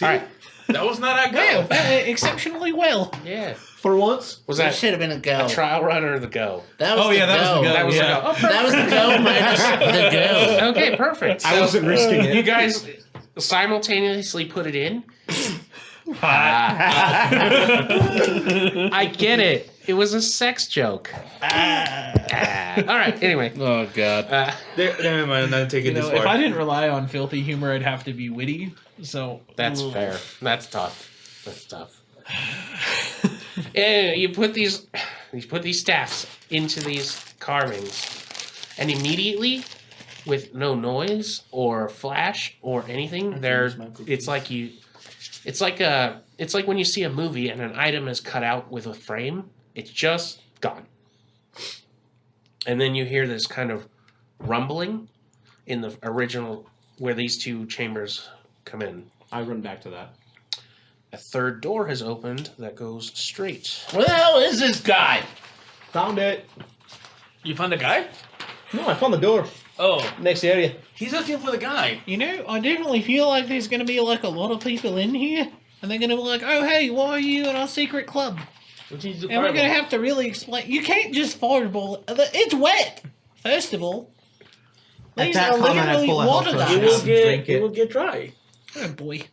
A: right.
E: That was not a
G: Wow,
E: go.
G: exceptionally well.
A: Yeah.
C: For once.
A: Was
B: That
A: that
B: should have been a go.
A: a trial run or the go?
B: That was
E: Oh, yeah,
B: the
E: that was the go.
A: That was
E: yeah.
A: the go. Oh,
B: That was the go minus the go.
A: Okay, perfect.
C: I wasn't risking it.
A: You guys simultaneously put it in. I get it. It was a sex joke. All right. Anyway,
B: Oh, God.
E: Never mind, I'm not taking this
D: If
E: far.
D: I didn't rely on filthy humor, I'd have to be witty. So
A: that's fair. That's tough. That's tough. And you put these staffs into these carvings, and immediately, with no noise or flash or anything, it's like when you see a movie and an item is cut out with a frame. It's just gone. And then you hear this kind of rumbling in the original where these two chambers come in.
C: I run back to that.
A: A third door has opened that goes straight.
B: Where the hell is this guy?
C: Found it.
E: You found the guy?
C: No, I found the door.
E: Oh,
C: Next area.
E: he's looking for the guy.
G: I definitely feel like there's going to be like a lot of people in here, and they're going to be like, "Oh, hey, why are you in our secret club?" And we're going to have to really explain. You can't just fireball. It's wet. First of all, these
C: that
G: are
C: comment, I
G: literally
C: pull a
G: water
C: hot
E: It
C: flash.
G: guys.
C: Drink it.
E: will get dry.
G: Oh boy,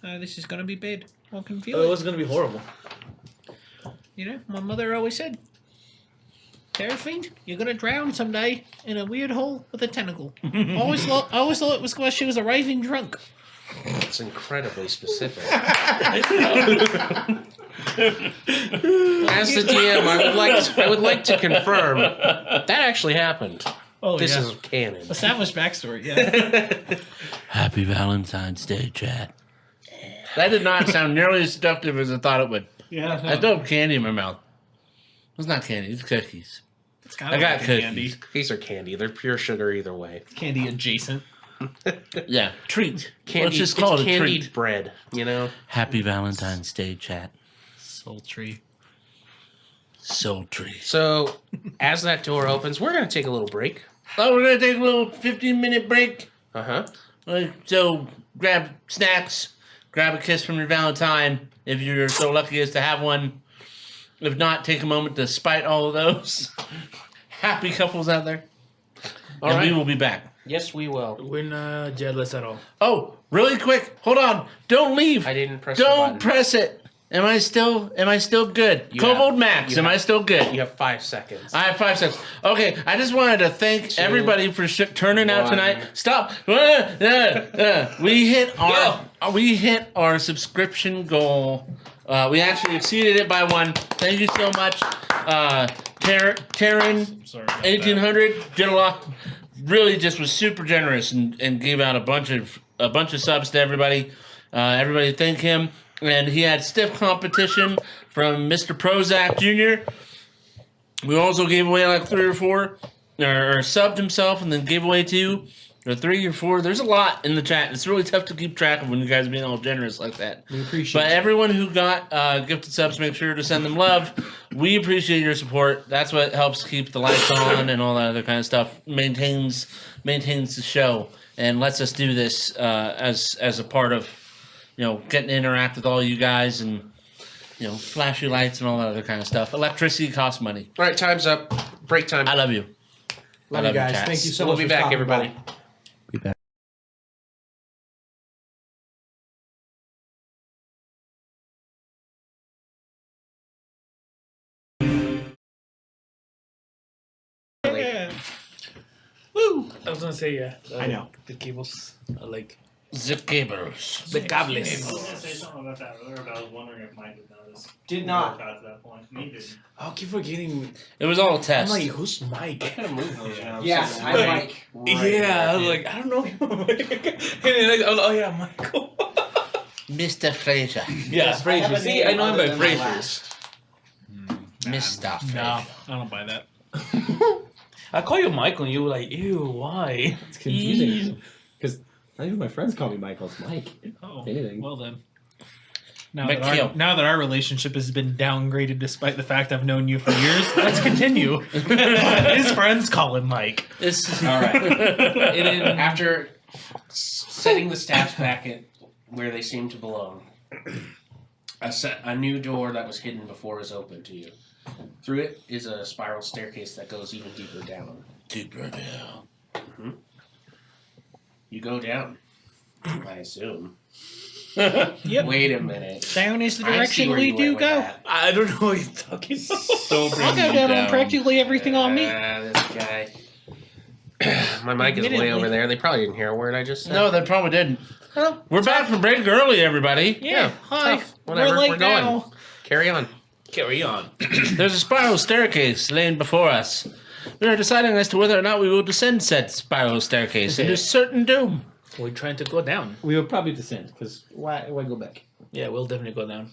G: this is going to be bad. I can
E: It
G: feel it.
E: was gonna be horrible.
G: My mother always said, "Terrowyn, you're going to drown someday in a weird hole with a tentacle." I always thought it was because she was a raving drunk.
A: It's incredibly specific. As the DM, I would like to confirm that actually happened.
D: Oh,
A: This
D: yeah.
A: is canon.
D: Established backstory, yeah.
B: Happy Valentine's Day, chat. That did not sound nearly as seductive as I thought it would.
D: Yeah.
B: I still have candy in my mouth. It's not candy, it's cookies.
D: It's kind
B: I
D: of
B: got
D: like
B: cookies.
D: candy.
A: These are candy. They're pure sugar either way.
D: Candy adjacent.
B: Yeah, treat.
A: Candy,
B: Let's just call
A: it's
B: it a
A: candied
B: treat.
A: bread,
B: Happy Valentine's Day, chat.
D: Sultry.
B: Sultry.
A: So, as that door opens, we're going to take a little break.
B: Oh, we're going to take a little 15-minute break.
A: Uh-huh.
B: So, grab snacks, grab a kiss from your Valentine, if you're so lucky as to have one. If not, take a moment to spite all of those happy couples out there.
A: All
B: and
A: right.
B: we will be back.
A: Yes, we will.
E: We're not jealous at all.
B: Oh, really quick. Hold on. Don't leave.
A: I didn't press the
B: Don't
A: button.
B: press it. Am I still good?
A: You
B: Kobold
A: have-
B: Max,
A: you
B: am I
A: have-
B: still good?
A: You have 5 seconds.
B: I have 5 seconds. Okay, I just wanted to thank
A: 2,
B: everybody for turning out
A: 1.
B: tonight. Stop. We hit our subscription goal. We actually exceeded it by 1. Thank you so much, Terrowyn.
D: Sorry about
B: 1800 did a lot. Really, just was super generous and gave out a bunch of subs to everybody. Everybody thank him. And he had stiff competition from Mr. Prozac Jr. We also gave away like 3 or 4, or subbed himself and then gave away 2, or 3 or 4. There's a lot in the chat. It's really tough to keep track of when you guys are being all generous like that.
C: We appreciate
B: But
C: it.
B: everyone who got gifted subs, make sure to send them love. We appreciate your support. That's what helps keep the lights on and all that other kind of stuff. Maintains the show and lets us do this as a part of getting to interact with all you guys and flashy lights and all that other kind of stuff. Electricity costs money.
A: All right, time's up. Break time.
B: I love you.
C: Love you guys.
B: chats.
C: Thank you so
A: We'll
C: much
A: be
C: for
A: back,
C: stopping
A: everybody.
C: by.
F: Be back.
E: I was gonna say yeah.
C: I know.
E: The cables are like
B: The cables.
E: the cables.
H: I was gonna say something about that earlier, but I was wondering if Mike had noticed.
C: Did not.
H: Got to that point. Me didn't.
E: I'll keep forgetting.
B: It was all a
E: I'm
B: test.
E: like, who's Mike?
A: Could have moved those.
H: Yeah.
C: Yes, I like.
E: Yeah, I was like, I don't know him. And then like, oh yeah, Michael.
B: Mr. Fraser.
E: Yeah, Fraser. See, I know him by Fraser.
B: Mr. Fraser.
D: No, I don't buy that.
E: I call you Michael, and you were like, ew, why?
C: It's confusing because not even my friends call me Michael. It's Mike.
D: Oh,
C: If anything.
D: well then. Now
B: McKeel.
D: that our relationship has been downgraded despite the fact I've known you for years, let's continue. His friends call him Mike.
B: It's
A: All right. After setting the staffs back at where they seem to belong, a new door that was hidden before is open to you. Through it is a spiral staircase that goes even deeper down.
B: deeper down.
A: You go down, I assume.
D: Yep.
A: Wait a minute.
G: Down is the
A: I see
G: direction
A: where
G: we
A: you
G: do
A: went with
G: go.
A: that.
E: I don't know what you're talking about.
B: Don't bring
G: I'll go
B: me
G: down on practically everything on me.
A: This guy. My mic is way
G: Admittedly.
A: over there. They probably didn't hear a word I just said.
B: No, they probably didn't.
G: Well,
B: We're back from break early, everybody.
G: yeah, hi.
A: tough. Whatever,
G: We're late
A: we're going.
G: now.
A: Carry on.
E: Carry on.
B: There's a spiral staircase laying before us. We are deciding as to whether or not we will descend said spiral staircase into certain doom.
E: We're trying to go down.
C: We would probably descend because why go back?
E: Yeah, we'll definitely go down.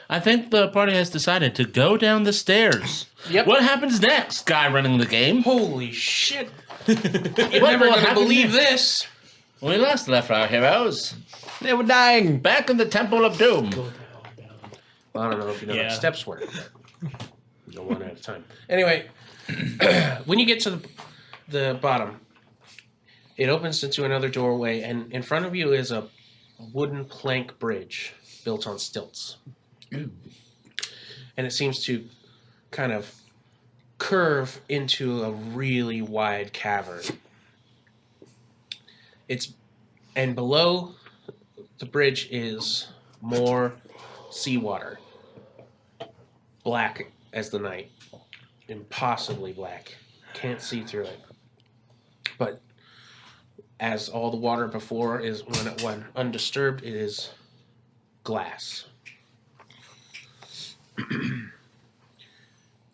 B: I think the party has decided to go down the stairs.
A: Yep.
B: What happens next, guy running the game?
A: Holy shit. You're
B: What
A: never
B: will
A: going to
B: happen
A: believe
B: next?
A: this.
B: We last left our heroes
C: They were dying.
B: back in the Temple of Doom.
A: Well, I don't know if you know how
D: Yeah.
A: steps work. But go one at a time. Anyway, when you get to the bottom, it opens into another doorway, and in front of you is a wooden plank bridge built on stilts. And it seems to kind of curve into a really wide cavern. And below the bridge is more seawater. Black as the night. Impossibly black. Can't see through it. But as all the water before is when undisturbed, it is glass.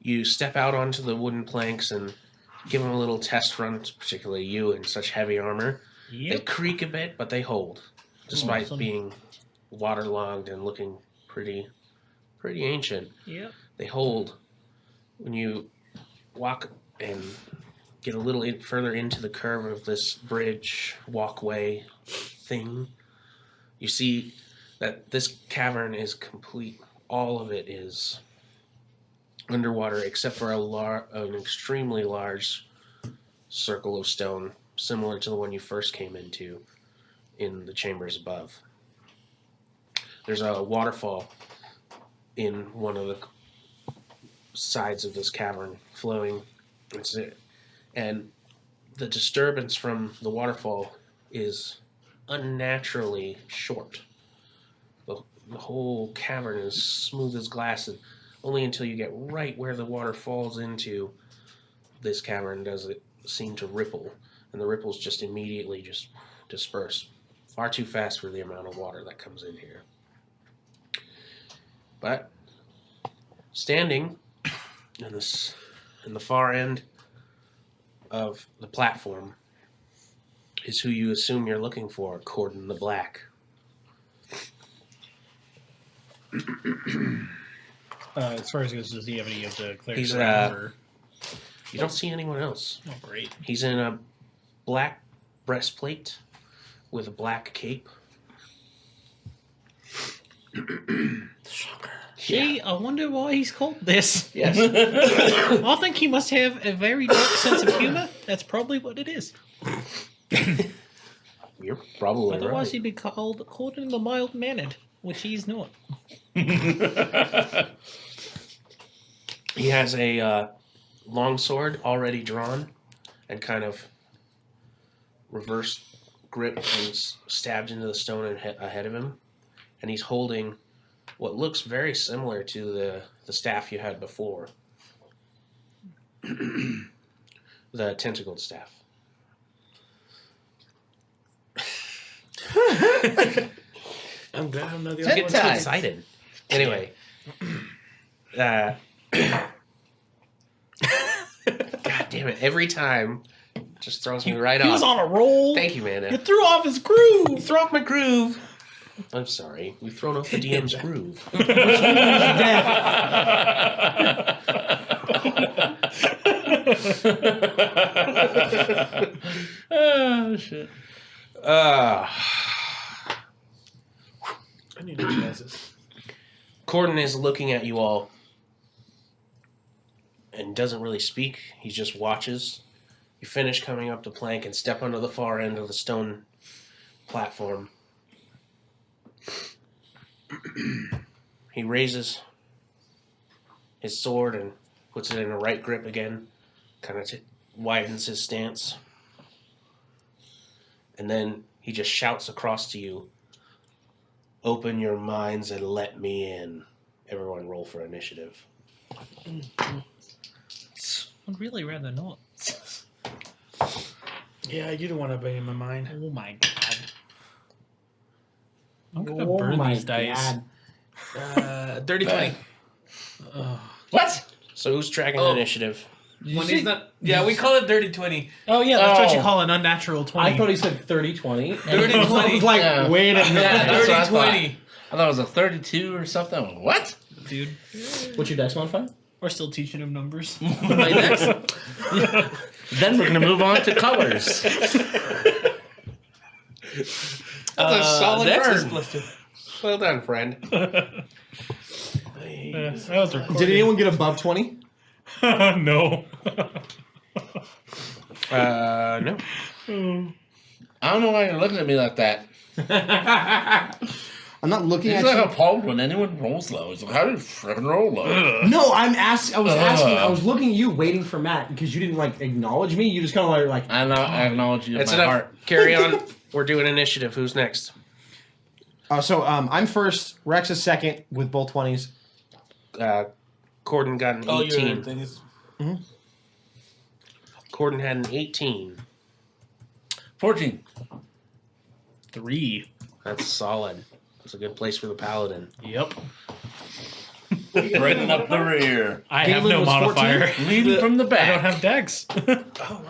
A: You step out onto the wooden planks and give them a little test run, particularly you in such heavy armor. They
D: Yep.
A: creak a bit, but they hold, despite
G: Awesome.
A: being waterlogged and looking pretty ancient.
G: Yep.
A: They hold. When you walk and get a little further into the curve of this bridge walkway thing, you see that this cavern is complete. All of it is underwater, except for an extremely large circle of stone, similar to the one you first came into in the chambers above. There's a waterfall in one of the sides of this cavern flowing. That's it. And the disturbance from the waterfall is unnaturally short. The whole cavern is smooth as glass, and only until you get right where the water falls into this cavern does it seem to ripple, and the ripples just immediately just disperse. Far too fast for the amount of water that comes in here. But standing in the far end of the platform is who you assume you're looking for, Corden the Black.
D: As far as it goes, does he have any of the clerics
A: He's,
D: around? Or...
A: You don't see anyone else.
D: Oh, great.
A: He's in a black breastplate with a black cape.
G: Gee, I wonder why he's called this.
A: Yes.
G: I think he must have a very dark sense of humor. That's probably what it is.
A: You're probably
G: Otherwise,
A: right.
G: he'd be called Corden the Mild-Mannered, which he's not.
A: He has a long sword already drawn and kind of reverse grip and stabbed into the stone ahead of him. And he's holding what looks very similar to the staff you had before. The tentacled staff.
E: I'm glad I'm not the
A: Get
E: only one.
A: too excited. Anyway. God damn it. Every time just throws me right off.
G: He was on a roll.
A: Thank you,
G: You
A: Amanda.
G: threw off his groove.
A: You threw off my groove. I'm sorry. We've thrown off the DM's groove.
B: Oh, shit.
A: Uh,
E: I need new glasses.
A: Corden is looking at you all and doesn't really speak. He just watches. You finish coming up the plank and step onto the far end of the stone platform. He raises his sword and puts it in a right grip again, kind of widens his stance. And then he just shouts across to you, "Open your minds and let me in." Everyone roll for initiative.
G: I'd really rather not.
E: Yeah, you don't want to bring in my mind.
G: Oh my god. I'm gonna
C: Oh
G: burn
C: my
G: these dice.
C: God.
E: Dirty 20.
B: What?
A: So who's tracking
E: Oh.
A: initiative?
E: When he's not, yeah, we call it dirty 20.
G: Oh yeah, that's what
B: Oh.
G: you call an unnatural 20.
C: I thought he said 30-20.
E: Dirty
C: I
E: 20.
C: was like,
B: Yeah.
C: wait a minute.
B: Yeah, that's what I
E: Dirty
B: thought.
E: 20.
B: I thought it was a 32 or something. What?
G: dude.
C: What's your dex modifier?
G: We're still teaching him numbers.
E: My next.
B: Then we're going to move on to colors.
A: That's a solid
E: Dex is
A: burn.
E: +2.
A: Well done, friend.
G: That was recorded.
C: Did anyone get above 20?
G: No.
A: No.
B: I don't know why you're looking at me like that.
C: I'm not looking
B: He's
C: at
B: like
C: you.
B: appalled when anyone rolls low. He's like, how do you freaking roll low?
C: No, I was asking. I
B: Ugh.
C: was looking at you, waiting for Matt because you didn't like acknowledge me. You just kind of like.
B: I acknowledge you in
A: That's
B: my
A: enough.
B: heart.
A: Carry on. We're doing initiative. Who's next?
C: I'm first. Rex is second with both 20s.
A: Corden got an
E: Oh,
A: 18.
E: your thing is.
A: Corden had an 18.
B: 14.
G: 3.
A: That's solid. That's a good place for the paladin.
G: Yep.
B: Bringing up the rear.
G: I have
C: Galen
G: no
C: was
G: modifier.
B: Leading from the
G: I
B: back.
G: don't have dex.
E: Oh,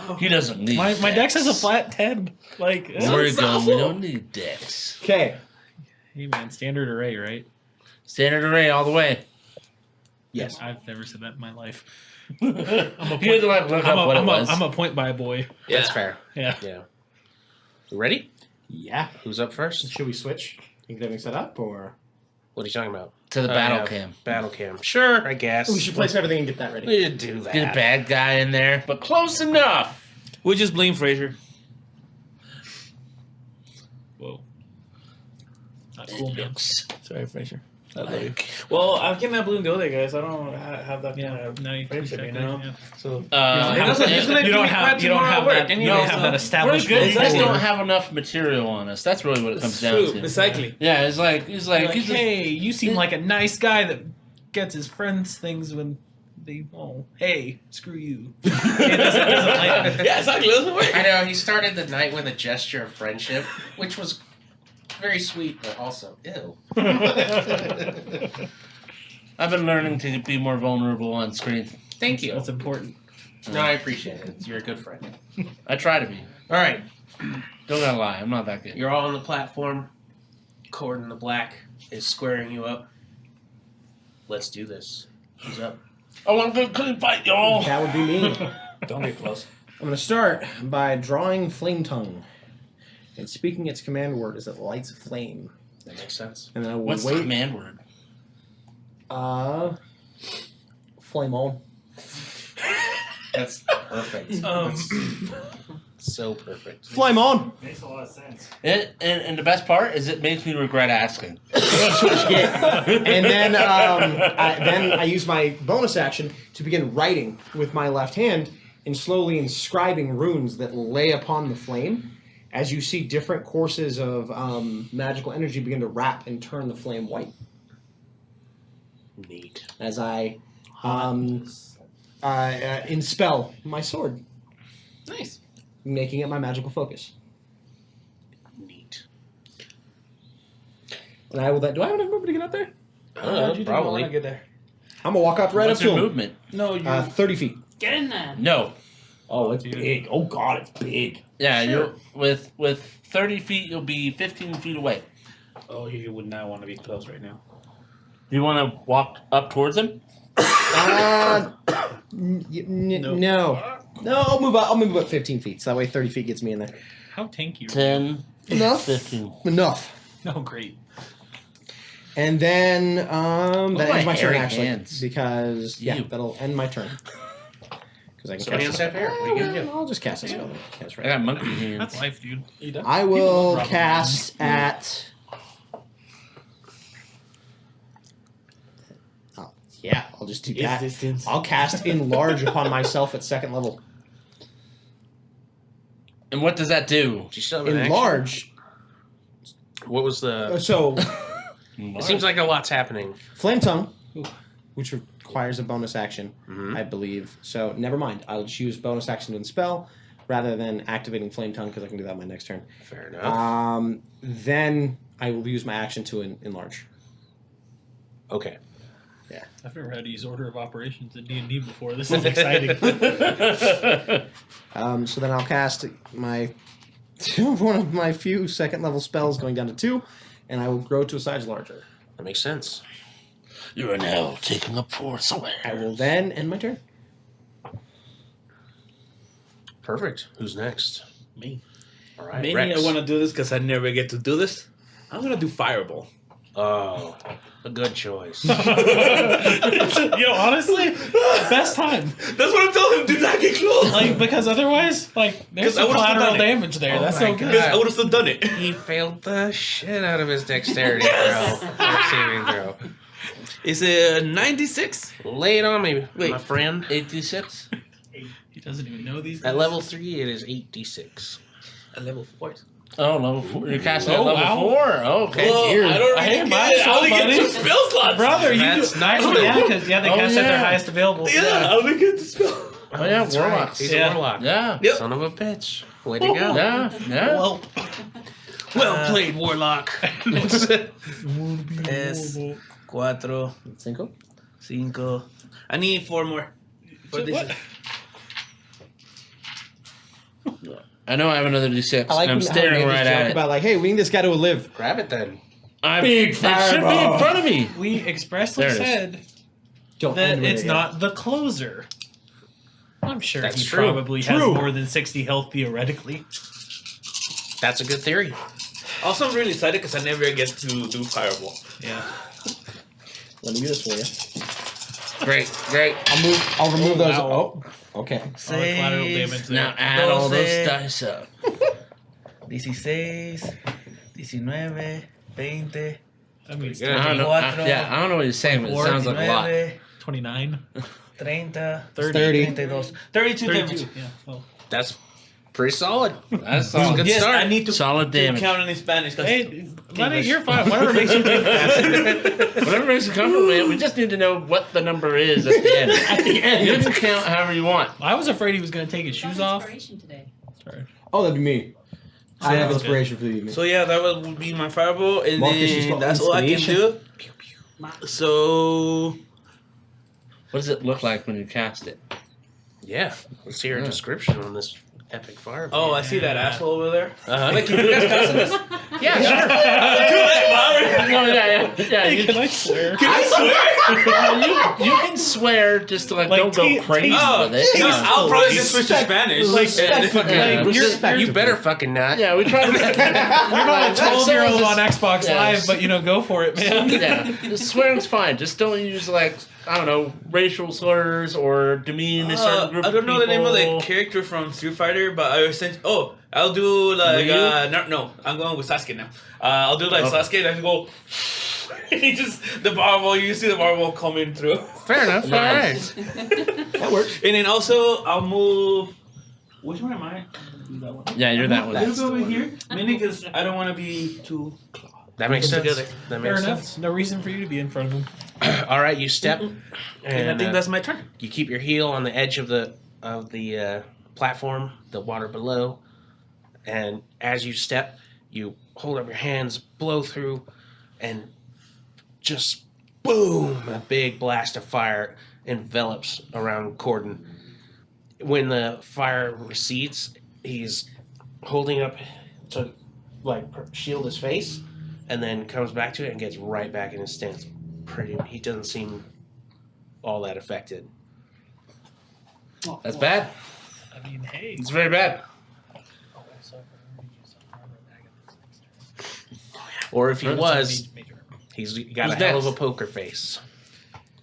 E: wow.
B: He doesn't need
G: my dex has a
B: decks.
G: flat 10. Like,
B: We're going. We don't need decks.
C: Okay.
G: hey man, standard array, right?
B: Standard array all the way.
C: Yes.
G: I've never said that in my life.
B: You had to like look up what it was.
G: I'm a point by boy.
E: Yeah.
A: That's fair.
G: Yeah.
A: Yeah. You ready?
C: Yeah.
A: Who's up first?
C: Should we switch? You get everything set up, or
A: What are you talking about?
B: To the
A: Oh,
B: battle
A: yeah.
B: cam.
A: Battle cam. Sure, I guess.
C: we should place everything and get that ready.
A: We should do that.
B: Get a bad guy in there, but close enough.
E: We just blame Fraser.
G: Whoa. Not cool, man.
E: Sorry, Fraser. I love you. Well, I cannot blame the other guys. I don't have that kind
G: Yeah,
E: of
G: no, you
E: friendship,
G: check
E: you
G: that,
E: know?
G: yeah.
E: So,
B: You
E: that's what he's gonna
G: You
E: do
G: don't
E: me
G: have
E: crap
G: you don't
E: tomorrow
G: have
E: at work,
G: that
E: and
G: you
E: you
G: don't
E: know,
G: have that
B: We're
G: established.
B: good. You guys
G: rapport.
B: don't have enough material on us. That's really what it comes down
E: True,
B: to.
E: exactly.
B: Yeah, he's like
G: Like,
B: he's a-
G: hey, you seem like a nice guy that gets his friends things when they hey, screw you. It doesn't land.
E: Yeah, exactly. It doesn't work.
A: I know, he started the night with a gesture of friendship, which was very sweet, but also, ew.
B: I've been learning to be more vulnerable on screen.
A: Thank you.
G: That's important.
A: No, I appreciate it. You're a good friend.
B: I try to be.
A: All right.
B: Don't gotta lie. I'm not that good.
A: You're all on the platform. Corden the Black is squaring you up. Let's do this. Who's up?
B: I want a good clean fight, y'all.
C: That would be me.
E: Don't get close.
C: I'm going to start by drawing Flame Tongue and speaking its command word as it lights a flame.
A: That makes sense.
C: And then I will
B: What's the
C: wait.
B: command word?
C: Flame on.
A: That's perfect. That's so perfect.
C: Flame on.
H: Makes a lot of sense.
B: And the best part is it makes me regret asking.
C: And then I use my bonus action to begin writing with my left hand and slowly inscribing runes that lay upon the flame. As you see different courses of magical energy begin to wrap and turn the flame white.
A: Neat.
C: As I enspell my sword.
E: Nice.
C: making it my magical focus.
A: Neat.
C: And I will. Do I have enough movement to get up there?
A: Probably.
E: Get there.
C: I'm gonna walk up right
B: What's
C: up to
B: your
C: him.
B: movement?
E: No, you
C: 30 feet.
E: get in there.
B: No.
C: Oh, it's big. Oh God, it's big.
B: Yeah, you're with 30 feet, you'll be 15 feet away.
E: Oh, you would not want to be close right now.
B: Do you want to walk up towards him?
C: No. I'll move up. I'll move up 15 feet. So that way 30 feet gets me in there.
D: How tanky are
B: 10,
C: Enough.
B: 15.
C: Enough.
D: you? Oh, great.
C: And then that
B: my
C: ends my turn
B: hairy
C: actually
B: hands.
C: because yeah,
B: You.
C: that'll end my turn. Because I can
A: So
C: cast
A: hands
C: a
A: have hair. What are you gonna do?
C: I'll just cast a spell. That's
B: I
C: right.
B: got monkey hands.
D: That's life, dude.
C: I will cast at. Oh, yeah, I'll just do that.
E: Distance.
C: I'll cast enlarge upon myself at second level.
B: And what does that do?
A: Do you still have an action?
C: Enlarge.
A: What was the?
C: So
A: It seems like a lot's happening.
C: flame tongue, which requires a bonus action,
A: Mhm.
C: I believe. So never mind. I'll just use bonus action to the spell rather than activating flame tongue because I can do that my next turn.
A: Fair enough.
C: Then I will use my action to enlarge.
A: Okay.
D: I've never had to use order of operations in D&D before. This is exciting.
C: So then I'll cast my one of my few second level spells going down to 2, and I will grow to a size larger.
A: That makes sense.
B: You are now taking up force away.
C: I will then end my turn.
A: Perfect. Who's next?
E: Me.
A: All right.
E: Maybe
A: Rex.
E: I want to do this because I never get to do this. I'm gonna do fireball.
A: Oh, a good choice.
D: Yo, honestly, best time.
E: That's what I'm telling him. Do not get close.
D: Like, because otherwise, like, there's
E: 'Cause I
D: some
E: would've still
D: collateral
E: done it.
D: damage there.
A: Oh
D: That's
A: my
D: so
A: God.
D: good.
E: Because I would have still done it.
A: He failed the shit out of his dexterity throw. Or saving throw.
E: It's a 96.
A: Lay it on me,
E: Wait.
A: my friend.
B: 86?
D: He doesn't even know these.
A: At level 3, it is 8d6.
E: A level 4.
B: Oh, level 4. You're casting
D: Oh,
B: at level
D: wow.
B: 4? Okay.
E: Well, I don't
D: Hey,
E: really
D: my
E: get it. I only
D: soul,
E: get 2
D: buddy.
E: spell slots.
D: Brother, you
A: That's
D: do.
A: nice.
D: Yeah, because they
B: Oh,
D: cast at their
B: yeah.
D: highest available.
E: Yeah, I only get the spell.
B: Oh, yeah,
A: That's right.
B: warlocks.
A: He's
D: Yeah.
A: a warlock.
B: Yeah.
E: Yep.
A: Son of a bitch. Way to go.
B: Yeah, yeah.
E: Well played, Warlock. Es 4, 5. I need 4 more. For this.
D: What?
B: I know I have another D6.
C: I like
B: and I'm
C: how you
B: staring
C: made this
B: right
C: joke
B: at it.
C: about like, hey, we need this guy to live.
A: Grab it then.
C: Big
B: It should be in
C: fireball.
B: front of me.
D: We expressly
B: There it is.
D: said
C: Don't
D: that
C: end with
D: it's
C: it.
D: not the closer. I'm sure
A: That's
D: he
A: true.
D: probably has
C: True.
D: more than 60 health theoretically.
A: That's a good theory.
E: Also, I'm really excited because I never get to do fireball.
D: Yeah.
C: Let me do this for you.
B: Great, great.
C: I'll remove those.
D: wow.
C: Oh, okay.
D: All the collateral damage there.
B: Now add all those dice up.
I: 16, 19, 20,
D: I mean,
A: Good.
B: I don't know. I don't know what he's saying, but it sounds like a lot.
D: 29.
I: 30,
C: 30.
I: 32, 32 damage.
D: 32. Yeah. Oh.
A: That's pretty solid.
B: That's
A: a good
E: Yes,
A: start.
E: I need to
B: Solid damage.
E: count in Spanish. 'cause
D: Hey, buddy, you're fine. Whatever makes you feel
B: Whatever makes you comfortable, man. We just need to know what the number is at the end.
C: At the end.
B: You can count however you want.
D: I was afraid he was going to take his shoes off.
J: Inspiration today.
D: Sorry.
C: Oh, that'd be me. I have
D: okay.
C: inspiration for the evening.
E: So yeah, that would be my fireball, and
C: Marcus, she's
E: then
C: got
E: that's all I can do.
C: inspiration.
E: So
B: What does it look like when you cast it?
A: Yeah. Let's hear a description on this epic fireball.
E: oh, I see that asshole over there.
A: Uh-huh.
E: Wait, can you guys cast this?
A: Yeah, sure.
B: No, yeah.
D: Hey, can I swear?
E: Can I swear?
B: You can swear just to like don't go
D: Like,
B: crazy
E: Oh,
B: with it.
E: no, I'll probably just switch to Spanish.
A: You better fucking not.
B: Yeah, we try to.
D: You're not a 12-year-old on Xbox
B: Yeah.
D: Live, but, go for it, man.
B: Yeah, swearing's fine. Just don't use like I don't know racial slurs or demean a certain group.
E: I don't know the name of the
B: people.
E: character from Street Fighter, but I was saying, I'll do like no, I'm going with Sasuke now. I'll do like Sasuke, and I go. He just the barbell. You see the barbell coming through.
A: Fair enough.
B: Nice.
A: All right.
C: That works.
E: And then also I'll move. Which one am I? I'll do that one.
B: Yeah, you're that one.
E: Let's go over here. Mainly because I don't want to be too.
A: That makes sense.
E: Together.
A: That
D: Fair
A: makes
D: enough.
A: sense.
D: No reason for you to be in front of him.
A: All right, you step,
E: And I think that's my turn.
A: you keep your heel on the edge of the platform, the water below, and as you step, you hold up your hands, blow through, and just boom! A big blast of fire envelops around Corden. When the fire recedes, he's holding up to shield his face, and then comes back to it and gets right back in his stance. He doesn't seem all that affected.
B: That's bad.
D: I mean, hey.
B: It's very bad.
A: Or if he was, he's got a hell of a poker face.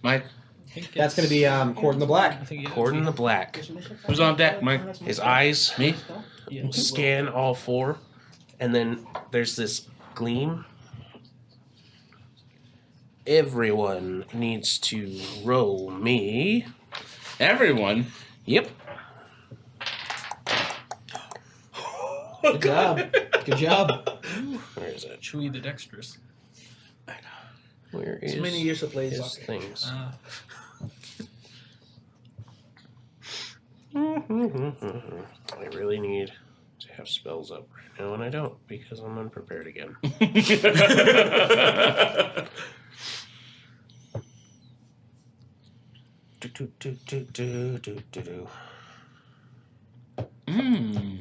B: Mike?
C: That's going to be Corden the Black.
A: Corden the Black.
B: Who's on deck, Mike?
A: His eyes
B: Me?
A: scan all four, and then there's this gleam. Everyone needs to roll me.
B: Everyone?
A: Yep.
C: Good job. Good job.
A: Where is it?
D: Chewy the dexterous.
A: Where is
E: So many years to play
A: his
E: soccer.
A: things? I really need to have spells up right now, and I don't because I'm unprepared again.
B: Mmm.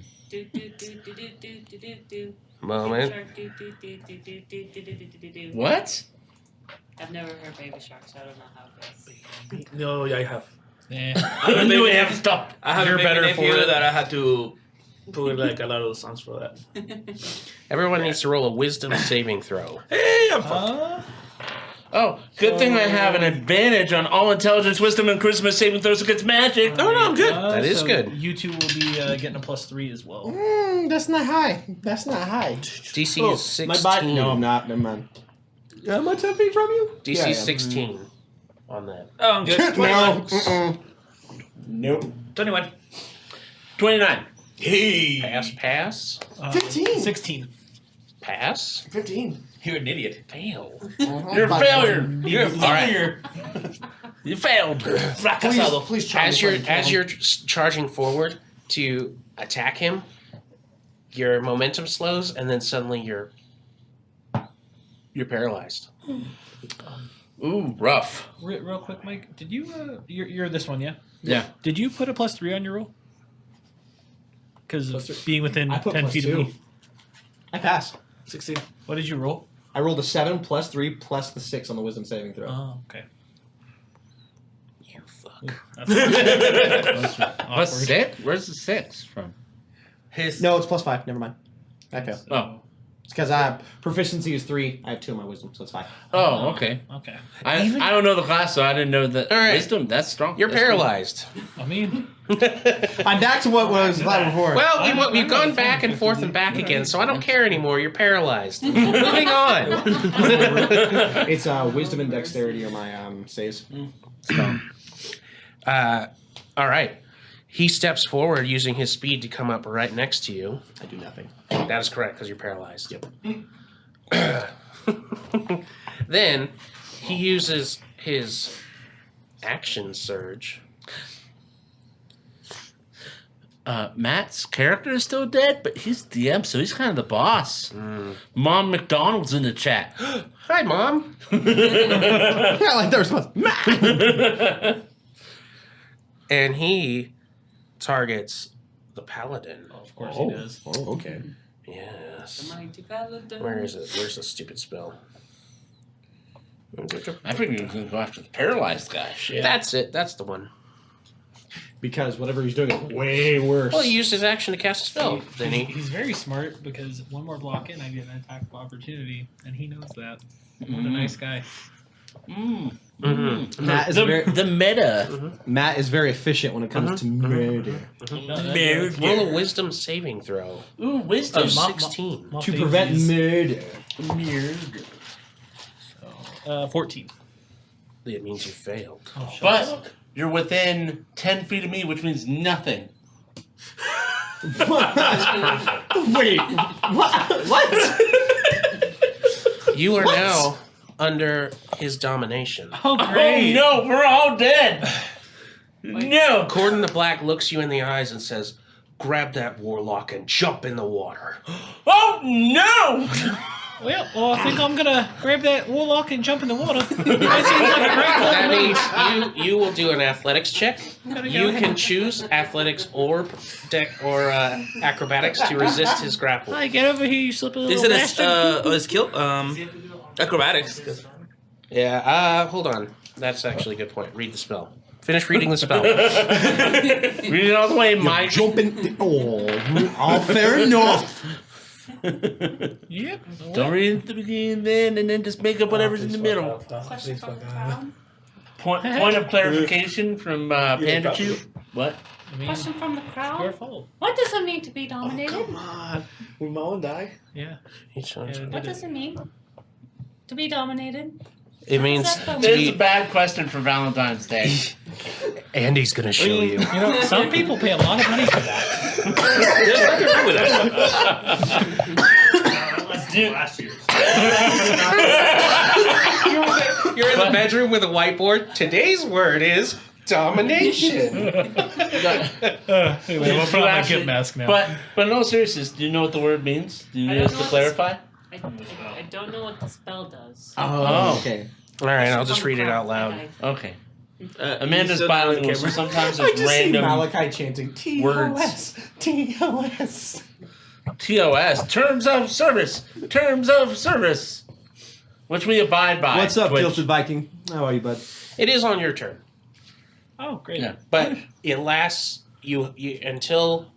A: Moment.
B: What?
J: I've never heard Baby Shark, so I don't know how it goes.
E: No, yeah, I have.
D: Yeah.
E: I
B: knew it had to stop.
E: I have
D: You're
E: a
D: better
E: better
D: for
E: for
D: it.
E: that I had to put like a lot of the songs for that.
A: Everyone needs to roll a wisdom saving throw.
E: Hey, I'm fine.
B: Oh, good thing I have an advantage on all intelligence, wisdom, and charisma saving throws against magic.
E: No, I'm good.
A: That is good.
D: You two will be getting a +3 as well.
C: That's not high. That's not high.
A: DC is 16.
C: My body. No, I'm not. Never mind. Am I 10 feet from you?
A: DC
C: Yeah, I am.
A: 16 on that.
E: Oh, I'm good.
C: No.
E: 21.
C: Mm-mm. Nope.
E: 21.
B: 29.
E: Hey.
A: Pass.
C: 15.
D: 16.
A: Pass.
C: 15.
E: You're an idiot.
A: Fail.
B: You're a failure.
E: You're a failure.
B: You failed.
E: Fracasado.
C: Please try.
A: As you're charging forward to attack him, your momentum slows, and then suddenly you're paralyzed.
B: Ooh, rough.
D: Real quick, Mike. Did you? You're this one, yeah.
B: Yeah.
D: Did you put a +3 on your roll? Because of being within
C: I put
D: 10 feet of
C: +2.
D: me.
C: I pass.
E: 16.
D: What did you roll?
C: I rolled a 7 plus 3 plus the 6 on the wisdom saving throw.
D: Oh, okay.
A: You fuck.
D: That's
B: What's
D: awkward.
B: 6? Where's the 6 from?
E: His.
C: No, it's plus 5. Never mind. I fail.
B: Oh.
C: It's because I have proficiency is 3. I have 2 in my wisdom, so it's 5.
B: Oh, okay.
D: Okay.
B: I don't know the class, so I didn't know that.
A: All right.
B: Wisdom, that's strong.
A: You're
B: That's
A: paralyzed.
D: I mean,
C: I'm back to what was like before.
A: Well, we've gone back and forth and back again, so I don't care anymore. You're paralyzed. Moving on.
C: It's wisdom and dexterity are my saves.
A: All right. He steps forward using his speed to come up right next to you.
C: I do nothing.
A: That is correct, because you're paralyzed. Yep. Then he uses his action surge.
B: Matt's character is still dead, but he's DM, so he's kind of the boss. Mom McDonald's in the chat.
A: Hi, Mom.
C: Yeah, like the response.
A: And he targets the paladin.
D: of course he does.
C: Oh, okay.
A: Yes.
J: Mighty Paladin.
A: Where is it? Where's the stupid spell?
B: I figured he was going to go after the paralyzed guy. Shit.
A: That's it. That's the one.
C: Because whatever he's doing is way worse.
A: Well, he used his action to cast a spell. Then
D: He's very smart because one more block in, I get an attack of opportunity, and he knows that. What a nice guy.
C: Matt is
B: The meta.
C: Matt is very efficient when it comes to murder.
A: roll a wisdom saving throw
B: Ooh, wisdom.
A: of 16.
C: To prevent murder.
D: 14.
A: It means you failed.
B: But you're within 10 feet of me, which means nothing.
C: Wait, what?
A: You are now under his domination.
D: Oh, great.
B: Oh no, we're all dead. No.
A: Corden the Black looks you in the eyes and says, grab that warlock and jump in the water.
B: Oh no!
G: Well, I think I'm gonna grab that warlock and jump in the water. That seems like a great plan
A: That
G: to me.
A: means you will do an athletics check.
G: Gotta go
A: You
G: ahead
A: can
G: and-
A: choose athletics or acrobatics to resist his grapple.
G: Hey, get over here, you slippery
E: Is
G: little
E: it
G: bastard.
E: a skill? Acrobatics.
A: Yeah, hold on. That's actually a good point. Read the spell. Finish reading the spell.
B: Read it all the way, Mike.
C: Jumping. All fair enough.
G: Yep.
B: Don't read it at the beginning then, and then just make up whatever's in the middle.
J: Question from the crowd.
B: Point of clarification from Panda Chew. What?
G: I mean,
J: Question from the
G: your
J: crowd.
G: fault.
J: What does it mean to be dominated?
I: on. Will Mullen die?
G: Yeah.
J: What does it mean to be dominated?
A: It means
J: What's that
A: to
B: It's a
A: be.
B: bad question for Valentine's Day.
A: Andy's gonna show you.
G: You know, some people pay a lot of money for that.
H: Unless
B: Dude.
H: it's last year's.
A: You're in the bedroom with a whiteboard. Today's word is domination.
G: Anyway, we'll put on my
B: actually-
G: gimp mask now.
B: But in all seriousness, do you know what the word means? Do you
J: I
B: need
J: don't
B: us to
J: know.
B: clarify?
J: I don't know what the spell does.
B: Oh.
C: Okay.
A: All right, I'll just read it out loud.
B: Okay.
E: Amanda's
B: Amanda's bilingual, so sometimes it's random.
C: Malachi chanting
B: words.
C: TOS.
B: TOS, terms of service, terms of service, which we abide by.
C: What's up,
B: Twitch.
C: Tilted Viking? How are you, bud?
A: It is on your turn,
G: Oh, great.
B: Yeah.
A: but it lasts you until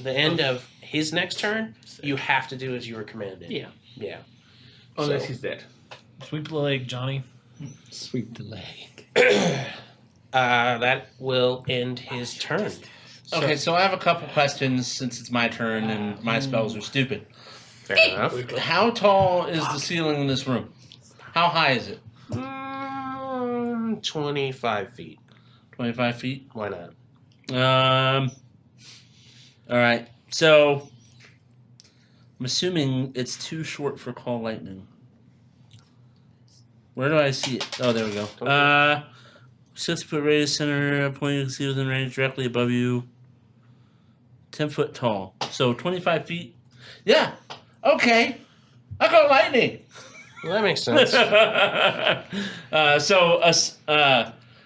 A: the end of his next turn. You have to do as you were commanded.
G: Yeah.
A: Yeah.
E: Unless
A: So-
E: he's dead.
G: Sweep the leg, Johnny.
C: Sweep the leg.
A: That will end his turn.
B: Okay, so I have a couple questions since it's my turn and my spells are stupid.
A: Fair enough.
B: How tall is the ceiling in this room? How high is it?
A: 25 feet.
B: 25 feet?
A: Why not?
B: All right. So I'm assuming it's too short for call lightning. Where do I see it? Oh, there we go. 6-foot radius center, point you can see within range directly above you. 10 foot tall. So 25 feet. Yeah. Okay. I got lightning.
A: Well, that makes sense.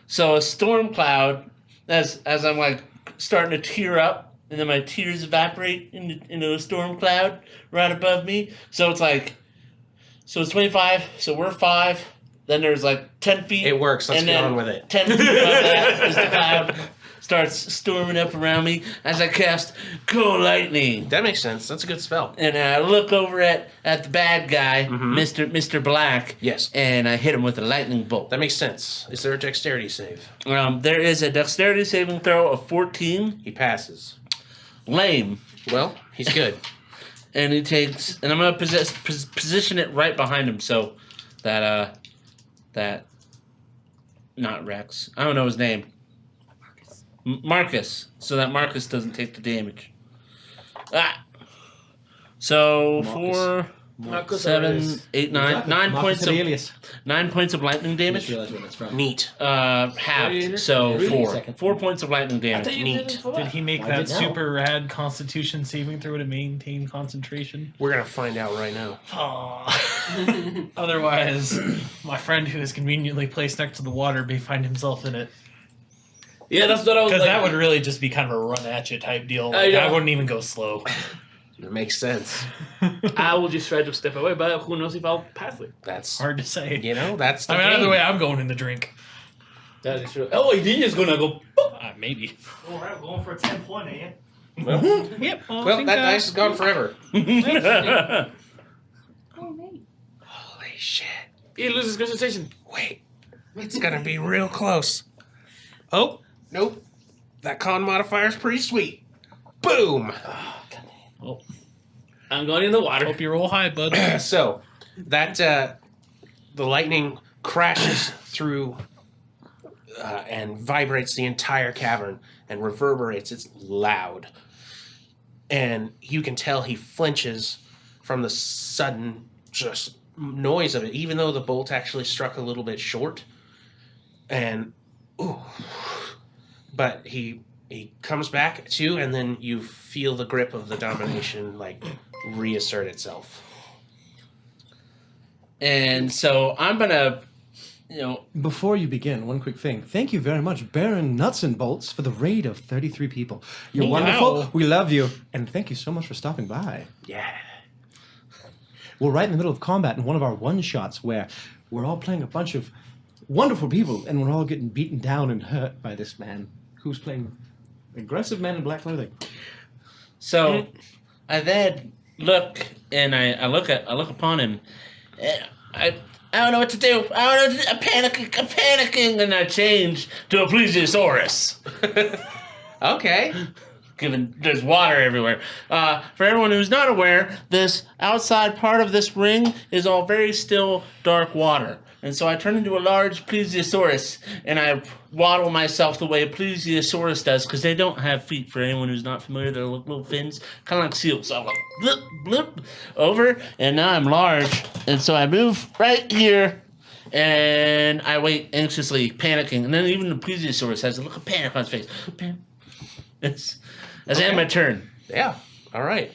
B: So a storm cloud, as I'm like starting to tear up, and then my tears evaporate into a storm cloud right above me. So it's 25. So we're 5. Then there's like 10 feet.
A: It works. Let's
B: and
A: get
B: then
A: on with it.
B: 10 feet above that is the cloud starts storming up around me as I cast Go Lightning.
A: That makes sense. That's a good spell.
B: And I look over at the bad guy, Mr. Black.
A: Yes.
B: And I hit him with a lightning bolt.
A: That makes sense. Is there a dexterity save?
B: There is a dexterity saving throw of 14.
A: He passes.
B: Lame.
A: Well, he's good.
B: And he takes, and I'm gonna position it right behind him so that not Rex. I don't know his name. Marcus. So that Marcus doesn't take the damage. Ah. So
C: Marcus.
B: 4, 7, 8, 9. 9 points of
C: alias.
B: 9 points of lightning damage.
C: Just realized where that's from.
A: Neat.
B: Halved. So
C: Really?
B: 4.
C: Second.
B: 4 points of lightning damage.
A: Neat.
G: Did he make
C: Why
G: that
C: did now?
G: super rad Constitution saving throw to maintain concentration?
A: We're going to find out right now.
G: Otherwise, my friend who is conveniently placed next to the water may find himself in it.
E: Yeah, that's what I was
G: Because
E: like.
G: that would really just be kind of a run at you type deal.
E: I
G: Like,
E: know.
G: I wouldn't even go slow.
A: It makes sense.
E: I will just try to step away, but who knows if I'll pass it.
A: That's,
G: Hard to say.
A: that's the
G: I mean,
A: game.
G: either way, I'm going in the drink.
E: That is true. Oh, he just gonna go.
G: Maybe.
H: Alright, we're going for a 10 point, eh?
G: Yep. I
A: Well,
G: think,
A: that dice is gone forever. Holy shit.
E: He loses concentration.
A: Wait. It's going to be real close. Oh, nope. That con modifier is pretty sweet. Boom.
E: I'm going in the water.
G: Hope you roll high, bud.
A: So, that the lightning crashes through and vibrates the entire cavern and reverberates. It's loud. And you can tell he flinches from the sudden just noise of it, even though the bolt actually struck a little bit short. And, ooh. But he he comes back too, and then you feel the grip of the domination like reassert itself.
B: And so I'm gonna,
C: Before you begin, one quick thing. Thank you very much, Baron Nuts and Bolts, for the raid of 33 people. You're wonderful. We love you. And thank you so much for stopping by.
A: Yeah.
C: We're right in the middle of combat in one of our one-shots where we're all playing a bunch of wonderful people, and we're all getting beaten down and hurt by this man who's playing aggressive man in black clothing.
B: So I then look and I look upon him. I don't know what to do. I'm panicking, and I change to a plesiosaurus.
A: Okay.
B: Given there's water everywhere. For everyone who's not aware, this outside part of this ring is all very still, dark water. And so I turn into a large plesiosaurus, and I waddle myself the way a plesiosaurus does, because they don't have feet, for anyone who's not familiar. They're little fins, kind of like seals. So I go blip, blip, over, and now I'm large. And so I move right here, and I wait anxiously, panicking. And then even the plesiosaurus has a look of panic on his face. That's the end of my turn.
A: Yeah. All right.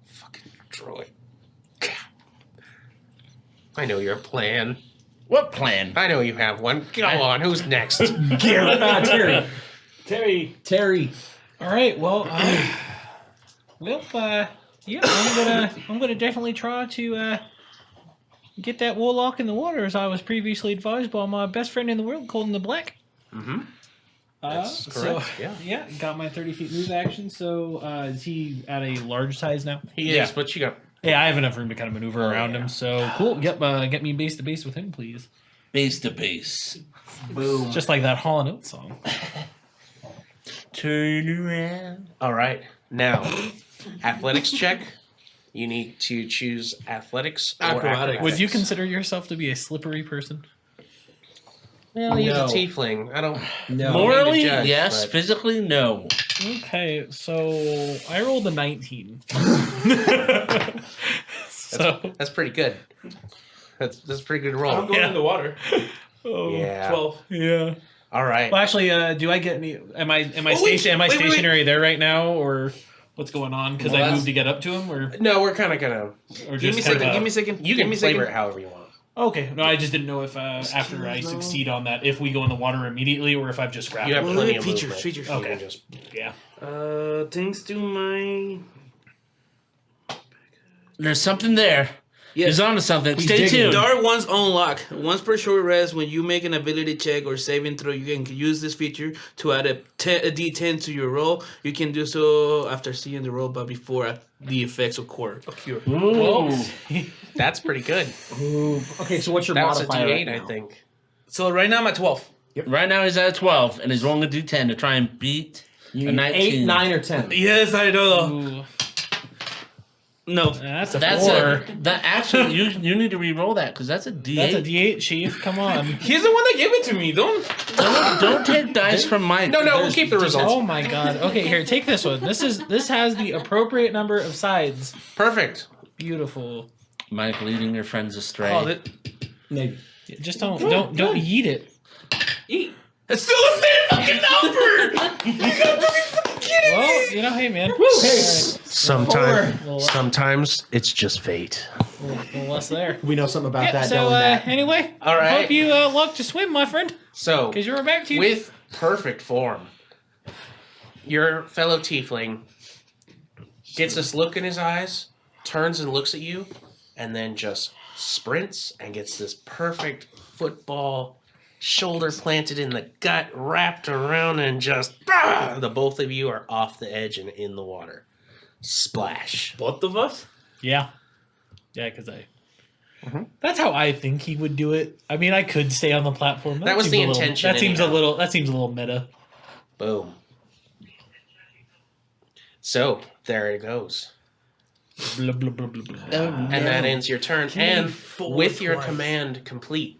A: Fucking droid. I know your plan.
B: What plan?
A: I know you have one. Go on. Who's next?
C: Terry. Terry.
G: All right. Well, yeah, I'm gonna definitely try to get that warlock in the water, as I was previously advised by my best friend in the world, called in the Black.
A: Mm-hmm. That's correct.
G: Yeah, got my 30 feet move action. So is he at a large size now?
A: He is, but you got.
G: Yeah, I have enough room to kind of maneuver around him. So cool. Yep. Get me base to base with him, please.
B: Base to base.
G: Boom. Just like that Hall & Oates song.
B: Turn around.
A: All right. Now, athletics check. You need to choose athletics or acrobatics.
G: Would you consider yourself to be a slippery person?
A: Well, he's a tiefling. I don't.
C: No.
B: Morally,
A: judge,
B: yes.
A: but-
B: Physically, no.
G: Okay, so I rolled a 19. So
A: That's pretty good. That's a pretty good roll.
E: I'm going in the water.
A: Yeah.
E: 12.
G: yeah.
A: All right.
G: Well, actually, do I get any? Am I
E: wait,
G: stationary there right now, or what's going on? Because
B: Well,
G: I moved to get up to him, or
A: No, we're kind of gonna.
G: or
E: Give me a
G: just
E: second. Give me a second.
A: You
E: give
A: can
E: me a
A: flavor
E: second.
A: it however you want.
G: Okay, no, I just didn't know if after I succeed on that, if we go in the water immediately, or if I've just grabbed
A: You have
G: it.
A: plenty of
E: features,
A: movement.
E: features.
A: You can
G: Okay.
A: just-
G: Yeah.
E: Thanks to my.
B: There's something there.
E: Yes.
B: He's onto something. Stay
C: digging.
B: tuned.
E: Dark ones unlock. Once per short rest, when you make an ability check or saving throw, you can use this feature to add a D10 to your roll. You can do so after seeing the roll, but before the effects occur.
B: Ooh.
A: That's pretty good.
C: Okay, so what's your
A: That was a
C: modifier
A: D8,
C: right
A: I
C: now?
A: think.
E: So right now I'm at 12.
B: Right now he's at 12, and he's rolling a D10 to try and beat
C: You
B: a
C: need
B: 19.
C: 8, 9, or 10.
E: Yes, I know.
G: Ooh,
E: No.
G: that's a
B: That's
G: 4.
B: actually you need to re-roll that because that's a D8.
G: That's a D8, Chief. Come on.
E: He's the one that gave it to me.
B: Don't take dice from Mike.
A: No, we'll keep the results.
G: Oh my God. Okay, here, take this one. This has the appropriate number of sides.
A: Perfect.
G: Beautiful.
B: Mike leading your friends astray.
E: Oh, that,
C: Maybe.
G: Just don't yeet it.
E: it's still the same fucking number. You gotta fucking kidding
G: Well,
E: me.
G: you know, hey man.
A: Sometimes it's just fate.
G: Well, less there.
C: We know something about
G: Yep,
C: that,
G: so
C: don't we, Matt?
G: anyway,
A: All right.
G: hope you luck to swim, my friend,
A: So,
G: because you're back to you.
A: with perfect form, your fellow tiefling gets this look in his eyes, turns and looks at you, and then just sprints and gets this perfect football shoulder planted in the gut, wrapped around, and just the both of you are off the edge and in the water. Splash.
E: Both of us?
G: Yeah, because that's how I think he would do it. I mean, I could stay on the platform. but
A: That was
G: seems
A: the
G: a little-
A: intention
G: That seems
A: anyhow.
G: That seems a little meta.
A: Boom. So, there it goes.
G: Blah, blah, blah, blah, blah.
A: And that ends your turn. And
E: forward
A: with your
E: twice.
A: command complete,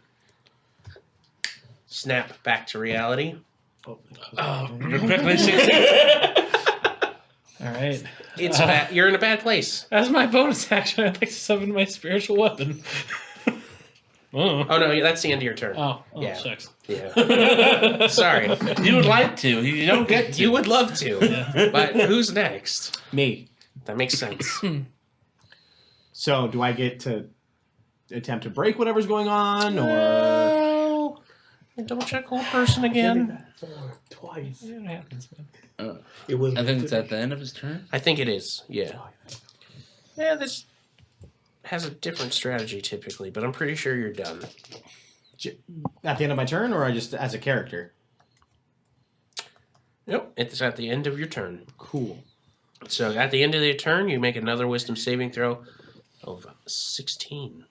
A: snap back to reality.
B: You're quickly 16.
G: All right.
A: You're in a bad place.
G: As my bonus action, I'd like to summon my spiritual weapon.
A: Oh no, that's the end of your turn.
D: Oh,
A: Yeah.
D: shucks.
A: Yeah. Sorry.
B: You would like to. You don't get to.
A: You would love to.
D: Yeah.
A: But who's next?
C: Me.
A: That makes sense.
C: So, do I get to attempt to break whatever's going on, or
A: Double check whole person again.
I: Twice.
D: Yeah, it happens, man.
I: It was.
B: I think it's at the end of his turn.
A: I think it is. Yeah. Yeah, this has a different strategy typically, but I'm pretty sure you're done.
C: at the end of my turn, or I just as a character?
A: Nope, it's at the end of your turn.
C: Cool.
A: So at the end of your turn, you make another wisdom saving throw of 16.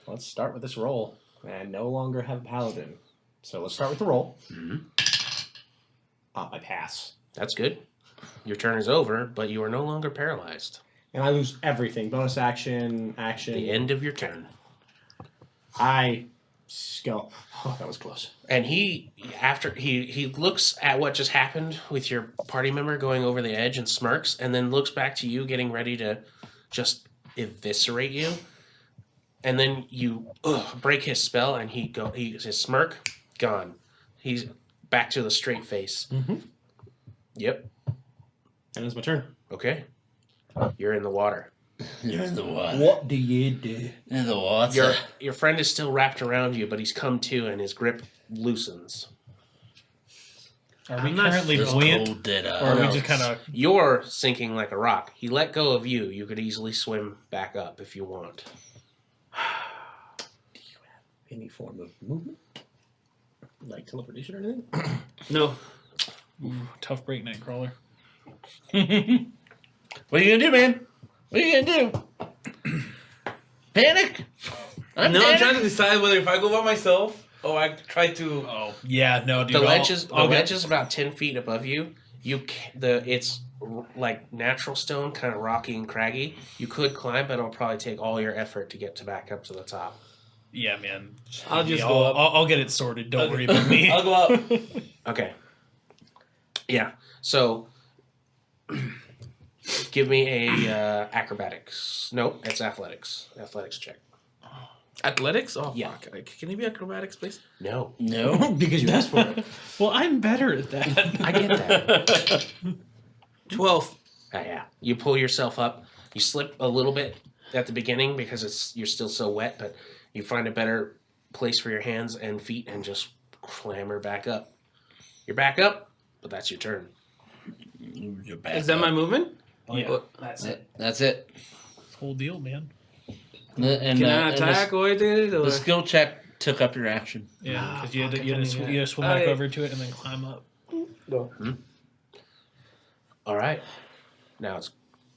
C: Let's start with this roll. I no longer have Paladin. So let's start with the roll.
A: Mm-hmm.
C: I pass.
A: That's good. Your turn is over, but you are no longer paralyzed.
C: And I lose everything. Bonus action, action.
A: The end of your turn.
C: I go. Oh, that was close.
A: And he looks at what just happened with your party member going over the edge and smirks, and then looks back to you getting ready to just eviscerate you. And then you break his spell, and his smirk gone. He's back to the straight face.
C: Mm-hmm.
A: Yep.
C: And it's my turn.
A: Okay. You're in the water.
B: You're in the water.
C: What do you do?
B: In the water.
A: Your friend is still wrapped around you, but he's come to, and his grip loosens.
D: Are we
E: I'm not
D: currently
B: Just
D: buoyant,
B: cold dead
D: or are we
A: No.
D: just kind of?
A: You're sinking like a rock. He let go of you. You could easily swim back up if you want.
C: Do you have any form of movement? Like teleportation or anything?
E: No.
D: Tough break, Nightcrawler.
B: What are you gonna do, man? What are you gonna do? Panic?
E: I'm trying to decide whether if I go by myself or I try to.
D: Oh yeah, no, dude.
A: The ledge is
D: I'll get-
A: about 10 feet above you. It's like natural stone, kind of rocky and craggy. You could climb, but it'll probably take all your effort to get back up to the top.
D: Yeah, man.
E: I'll just go up.
D: I'll get it sorted. Don't worry about me.
E: I'll go up.
A: Okay. Yeah. So, give me a acrobatics. Nope, it's athletics. Athletics check.
E: Athletics? Oh,
A: Yeah.
E: fuck. Can it be acrobatics, please?
A: No.
B: No.
C: Because you asked for it.
D: Well, I'm better at that.
A: I get that.
E: 12.
A: Yeah. You pull yourself up. You slip a little bit at the beginning because you're still so wet, but you find a better place for your hands and feet and just clamber back up. You're back up, but that's your turn.
B: You're back
E: Is that
B: up.
E: my movement?
D: Yeah,
H: That's it.
B: That's it.
D: whole deal, man.
E: Can I attack or anything?
B: The skill check took up your action.
D: Yeah, because you had
H: fuck,
D: to
H: I
D: you had
H: can't
D: to
H: even-
D: you had to swim back
E: Alright.
D: over to it and then climb up.
A: All right. Now it's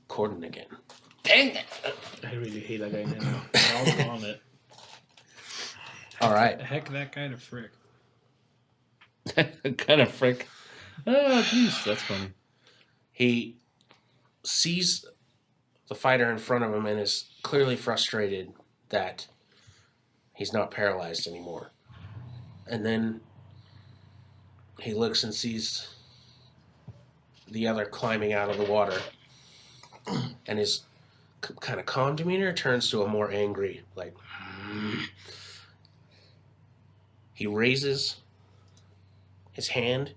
A: Corden again.
B: Dang it.
E: I really hate that guy now.
D: I was on it.
A: All right.
D: Heck, that guy to frick.
B: Kind of frick. Oh, jeez, that's funny.
A: He sees the fighter in front of him and is clearly frustrated that he's not paralyzed anymore. And then he looks and sees the other climbing out of the water, and his kind of calm demeanor turns to a more angry, like, he raises his hand,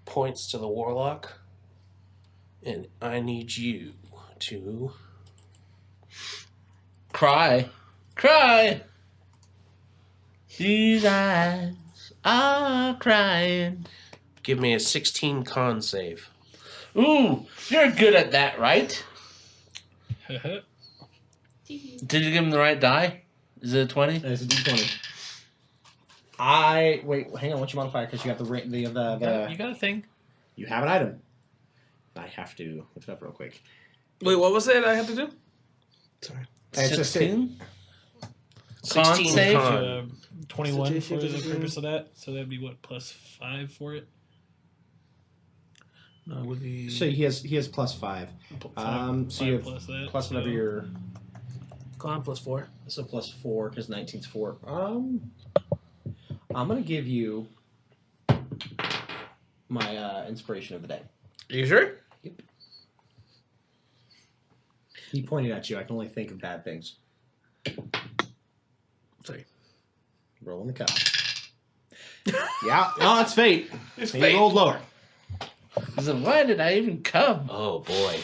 A: points to the warlock, and I need you to
B: Cry. Cry. These eyes are crying.
A: give me a 16 con save.
B: Ooh, you're good at that, right? Did you give him the right die? Is it a 20?
C: It's a D20. Wait, hang on, what's your modifier? Because you got the
D: You got a thing.
C: you have an item. I have to look it up real quick.
E: Wait, what was it I had to do? Sorry.
C: It's a
B: 16?
A: 16
B: save?
A: con.
D: 21 for the purpose of that. So that'd be what, +5 for it?
E: No, it would be.
C: So he has +5. So you have
D: plus that.
C: plus whatever
D: so-
C: your
E: Con +4.
C: so +4 because 19's 4. I'm gonna give you my inspiration of the day.
E: Are you sure?
C: He pointed at you. I can only think of bad things.
E: Sorry.
C: Rolling the cow. Yeah, no, that's fate.
E: It's
C: He
E: fate.
C: rolled lower.
B: I said, why did I even come?
A: Oh boy.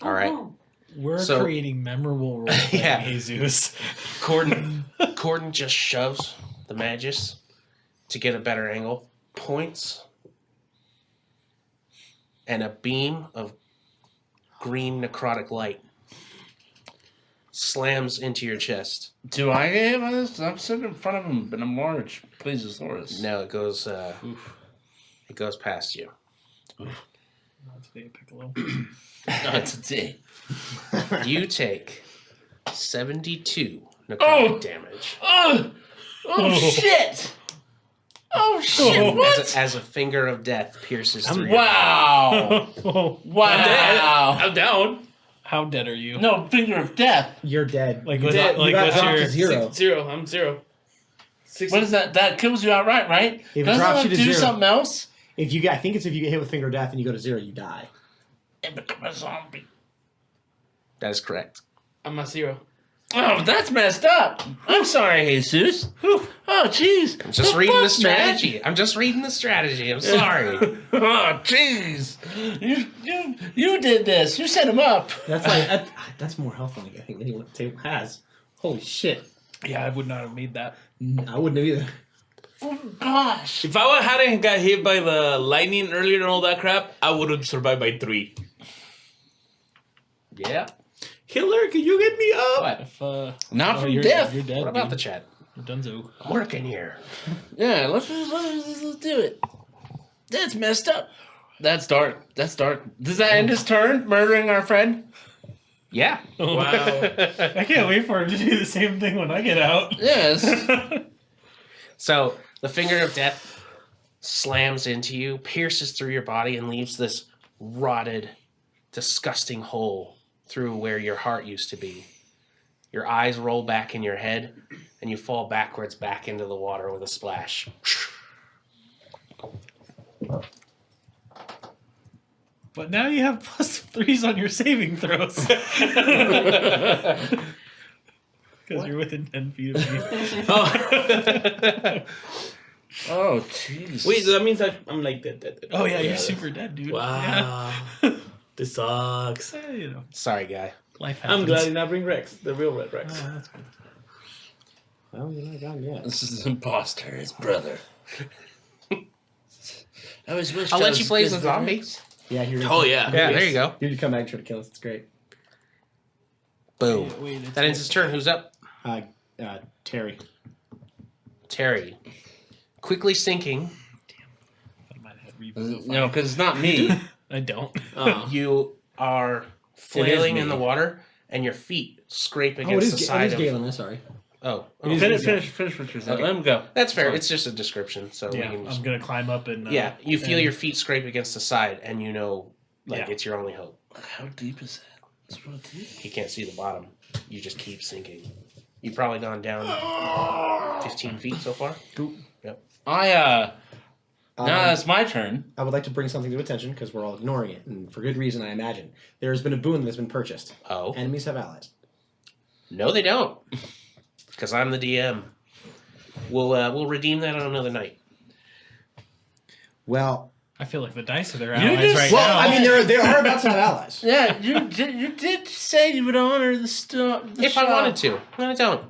A: All right.
D: We're
A: So-
D: creating memorable roles.
A: Yeah.
D: Jesus.
A: Corden just shoves the Magus to get a better angle. Points. And a beam of green necrotic light slams into your chest.
B: Do I get hit by this? 'Cause I'm sitting in front of him, but I'm large. Plesiosaurus.
A: No, it goes past you.
D: That's big piccolo.
B: That's a D.
A: You take 72 necrotic damage.
B: Oh shit! Oh shit! What?
A: As a finger of death pierces through your
B: Wow! Wow!
E: I'm down.
D: How dead are you?
B: No, finger of death.
C: You're dead.
D: Like,
C: you
D: what's,
C: got,
D: like
C: you got
D: what's
C: dropped
D: your
C: to zero.
E: Zero. I'm zero. 60.
B: What is that? That kills you outright, right?
C: If it
B: Doesn't
C: drops
B: it
C: you to
B: do
C: zero.
B: something else?
C: If you get, I think it's if you get hit with finger of death and you go to zero, you die.
B: And become a zombie.
A: That is correct.
E: I'm at zero.
B: Oh, that's messed up. I'm sorry, Jesus. Whew. Oh, jeez.
A: I'm just reading the strategy. I'm just reading the strategy. I'm sorry.
B: Oh, jeez. You did this. You set him up.
C: That's like that's more health than I think anyone at the table has. Holy shit!
D: Yeah, I would not have made that.
C: I wouldn't have either.
B: Oh, gosh.
E: If I hadn't got hit by the lightning earlier and all that crap, I would have survived by 3.
A: Yeah.
E: Hitler, can you get me up?
A: What?
D: If,
B: Not from
D: you're,
B: death.
D: You're dead.
A: What about the
D: dude.
A: chat?
D: You're donezo.
A: I'm working here.
B: Yeah, let's do it. That's messed up. That's dark. That's dark. Does that end his turn, murdering our friend?
A: Yeah.
E: Wow.
D: I can't wait for him to do the same thing when I get out.
B: Yes.
A: So the finger of death slams into you, pierces through your body, and leaves this rotted, disgusting hole through where your heart used to be. Your eyes roll back in your head, and you fall backwards back into the water with a splash.
D: But now you have +3s on your saving throws. Because you're within 10 feet of me.
B: Oh, jeez.
E: Wait, so that means I'm like dead.
D: Oh, yeah, you're super dead, dude.
E: Wow.
D: Yeah.
E: This sucks.
D: You know,
A: Sorry, guy.
D: life happens.
E: I'm glad I did not bring Rex, the real Red Rex.
D: Oh, that's good.
C: Well, you're not gone yet.
B: This is an imposter, his brother. I was wish
A: I'll
B: I
A: let
B: was
A: you play as
B: good
A: a
B: for
A: zombie.
B: Rex.
C: Yeah, you're.
E: Oh, yeah.
A: Yeah, there you go.
C: You to come back and try to kill us. It's great.
A: Boom.
D: Wait, it's
A: That ends his turn. Who's up?
C: Terry.
A: Terry. Quickly sinking,
D: I might have reboot.
B: No, because it's not me.
D: I don't.
E: Oh.
A: you are flailing in the water, and your feet scrape
C: Oh, it
A: against
C: is,
A: the
C: it
A: side
C: is
A: of...
C: Galen. I'm sorry.
A: Oh,
C: It is
B: Finish
C: easy.
B: what you're saying.
A: Okay.
B: Let him go.
A: that's fair.
B: Sorry.
A: It's just a description, so
D: Yeah,
A: we can just...
D: I'm going to climb up and...
A: Yeah, you feel
D: and-
A: your feet scrape against the side, and you know, like,
D: Yeah.
A: it's your only hope.
B: How deep is that? It's real deep.
A: You can't see the bottom. You just keep sinking. You've probably gone down 15 feet so far.
B: Now it's my turn.
C: I would like to bring something to attention because we're all ignoring it, and for good reason, I imagine. There has been a boon that's been purchased.
A: Oh.
C: Enemies have allies.
A: No, they don't. Because I'm the DM. We'll redeem that on another night.
C: Well,
G: I feel like the dice are their
B: You
G: allies
B: just-
G: right
C: well,
G: now.
C: I mean, they are about to have allies.
B: Yeah, you did say you would honor the stuff.
A: If I wanted to. But I don't.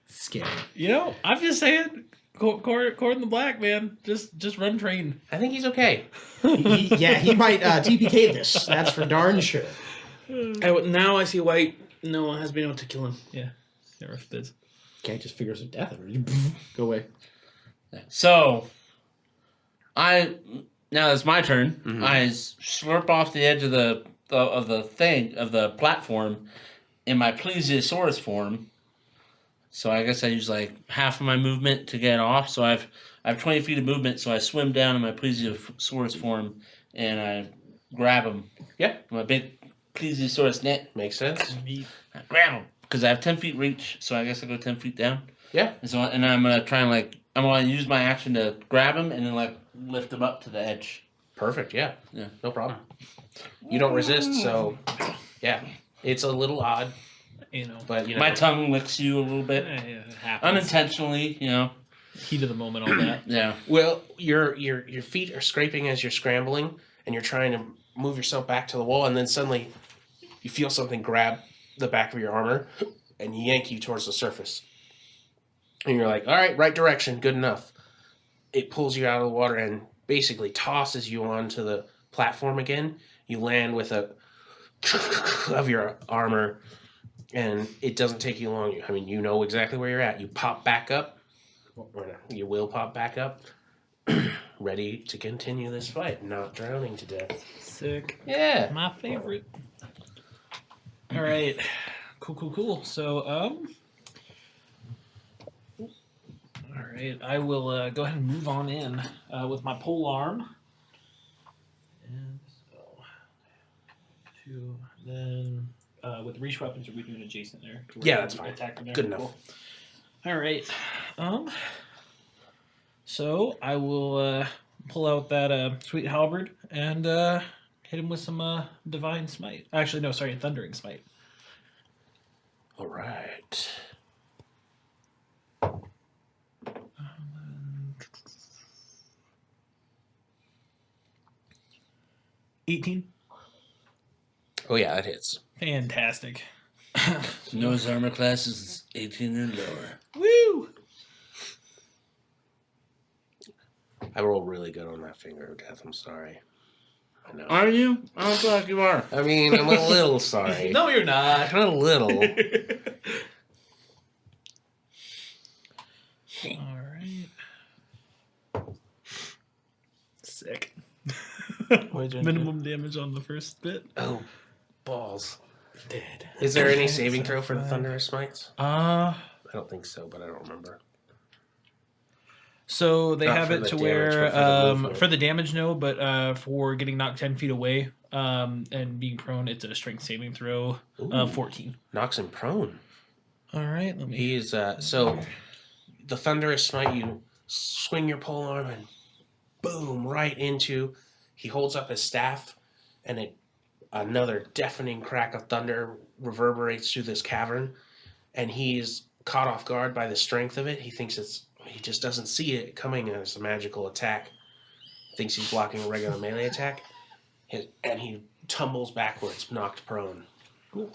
C: Scary.
G: You know, I'm just saying, Cord in the Black, man, just run train.
A: I think he's okay.
C: He might TPK this. That's for darn sure.
E: Now I see why no one has been able to kill him.
G: Yeah, Sheriff did.
C: Okay, just figures of death. Go away.
B: So, now it's my turn.
A: Mhm.
B: I slurp off the edge of the platform in my plesiosaurus form. So I guess I use like half of my movement to get off. So I have 20 feet of movement. So I swim down in my plesiosaurus form and I grab him.
A: Yeah.
B: My big plesiosaurus net.
A: Makes sense.
B: I grab him because I have 10 feet reach. So I guess I go 10 feet down.
A: Yeah.
B: And I'm gonna try and I'm gonna use my action to grab him and then lift him up to the edge.
A: Perfect, yeah.
B: Yeah.
A: No problem. You don't resist, so yeah. It's a little odd.
D: You know,
A: But
B: My tongue licks you a little bit.
D: it happens.
B: Unintentionally,
D: Heat of the moment, all that.
B: Yeah.
A: well, your feet are scraping as you're scrambling, and you're trying to move yourself back to the wall, and then suddenly you feel something grab the back of your armor and yank you towards the surface. And you're like, all right, right direction, good enough. It pulls you out of the water and basically tosses you onto the platform again. You land with a of your armor, and it doesn't take you long. I mean, you know exactly where you're at. You pop back up, or you will pop back up, ready to continue this fight, not drowning to death.
D: Sick.
A: Yeah.
D: My favorite. All right. Cool. So, all right. I will go ahead and move on in with my pole arm. And so, then with reach weapons, are we doing adjacent there?
A: Yeah, that's fine.
D: Attack there?
A: Good enough.
D: Cool. All right. So I will pull out that sweet halberd and hit him with some divine smite. Actually, no, sorry, thundering smite.
A: All right.
D: 18.
A: Oh yeah, that hits.
D: Fantastic.
B: Nose armor class is 18 and lower.
D: Woo!
A: I rolled really good on that finger of death. I'm sorry. I know.
B: Are you? I don't feel like you are.
A: I mean, I'm a little sorry.
D: No, you're not.
A: Not a little.
D: All right. Sick. Minimum damage on the first bit.
A: Oh, balls.
E: Dead.
A: Is there any saving throw for the thunderous smites?
D: Uh,
A: I don't think so, but I don't remember.
D: So they
A: Not
D: have
A: for
D: it
A: the
D: to
A: damage,
D: where
A: but for the movement.
D: for the damage, no, but for getting knocked 10 feet away and being prone, it's a strength saving throw
A: Ooh.
D: 14.
A: Knocks him prone.
D: All right, let me.
A: He's so the thunderous smite. You swing your pole arm and boom right into. He holds up his staff, and another deafening crack of thunder reverberates through this cavern, and he's caught off guard by the strength of it. He thinks he just doesn't see it coming as a magical attack. Thinks he's blocking a regular melee attack, and he tumbles backwards, knocked prone.
D: Cool.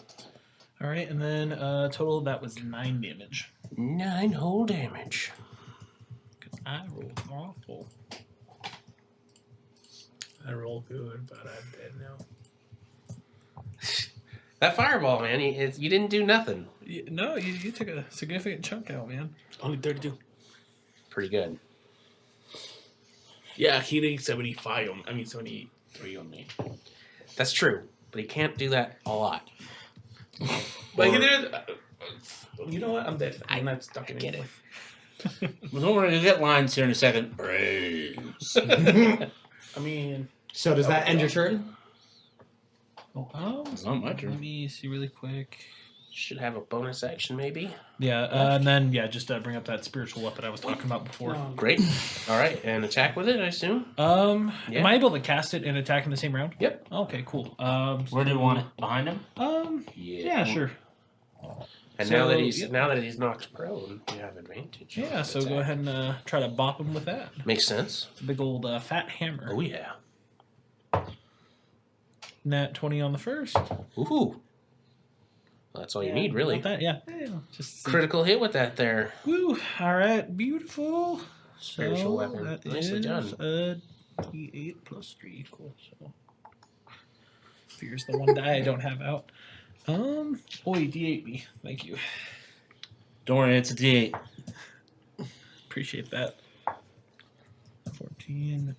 D: All right, and then total of that was 9 damage.
A: 9 whole damage.
D: 'Cause I rolled awful.
E: I roll good, but I'm dead now.
A: That fireball, man, you didn't do nothing.
D: No, you took a significant chunk out, man.
E: Only 32.
A: Pretty good.
E: Yeah, he did 75 on. I mean 73 on me.
A: That's true, but he can't do that a lot.
E: But he did. You know what? I'm dead. I'm not stuck in
A: get
E: it.
B: Well, don't worry, you'll get lines here in a second. Brains.
E: I mean,
C: So does that end your turn?
D: Oh,
B: It's not my
D: let
B: turn.
D: me see really quick.
A: Should have a bonus action, maybe.
D: Yeah, and then just bring up that spiritual weapon I was talking about before.
A: Great. All right, and attack with it, I assume.
D: Yeah.
A: Yeah.
D: Am I able to cast it and attack in the same round?
A: Yep.
D: Okay, cool.
B: Where do you want it? Behind him?
D: Yeah, sure.
A: And
D: So,
A: now that he's knocked prone, you have advantage.
D: Yeah, so go ahead and try to bop him with that.
A: Makes sense.
D: Big old fat hammer.
A: Oh yeah.
D: Nat 20 on the first.
A: Ooh. Well, that's all you need, really.
D: Got that, yeah. Just
A: Critical hit with that there.
D: Woo! All right, beautiful.
A: Spiritual weapon.
D: That
A: Nicely
D: is
A: done.
D: a D8 plus 3. Cool. So here's the one die I don't have out. D8 me. Thank you.
B: Don't worry, it's a D8.
D: Appreciate that. 14.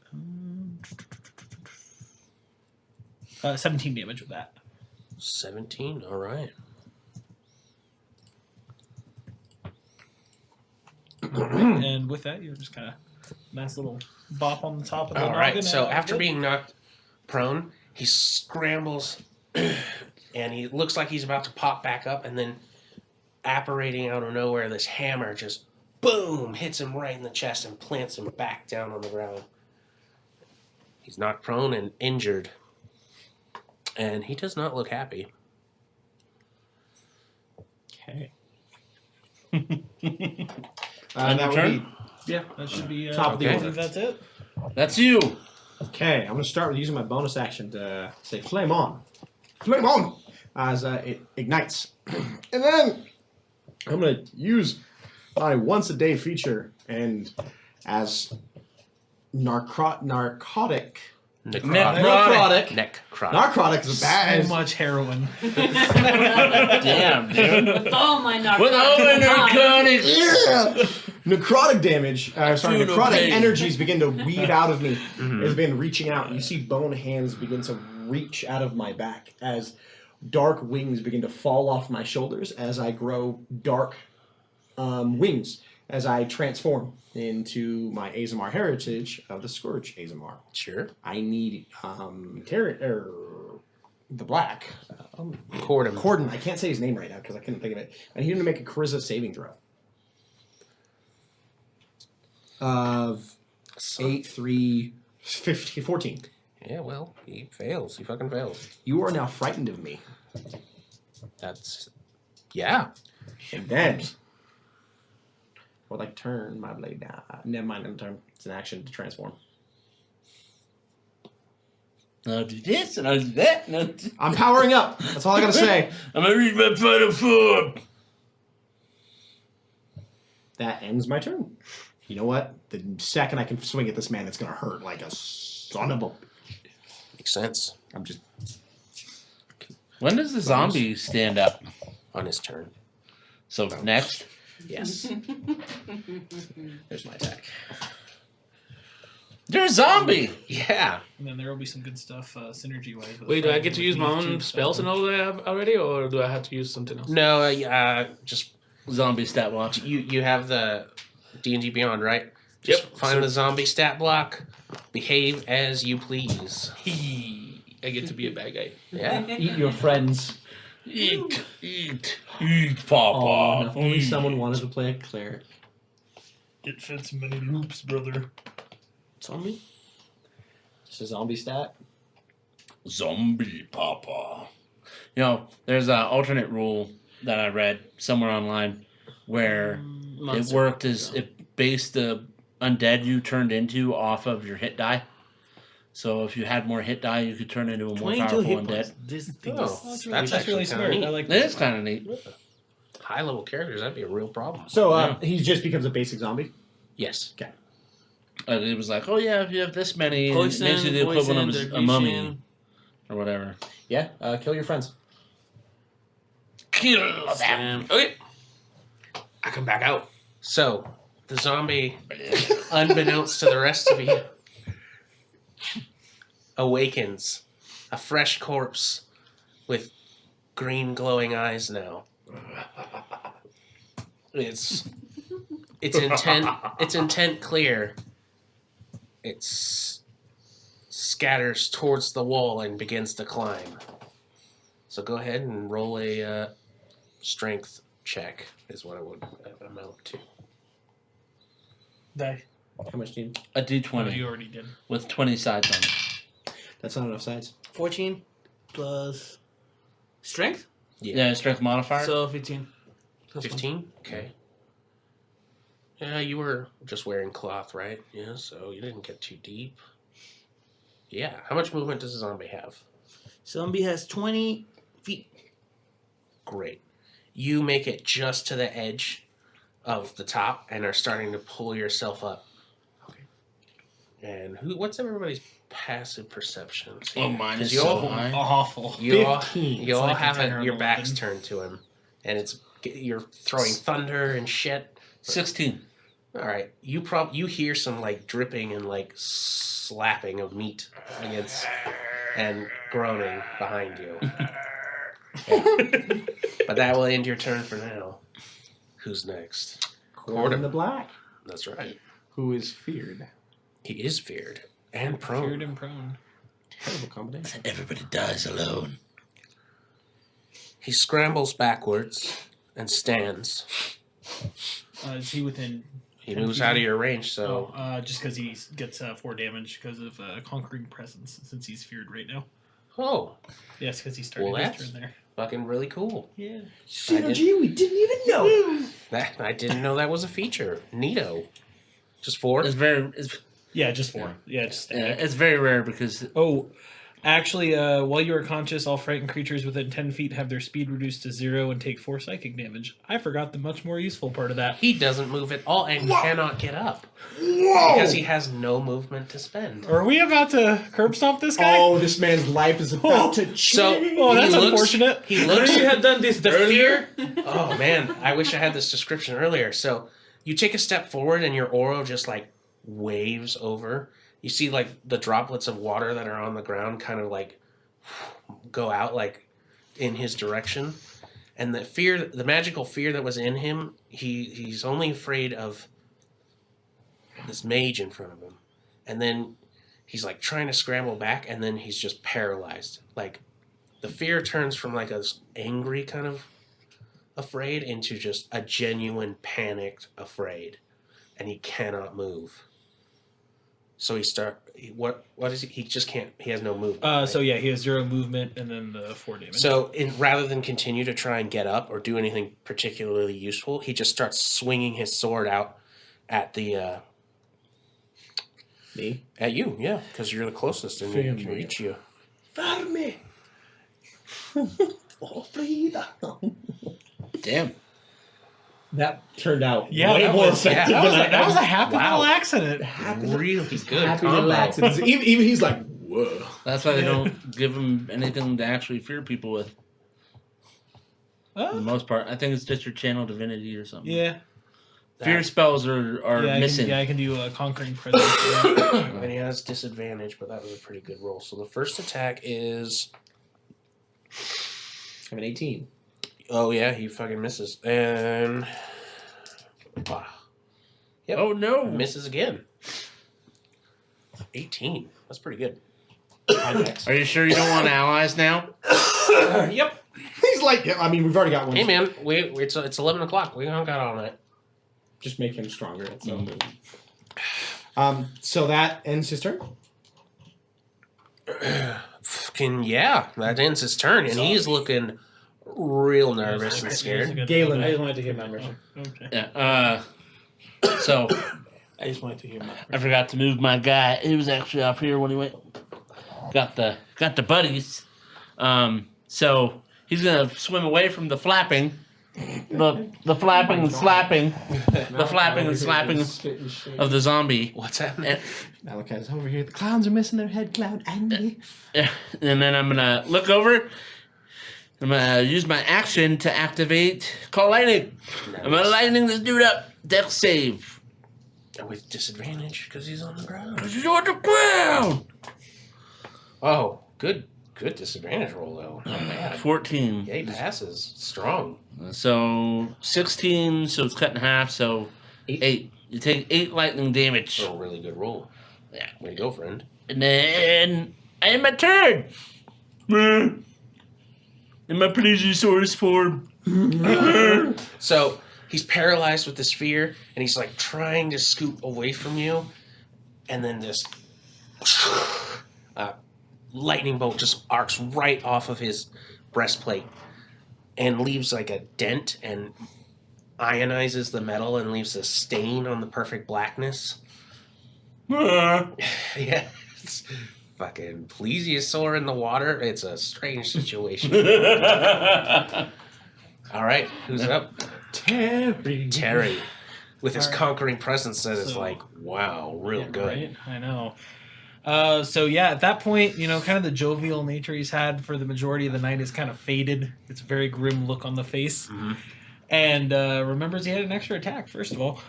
D: 17 damage with that.
A: 17. All right.
D: And with that, you're just kind of nice little bop on the top of the
A: All right.
D: noggin
A: So
D: and
A: after
D: good.
A: being knocked prone, he scrambles, and he looks like he's about to pop back up, and then apparating out of nowhere, this hammer just boom hits him right in the chest and plants him back down on the ground. He's knocked prone and injured, and he does not look happy.
C: Okay.
B: And
C: That
B: your
C: would
B: turn?
C: be
D: Yeah, that should be
C: Top of the
D: I
C: order.
D: believe that's it.
B: That's you.
C: okay. I'm going to start with using my bonus action to say flame on. Flame on! As it ignites. And then I'm going to use my once a day feature and as narcotic.
B: Necrotic.
C: Narcotic is a bad.
D: So much heroin.
B: Damn, dude.
J: Oh my
B: With all the
J: narcotics.
B: narcotics.
C: Yeah. Necrotic damage. Sorry,
B: Fuel
C: necrotic
B: pain.
C: energies begin to weed out of me. It's been reaching out. You see bone hands begin to reach out of my back as dark wings begin to fall off my shoulders as I grow dark wings as I transform into my Azamar heritage of the Scourge Azamar.
A: Sure.
C: I need the black.
A: Corden.
C: I can't say his name right now because I couldn't think of it. I need him to make a charisma saving throw. Of 8, 3, 15, 14.
A: Yeah, well, he fails. He fucking fails.
C: You are now frightened of me.
A: That's... Yeah.
C: And then I would like turn my blade down. Never mind, I'm turn. It's an action to transform.
B: I'll do this and I'll do that. And I'll do...
C: I'm powering up. That's all I gotta say.
B: I'm gonna read my final form.
C: That ends my turn. You know what? The second I can swing at this man, it's gonna hurt like a son of a.
A: Makes sense.
C: I'm just.
B: When does the zombie stand up?
A: On his turn.
B: So next.
A: Yes.
C: There's my attack.
B: You're a zombie.
A: Yeah.
D: And then there will be some good stuff synergy wise.
E: Wait, do I get to use my own spells and all that I have already, or do I have to use something else?
A: No, just
B: Zombie stat block.
A: you have the D&D Beyond, right? Just
E: Yep.
A: find the zombie stat block. Behave as you please.
E: I get to be a bad guy.
A: Yeah.
C: Eat your friends.
B: Eat,
C: Oh,
B: Papa.
C: if only someone wanted to play a cleric.
D: Get fed some many loops, brother.
C: Zombie? Just a zombie stat?
B: Zombie Papa. You know, there's an alternate rule that I read somewhere online where it worked as it based the undead you turned into off of your hit die. So if you had more hit die, you could turn into a more
E: 22
B: powerful
E: hit
B: undead.
E: points. This thing
A: Oh,
E: is...
A: that's
D: That's really
A: actually
D: smart.
A: kinda
D: I
A: neat.
D: like
B: It
D: that.
B: is kind of neat.
A: High level characters, that'd be a real problem.
C: So
B: Yeah.
C: he just becomes a basic zombie?
A: Yes.
B: It was like, oh yeah, if you have this many,
E: Poison,
B: it makes you the equivalent of a mummy or whatever.
C: Yeah, kill your friends.
B: Kill them.
E: Okay. I come back out.
A: So, the zombie, unbeknownst to the rest of you, awakens a fresh corpse with green glowing eyes now. Its intent clear. It scatters towards the wall and begins to climb. So go ahead and roll a strength check is what I would amount to.
D: Die.
C: How much do you need?
B: A
D: Oh, you
B: D20
D: already did.
B: with 20 sides on it.
C: That's not enough sides.
E: 14 plus strength?
B: Yeah, strength modifier.
E: So 15. Plus
A: 15? Okay. Yeah, you were just wearing cloth, right? Yeah, so you didn't get too deep. Yeah. How much movement does a zombie have?
E: Zombie has 20 feet.
A: Great. You make it just to the edge of the top and are starting to pull yourself up. Okay. And what's everybody's passive perceptions?
B: Oh, mine is
A: you
B: so
A: all,
B: high.
D: Awful.
A: You all,
C: 15.
A: you all
D: like a
A: have
D: 10 or
A: your
D: 11.
A: backs turned to him, and you're throwing thunder and shit.
B: 16.
A: All right, you hear some like dripping and like slapping of meat against and groaning behind you. Yeah. But that will end your turn for now. Who's next?
C: Corden the Black,
A: That's right.
C: who is feared.
A: He is feared and prone.
D: Feared and prone.
C: Terrible combination.
B: Everybody dies alone.
A: He scrambles backwards and stands.
D: Is he within?
A: He moves out of your range, so
D: Just because he gets 4 damage because of conquering presence, since he's feared right now.
A: oh,
D: Yes, because he started
A: Well,
D: his
A: that's-
D: turn there.
A: fucking really cool.
G: Yeah.
C: Synergy we didn't even know.
A: I didn't know that was a feature. Neato. Just 4?
D: Yeah, just 4. Yeah, just static.
B: It's very rare because
D: Oh, actually, while you are conscious, all frightened creatures within 10 feet have their speed reduced to 0 and take 4 psychic damage. I forgot the much more useful part of that.
A: He doesn't move at all and cannot get up. Because he has no movement to spend.
D: Are we about to curb stomp this guy?
C: Oh, this man's life is about to change.
A: So,
D: Oh, that's
A: he looks-
D: unfortunate.
A: He looks...
E: You had done this
A: The
E: earlier.
A: fear... Oh, man. I wish I had this description earlier. So, you take a step forward and your aura just, like, waves over. You see, like, the droplets of water that are on the ground kind of, like, go out, like, in his direction. And the fear, the magical fear that was in him, he's only afraid of this mage in front of him. And then he's, like, trying to scramble back, and then he's just paralyzed. Like, the fear turns from, like, a angry kind of afraid into just a genuine panicked afraid. And he cannot move. So what is he just can't, he has no movement. Right?
D: So yeah, he has 0 movement and then the 4 damage.
A: So rather than continue to try and get up or do anything particularly useful, he just starts swinging his sword out at the
C: Me?
A: at you, yeah, because you're the closest and he can
C: Family.
A: reach you.
C: Farme. Oh, Frida.
B: damn.
C: That turned out
D: yeah,
C: way
D: that
C: more
D: was,
C: effective
D: that was,
C: than
D: that was a happy
A: Wow.
D: little accident.
A: Really good
C: happy
A: combo.
C: little accidents. Even he's like, whoa.
B: That's why they don't give him anything to actually fear people with. For the most part, I think it's just your channel divinity or something.
D: Yeah.
B: Fear spells are
D: Yeah,
B: missing.
D: I can do a conquering presence.
A: And he has disadvantage, but that was a pretty good roll. So the first attack is...
C: I'm an 18.
A: Oh, yeah, he fucking misses. And... Wow. Yep.
B: Oh no!
A: Misses again. 18. That's pretty good.
B: Are you sure you don't want allies now?
A: Yep.
C: He's like, yeah, I mean, we've already got one.
A: Hey, man, it's 11 o'clock. We don't got all night.
C: Just make him stronger. So that ends his turn.
A: Fucking yeah, that ends his turn, and he's looking real nervous and scared.
C: Galen.
I: I just wanted to hear my version.
D: Okay.
B: Yeah. So
I: I just wanted to hear my
B: I forgot to move my guy. He was actually up here when he went. Got the buddies. So he's gonna swim away from the flapping. The flapping and slapping. The flapping and slapping of the zombie.
A: What's happening?
C: Malachi's over here. The clowns are missing their head clown. And
B: And then I'm gonna look over. I'm gonna use my action to activate Call Lightning. I'm gonna lightning this dude up. Dex save.
A: With disadvantage because he's on the ground.
B: He's on the ground.
A: Oh, good disadvantage roll though. Not bad.
B: 14.
A: Yeah, he passes. Strong.
B: So 16. So it's cut in half. So 8. You take 8 lightning damage.
A: Oh, really good roll.
B: Yeah.
A: Way to go, friend.
B: And then I end my turn. In my plesiosaurus form.
A: So he's paralyzed with this fear, and he's like trying to scoot away from you, and then this lightning bolt just arcs right off of his breastplate and leaves like a dent and ionizes the metal and leaves a stain on the perfect blackness. Yeah, it's fucking plesiosaur in the water. It's a strange situation. All right, who's up? Terry. With his conquering presence that is like, wow, real good.
D: Right? I know. So yeah, at that point, kind of the jovial nature he's had for the majority of the night is kind of faded. It's a very grim look on the face.
A: Mm-hmm.
D: And remembers he had an extra attack, first of all.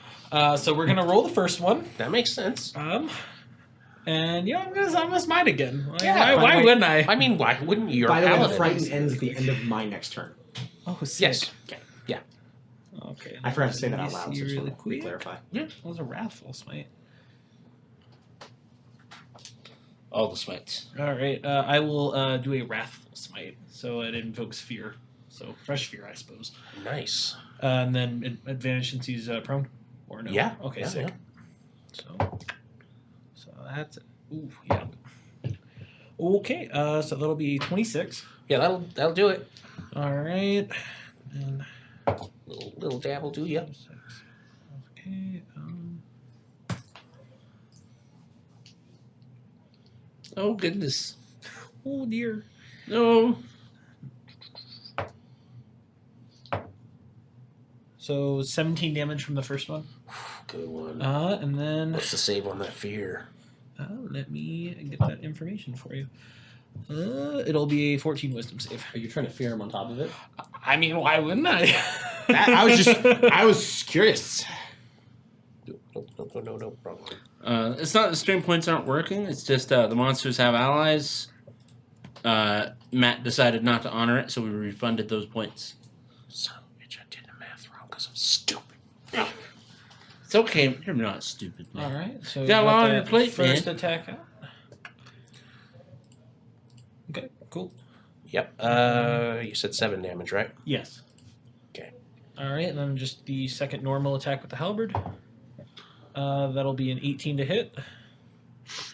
D: So we're going to roll the first one.
A: That makes sense.
D: And I'm gonna smite again. Like,
A: Yeah,
D: why wouldn't I?
A: I mean, why wouldn't you?
C: by the way, the
A: paladin.
C: frighten ends at the end of my next turn.
D: Oh, sick.
A: Yes.
D: Okay.
C: I forgot to say that
D: let
C: out
D: me
C: loud.
D: see
C: So
D: really
C: really
D: quick.
C: clarify.
D: Yeah, that was a wrathful smite.
B: All the smites.
D: All right, I will do a wrathful smite, so it invokes fear. So fresh fear, I suppose.
A: Nice.
D: And then advantage since he's prone, or no?
A: Yeah.
D: Okay,
A: Yeah,
D: sick.
A: yeah.
D: So that's ooh yeah. Okay, so that'll be 26.
A: Yeah, that'll do it.
D: All right. And
A: Little dab will do you.
D: okay.
B: Oh, goodness.
D: Oh dear.
B: No.
D: So 17 damage from the first one.
A: Good one.
D: And then
A: What's the save on that fear?
D: let me get that information for you. It'll be a 14 wisdom save.
C: Are you trying to fear him on top of it?
D: I mean, why wouldn't I?
C: I was curious.
A: No problem.
B: It's not the stream points aren't working. It's just the monsters have allies. Matt decided not to honor it, so we refunded those points.
A: Son of a bitch, I did the math wrong because I'm stupid.
B: It's okay. You're not stupid, man.
D: All right. So
B: Got a lot on
D: that
B: your plate,
D: first
B: man.
D: attack out. Okay, cool.
A: Yep. You said 7 damage, right?
D: Yes.
A: Okay.
D: All right, and then just the second normal attack with the halberd. That'll be an 18 to hit.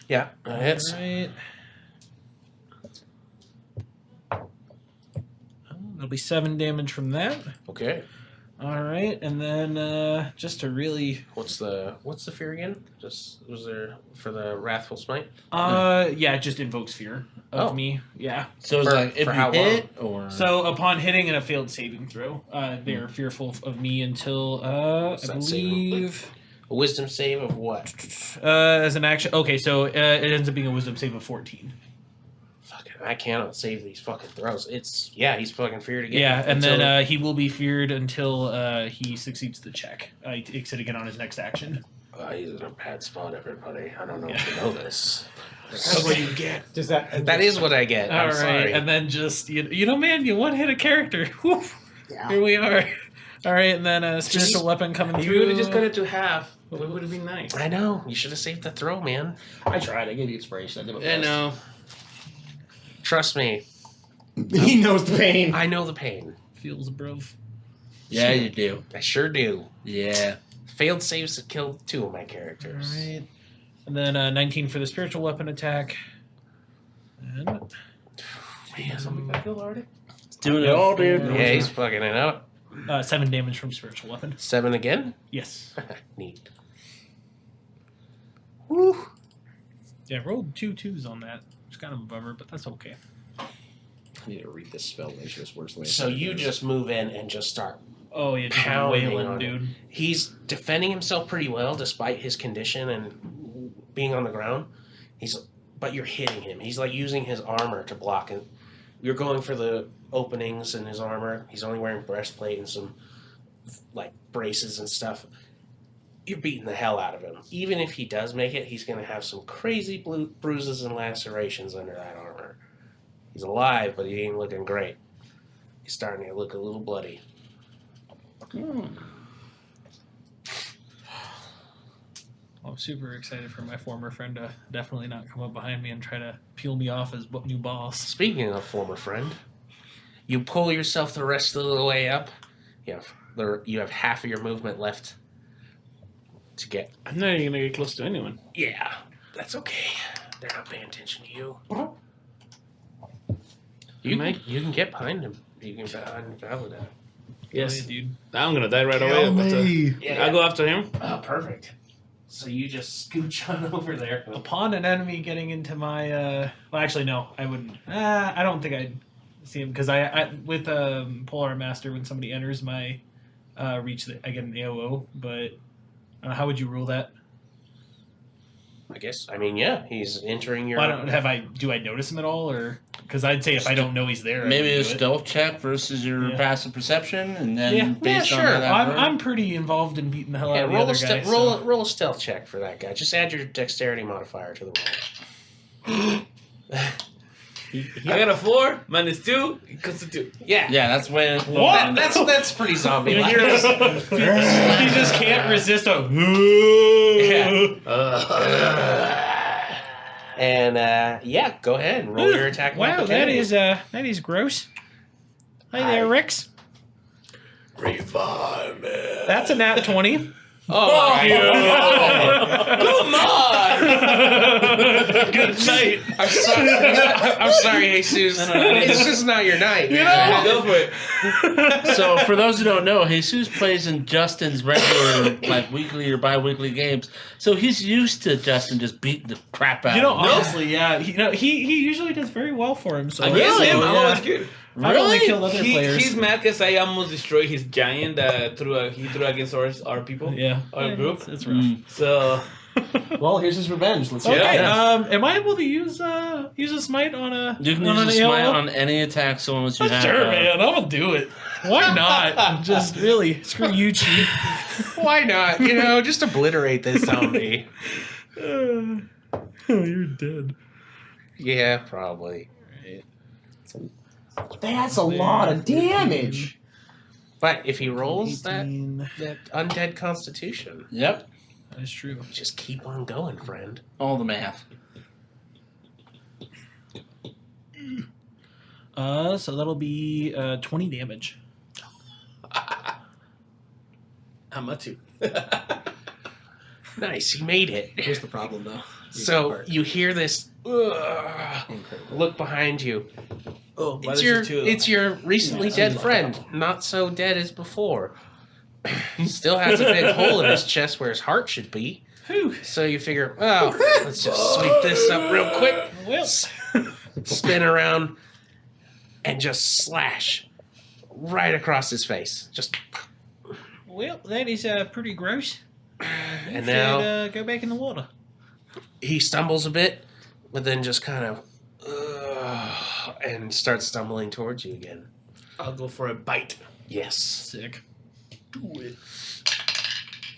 A: Yeah, that hits.
D: All right. That'll be 7 damage from that.
A: Okay.
D: All right, and then just to really,
A: What's the fear again? Just was there for the wrathful smite?
D: yeah, it just invokes fear of
A: Oh.
D: me. Yeah.
B: So it's
A: For-
B: like if
A: for
B: you
A: how
B: hit or
D: So upon hitting in a failed saving throw, they are fearful of me until I
A: What's that saving?
D: believe
A: A wisdom save of what?
D: as an action. Okay, so it ends up being a wisdom save of 14.
A: Fucking, I cannot save these fucking throws. He's fucking feared again.
D: Yeah, and
A: Until-
D: then he will be feared until he succeeds the check. He takes it again on his next action.
A: he's in a bad spot, everybody. I don't know
D: Yeah.
A: if you know this.
E: That's what you get.
C: Does that?
A: That is what I get.
D: All
A: I'm
D: right,
A: sorry.
D: and then just you know, man, you one hit a character. Whew.
C: Yeah.
D: Here we are. All right, and then a spiritual weapon coming
E: If
D: through.
E: you would have just cut it to half, it would have been nice.
A: I know. You should have saved the throw, man.
C: I tried. I gave you inspiration. I did my
E: I
C: best.
E: know.
A: Trust me.
C: He knows the pain.
A: I know the pain.
D: Feels, bruv.
B: yeah, you do.
A: I sure do.
B: Yeah.
A: Failed saves to kill 2 of my
D: All
A: characters.
D: right, and then 19 for the spiritual weapon attack. And
A: Man, somebody got killed already?
B: It's doing it all, dude.
A: Yeah, he's fucking it up.
D: 7 damage from spiritual weapon.
A: 7 again?
D: Yes.
A: Neat.
D: Woo. Yeah, rolled 2 2s on that. It's kind of a bummer, but that's okay.
C: I need to read this spell. Make sure this works the way.
A: So you just move in and just start.
D: Oh yeah, just
A: Pounding
D: wailing,
A: on
D: dude.
A: He's defending himself pretty well despite his condition and being on the ground. But you're hitting him. He's like using his armor to block, and you're going for the openings in his armor. He's only wearing breastplate and some like braces and stuff. You're beating the hell out of him. Even if he does make it, he's going to have some crazy bruises and lacerations under that armor. He's alive, but he ain't looking great. He's starting to look a little bloody.
D: I'm super excited for my former friend to definitely not come up behind me and try to peel me off as new boss.
A: Speaking of former friend, you pull yourself the rest of the way up. You have half of your movement left to get.
E: I'm not even gonna get close to anyone.
A: Yeah, that's okay. They're not paying attention to you. You can get behind him. You can behind Paladin.
E: Yes,
D: Oh, yeah, dude.
E: I'm gonna die right away. But, I'll go after him.
A: Oh, perfect. So you just scooch on over there.
D: Upon an enemy getting into my, well, actually, no, I wouldn't. I don't think I'd see him because I with Polar Master, when somebody enters my reach, I get an AOO. But how would you rule that?
A: I guess. I mean, yeah, he's entering your.
D: Well, do I notice him at all, or because I'd say if I don't know he's there, I
B: Maybe a
D: wouldn't do it.
B: stealth check versus your
D: Yeah.
B: passive perception, and then
D: Yeah,
B: based on
A: sure.
B: how that
D: I'm,
B: works.
D: I'm pretty involved in beating the hell
A: Yeah,
D: out of the
A: roll
D: other
A: a
D: guy.
A: roll a stealth check for that guy. Just add your dexterity modifier to the roll.
E: I got a 4 minus 2 equals to 2.
A: Yeah.
B: Yeah, that's when.
A: That's pretty zombie.
D: You hear
A: like.
D: he just can't resist a.
A: And yeah, go ahead and roll your attack. of
G: Wow,
A: opportunity.
G: that is gross. Hi there, Rex.
A: Revive me.
G: That's a nat 20.
A: Oh, come on!
D: Good night.
A: I'm sorry, Jesus. It's just not your night.
E: Yeah, go for it.
B: So, for those who don't know, Jesus plays in Justin's regular, like, weekly or bi-weekly games. So he's used to Justin just beating the crap out
D: You know,
B: of him.
D: honestly, yeah. He usually does very well for him. So
E: Against him, I'm
D: yeah.
E: always good.
D: I've only killed other players.
E: He's mad because I almost destroyed his giant that he threw against our people.
D: Yeah.
E: Our group.
D: It's rough.
E: So
C: Well, here's his revenge. Let's
D: Okay.
C: hear it.
D: Am I able to use a smite on a?
B: You can
D: on
B: use a
D: an
B: smite
D: AOL?
B: on any attack someone's you have.
D: Sure, man. I'm gonna do it. Why not? Just really screw you, Chief.
A: Why not? Just obliterate this zombie.
D: You're dead.
A: Yeah, probably.
C: That's a lot of damage.
A: But if he rolls that
D: 18.
A: undead constitution,
B: Yep.
D: That is true.
A: just keep on going, friend.
B: All the math.
D: So that'll be 20 damage.
E: I'm a 2.
A: Nice, you made it.
C: Here's the problem, though.
A: So you hear this. Look behind you.
E: Oh,
A: It's your recently dead friend. Not so dead as before. Still has a big hole in his chest where his heart should be.
D: Whew.
A: So you figure, let's just sweep this up real quick.
D: Well,
A: Spin around and just slash right across his face. Just
G: that is pretty gross.
A: and now
G: Go back in the water.
A: he stumbles a bit, but then just kind of and starts stumbling towards you again.
E: I'll go for a bite.
A: Yes.
D: sick.
E: Do it.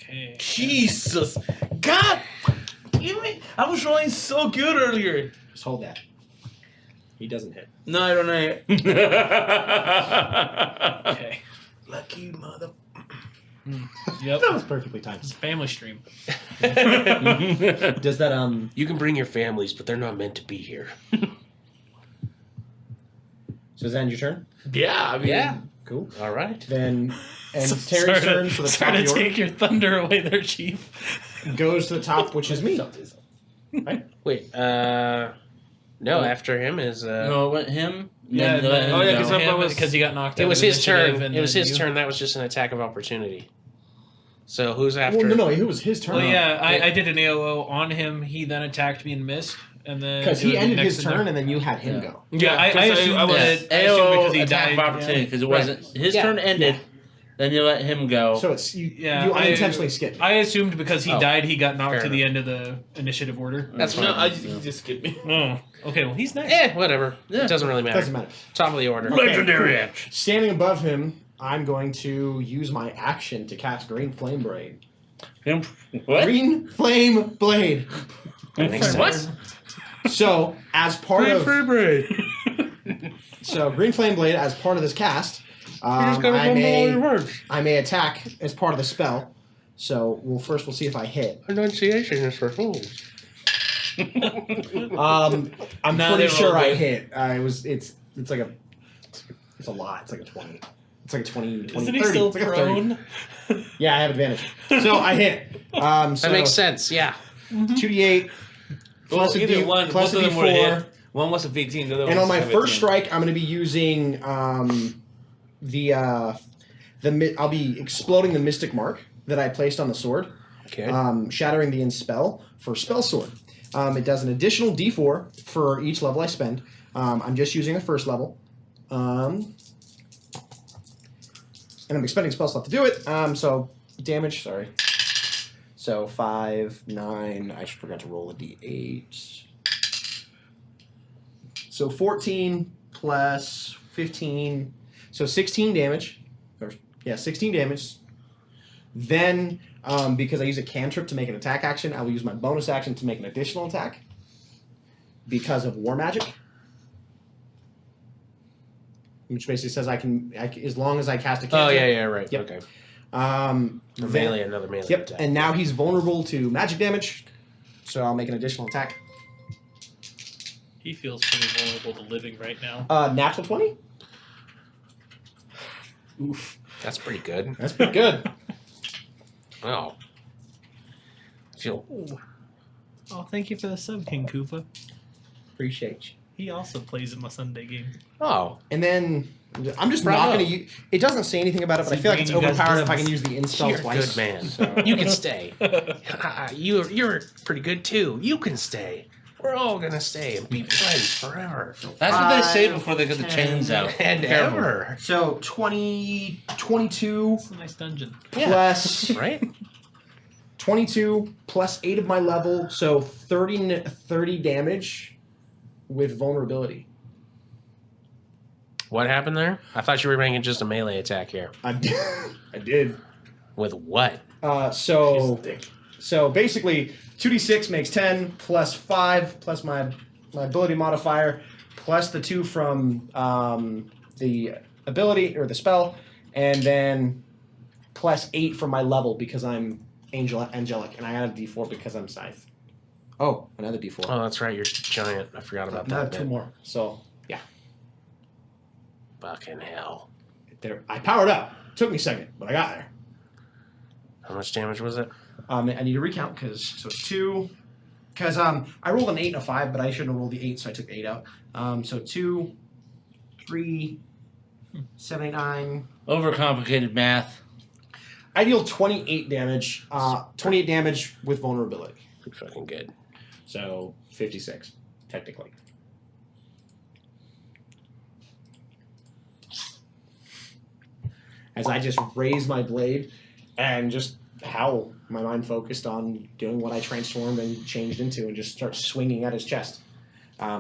D: Okay.
E: Jesus. God damn it. I was rolling so good earlier.
C: Just hold that. He doesn't hit.
E: No, I don't know.
D: Okay.
E: Lucky mother.
D: Yep.
C: That was perfectly timed.
D: It's a family stream.
C: Does that
A: You can bring your families, but they're not meant to be here.
C: So is that end your turn?
E: Yeah, I mean.
A: Yeah.
C: Cool.
A: All right.
C: Then and
D: Sorry
C: Terry's
D: to-
C: turn for the top
D: sorry
C: of
D: to
C: the order
D: take your thunder away there, Chief.
C: goes to the top, which is me.
A: Wait. No. After him is.
B: No, it went him.
D: Yeah.
B: then let him
E: Oh, yeah,
B: go.
E: 'cause I'm-
D: Because he got knocked out.
A: It was
D: of
A: his
D: initiative
A: turn.
D: and
A: It was
D: then
A: his
D: you.
A: turn. That was just an attack of opportunity. So who's after?
C: Well, no, it was his turn.
D: Well, yeah, I did an AOO on him. He then attacked me and missed, and then
C: Because
D: it
C: he
D: would be
C: ended
D: next
C: his
D: to
C: turn,
D: him.
C: and then you had him go.
D: Yeah, I
E: 'cause
D: assumed
E: I was-
D: that. I assumed
B: AO
D: because he
B: attack
D: died.
B: of opportunity because it wasn't his
A: Yeah.
B: turn ended. Then you let him go.
C: So it's you.
D: Yeah,
C: you
D: I-
C: unintentionally skipped.
D: I assumed because he
A: Oh,
D: died, he got knocked
A: fair
D: to the
A: enough.
D: end of the initiative order.
A: That's fine.
E: No, he just skipped me.
D: Oh, okay. Well, he's next.
A: Whatever.
B: Yeah.
A: It doesn't really matter.
C: Doesn't matter.
A: Top of the order.
C: Okay.
B: Legendary action.
C: Standing above him, I'm going to use my action to cast Green Flame Blade.
B: What?
C: Green Flame Blade.
A: That makes
B: What?
A: sense.
C: So as part of
A: braid.
C: Green Flame Blade as part of this cast, I may attack as part of the spell. So we'll see if I hit.
A: Enunciation is for fools.
C: I'm
D: No, they
C: pretty sure
D: rolled
C: I
D: good.
C: hit. It's a lot. It's like a 20. It's like a 20, 20
D: Isn't he
C: 30.
D: still
C: It's like a 30.
D: prone?
C: Yeah, I have advantage. So I hit. So
A: That makes sense. Yeah.
C: 2d8 plus a
E: either
C: D,
E: one.
C: plus
E: Both
C: a
E: of them were
C: d4.
E: hit. One was a 15. The other
C: And
E: one
C: on
E: was
C: my
E: 17.
C: first strike, I'm going to be using I'll be exploding the Mystic Mark that I placed on the sword,
A: Okay.
C: shattering the spell for Spell Sword. It does an additional d4 for each level I spend. I'm just using a first level. And I'm expending spell slot to do it. So damage, sorry. So 5, 9. I forgot to roll a d8. So 14 plus 15. So 16 damage. 16 damage. Then, because I use a cantrip to make an attack action, I will use my bonus action to make an additional attack. Because of War Magic. Which basically says I can as long as I cast a cantrip.
A: Oh yeah, right.
C: Yep.
A: Okay.
C: Then-
A: Another melee
C: Yep,
A: attack.
C: and now he's vulnerable to magic damage, so I'll make an additional attack.
D: He feels pretty vulnerable to living right now.
C: Natural 20?
D: Oof.
A: That's pretty good.
C: That's pretty good.
A: Wow. I feel
D: Oh, thank you for the sub, King Koopa.
C: Appreciate you.
D: He also plays in my Sunday game.
A: Oh,
C: And then I'm just
A: Bravo.
C: not going to use... It doesn't say anything about it, but I feel like it's
D: bringing you guys
C: overpowered if I
D: business.
C: can use the install
A: you're a
C: twice.
A: good man.
C: So.
A: You can stay. You're pretty good too. You can stay. We're all gonna stay and be friends forever
B: That's what they say
C: 5,
B: before they get the
C: 10,
B: chains out.
A: and
B: Careful.
A: ever.
C: So 20, 22
D: It's a nice dungeon.
C: plus...
A: Right?
C: 22 plus 8 of my level, so 30 damage with vulnerability.
A: What happened there? I thought you were making just a melee attack here.
C: I did.
A: With what?
C: So basically 2d6 makes 10 plus 5 plus my ability modifier plus the 2 from the ability or the spell, and then plus 8 from my level because I'm angelic, and I add a d4 because I'm scythe. Oh, another d4.
A: Oh, that's right. You're giant. I forgot about
C: Another
A: that.
C: 2
A: bit.
C: more. So yeah,
A: Fucking hell.
C: there. I powered up. Took me a second, but I got there.
A: How much damage was it?
C: I need to recount because so it's 2. Because I rolled an 8 and a 5, but I shouldn't have rolled the 8, so I took 8 out. So 2, 3, 7, 8, 9.
B: Overcomplicated math.
C: I deal 28 damage. 28 damage with vulnerability.
A: Pretty fucking good.
C: So 56, technically. As I just raise my blade and just howl, my mind focused on doing what I transformed and changed into, and just start swinging at his chest.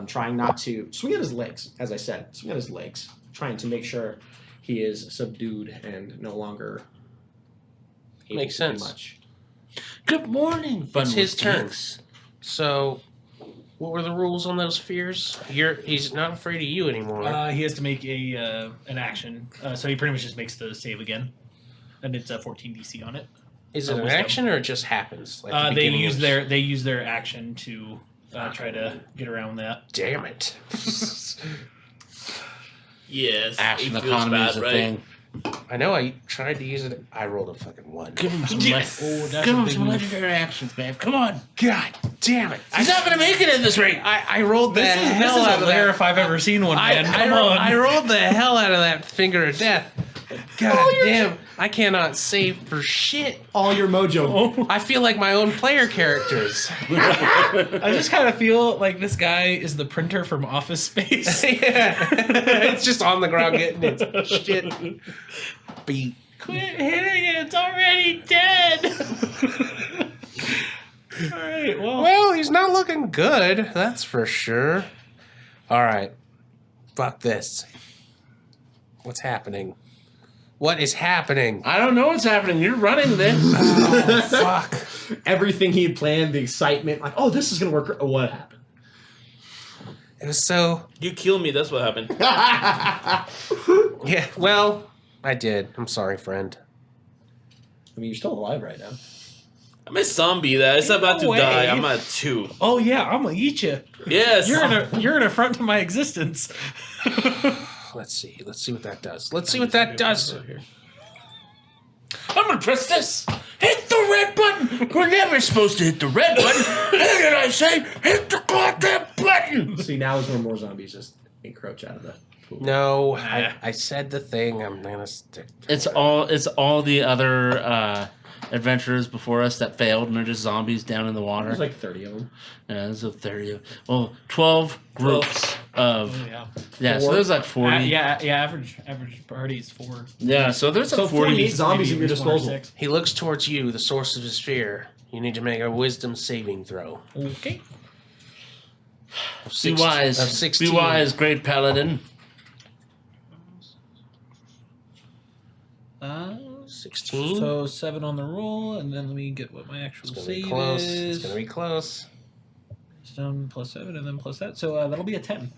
C: Trying not to swing at his legs, as I said, swing at his legs, trying to make sure he is subdued and no longer able
A: Makes
C: to do
A: sense.
C: much.
B: Good morning, fun
A: It's his
B: with
A: turn.
B: geeks.
A: So, what were the rules on those fears? He's not afraid of you anymore.
D: He has to make an action, so he pretty much just makes the save again, and it's a 14 DC on it.
A: Is it an
D: wisdom.
A: action or it just happens? Like the
D: They
A: beginning
D: use their action to try to get around that.
A: Damn it.
E: Yes.
B: Action
E: it feels
B: economy
E: bad,
B: is a
E: right?
B: thing.
A: I know I tried to use it. I rolled a fucking 1.
B: Give him some,
E: Yes.
D: Oh, that's
B: give
D: a
B: him
D: big
B: some
D: move.
B: legendary actions, man. Come on.
A: God damn it.
B: He's not going to make it at this rate.
A: I rolled the
D: This
A: hell
D: is
A: out
D: a
A: of
D: rare
A: that.
D: if I've ever seen one, man. Come on.
A: I rolled the hell out of that finger of death. God damn. I cannot save for shit.
C: All your mojo.
A: I feel like my own player characters.
D: I just kind of feel like this guy is the printer from Office Space.
A: Yeah. It's just on the ground getting its shit beat.
D: Quit hitting it! It's already dead. All right.
A: Well, he's not looking good, that's for sure. All right. Fuck this. What's happening? What is happening?
B: I don't know what's happening. You're running this.
A: Oh, fuck.
C: Everything he had planned, the excitement, like, oh, this is going to work. What happened?
A: It was so...
E: You killed me, that's what happened.
A: Yeah, well, I did. I'm sorry, friend.
C: I mean, you're still alive right now.
E: I'm a zombie that is about to
D: way.
E: die. I'm at 2.
D: Oh yeah, I'm gonna eat you.
E: Yes.
D: You're an affront to my existence.
A: Let's see. Let's see what that does. Let's see what that does.
B: I'm going to press this. Hit the red button. We're never supposed to hit the red button. What did I say? Hit the goddamn button.
C: See, now is when more zombies just encroach out of the pool.
A: No, I said the thing. I'm going to stick to
B: It's all the other adventurers before us that failed, and they're just zombies down in the water.
C: There's like 30 of them.
B: Yeah, there's a 30. Well, 12 groups of.
D: Yeah.
B: Yeah, so
C: Four.
B: there's like 40.
D: Average party is 4.
B: Yeah, so there's
C: So
B: like 40.
C: 48 zombies at
D: maybe
C: your
D: just one or
C: disposal.
D: 6.
A: He looks towards you, the source of his fear. You need to make a wisdom saving throw.
D: Okay.
A: Of
B: Be
A: 16
B: wise.
A: Of 16.
B: Be wise, great paladin.
A: 16.
D: So 7 on the roll, and then let me get what my actual
A: It's going to be
D: save
A: close.
D: is.
A: It's going to be close.
D: Wisdom plus 7, and then plus that. So that'll be a 10.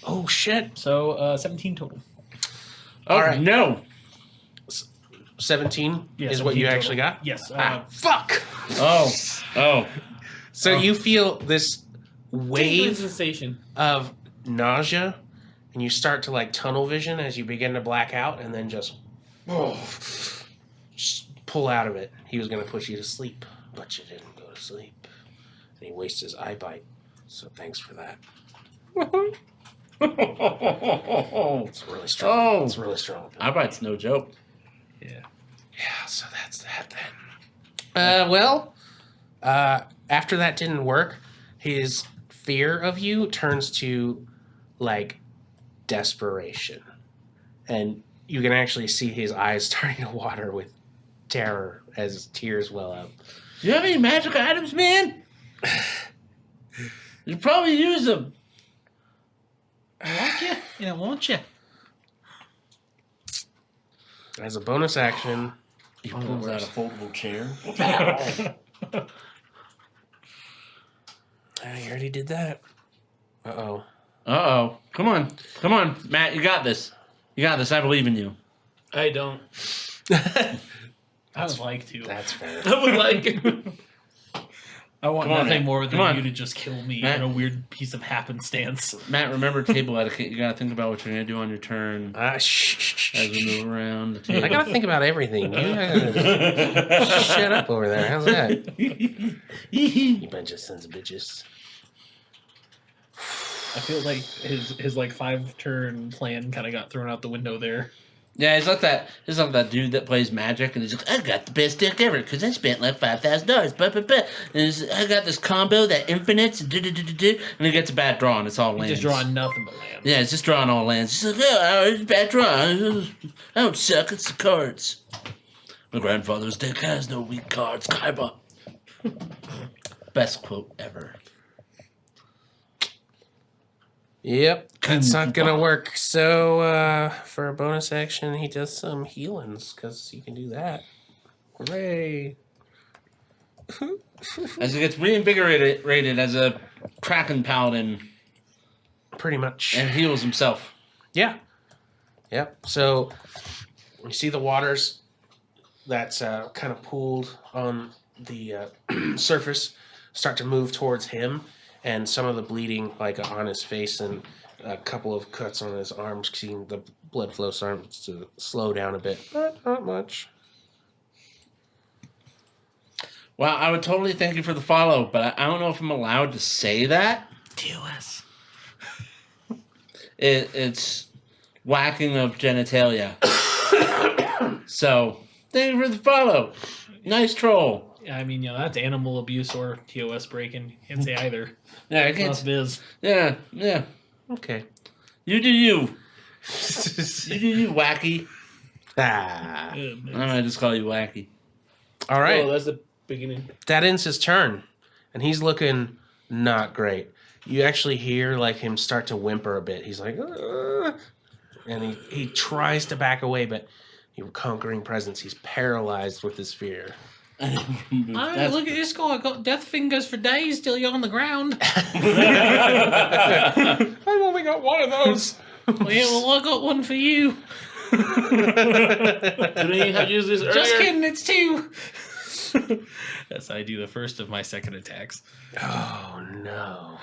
A: Oh, shit.
D: So 17 total.
B: Oh,
A: All right.
B: no.
A: 17
D: Yeah,
A: is what
D: 17
A: you
D: total.
A: actually got?
D: Yes.
A: Fuck!
B: Oh.
A: So you feel this wave
E: sensation.
A: of nausea, and you start to like tunnel vision as you begin to black out, and then just pull out of it. He was going to push you to sleep, but you didn't go to sleep. he wastes his eye bite. So thanks for that. It's really strong. It's really strong.
B: I bite's no joke.
A: Yeah, so that's that then. After that didn't work, his fear of you turns to, like, desperation. And you can actually see his eyes starting to water with terror as tears well up.
B: Do you have any magic items, man? You probably use them.
G: Won't you? Yeah, won't you?
A: As a bonus action,
B: He pulls out a foldable chair.
A: You already did that. Uh-oh.
B: Uh-oh. Come on, Matt. You got this. I believe in you.
E: I don't.
D: I would like to.
A: That's fair.
E: I would like it.
D: I want
B: Come on,
D: nothing
B: Matt.
D: more
B: Come
D: than
B: on.
D: you to just kill me
B: Matt.
D: in a weird piece of happenstance.
B: Matt, remember table etiquette. You gotta think about what you're gonna do on your turn
A: Shh.
B: as we move around the table.
A: I gotta think about everything. You gotta shut up over there. How's that? You bunch of sons of bitches.
D: I feel like his like 5-turn plan kind of got thrown out the window there.
B: Yeah, he's like that dude that plays Magic, and he's like, I got the best deck ever because I spent like $5,000. And I got this combo that infinites, and he gets a bad draw, and it's all lands.
D: Just drawing nothing but lands.
B: Yeah, it's just drawing all lands. He's like, oh, it's a bad draw. I don't suck. It's the cards. My grandfather's deck has no weak cards. Kaiba. Best quote ever.
A: Yep, that's not gonna work. So, for a bonus action, he does some healings, because you can do that. Hooray!
B: As he gets reinvigorated as a Kraken Paladin
A: Pretty much.
B: and heals himself.
A: Yeah. Yep. So, you see the waters that's kind of pooled on the surface start to move towards him, and some of the bleeding, like on his face, and a couple of cuts on his arms, seeing the blood flow starts to slow down a bit. Not much.
B: Well, I would totally thank you for the follow, but I don't know if I'm allowed to say that.
D: TOS.
B: It's whacking of genitalia. So, thank you for the follow. Nice troll.
D: Yeah, I mean, that's animal abuse or TOS breaking. Can't say either.
B: Yeah, I
D: Plus
B: can't.
D: biz.
B: Yeah.
A: Okay.
B: You do you. You do you, wacky.
A: Ah.
B: I'm gonna just call you wacky.
A: All right.
E: Oh, that's the beginning.
A: That ends his turn, and he's looking not great. You actually hear like him start to whimper a bit. He's like, and he tries to back away, but your conquering presence, he's paralyzed with his fear.
G: Oh, look at this guy. Got death fingers for days till you're on the ground.
A: I've only got one of those.
G: Yeah, well, I got one for you.
E: Didn't you have used this earlier?
G: Just kidding, it's 2.
D: That's how I do the first of my second attacks.
A: Oh no.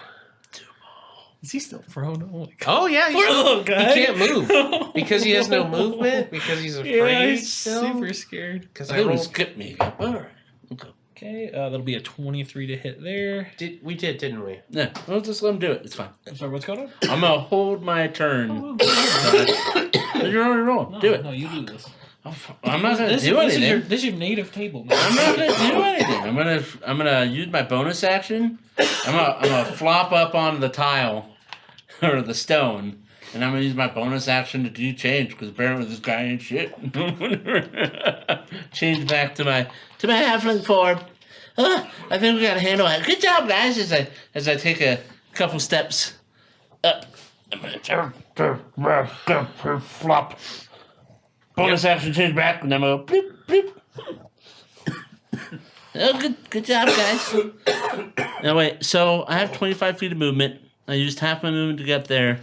D: Is he still prone? Oh my god.
A: Oh yeah,
D: Poor little guy.
A: he can't move because he has no movement because he's afraid.
D: Yeah, he's
A: still.
D: super scared.
A: Because
B: I
A: I
B: think we
A: rolled.
B: skipped me. Alright.
D: Okay, that'll be a 23 to hit there.
A: We did, didn't we?
B: Yeah, we'll just let him do it. It's fine.
D: I'm sorry, what's going on?
B: I'm gonna hold my turn. You're already rolling.
D: No,
B: Do it.
D: No, you do this.
B: I'm not gonna
D: This
B: do anything.
D: This is your native table. Man.
B: I'm not gonna do anything. I'm gonna use my bonus action. I'm gonna flop up on the tile or the stone, and I'm gonna use my bonus action to do change because apparently this guy ain't shit. Change back to my halfling form. I think we gotta handle it. Good job, guys. As I take a couple steps up, I'm gonna flop. Bonus action change back, and then I'm gonna bloop, bloop. Oh, good job, guys. Now wait, so I have 25 feet of movement. I used half my movement to get there,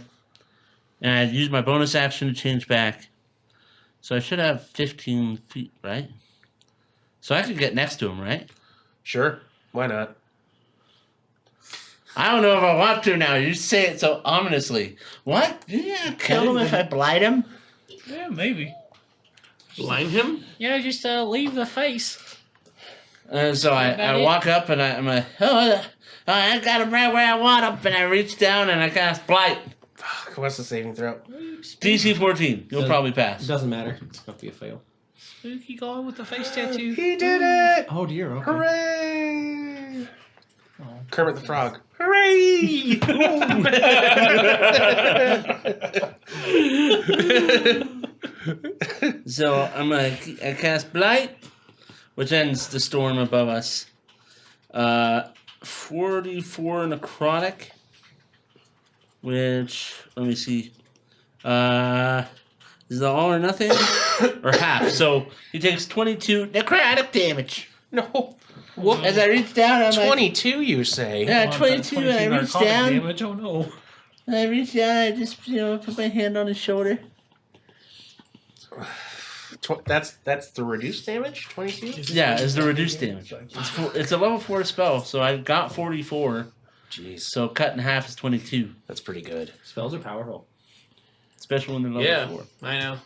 B: and I used my bonus action to change back. So I should have 15 feet, right? So I could get next to him, right?
A: Sure. Why not?
B: I don't know if I want to now. You say it so ominously. What? You gonna kill him if I blight him?
D: Yeah, maybe.
E: Blind him?
G: Just leave the face.
B: So I walk up and I'm like, oh, I got him right where I want him, and I reach down and I cast Blight.
A: Fuck, what's the saving throw?
B: DC 14. You'll probably pass.
C: It doesn't matter. It's got to be a fail.
G: Spooky guy with the face tattoo.
A: He did it!
C: Oh dear. Okay.
A: Hooray!
G: Oh.
A: Kermit the Frog. Hooray!
B: So I cast Blight, which ends the storm above us. 44 necrotic, which let me see. Is it all or nothing or half? So he takes 22 necrotic damage.
A: No.
B: As I reach down, I'm
A: 22, you say?
B: yeah, 22. And I reach down.
G: Damage. Oh no.
B: And I reach down. I just put my hand on his shoulder.
A: That's the reduced damage? 22?
B: Yeah, it's the reduced damage. It's a level 4 spell, so I got 44.
A: Jeez.
B: So cut in half is 22.
A: That's pretty good.
C: Spells are powerful.
B: Especially when they're level 4.
E: I know.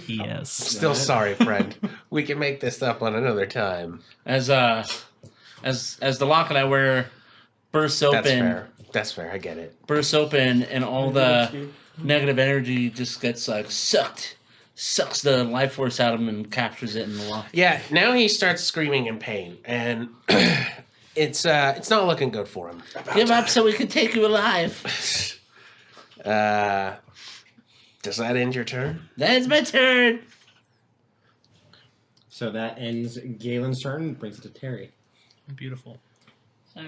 G: Yes.
A: Still sorry, friend. We can make this up on another time.
B: As the locket I wear bursts open.
A: That's fair. I get it.
B: Bursts open, and all the negative energy just gets like sucks the life force out of him and captures it in the lock.
A: Yeah, now he starts screaming in pain, and it's not looking good for him.
B: Give up so we can take you alive.
A: Does that end your turn?
B: That's my turn.
C: So that ends Galen's turn and brings it to Terry.
G: Beautiful. So,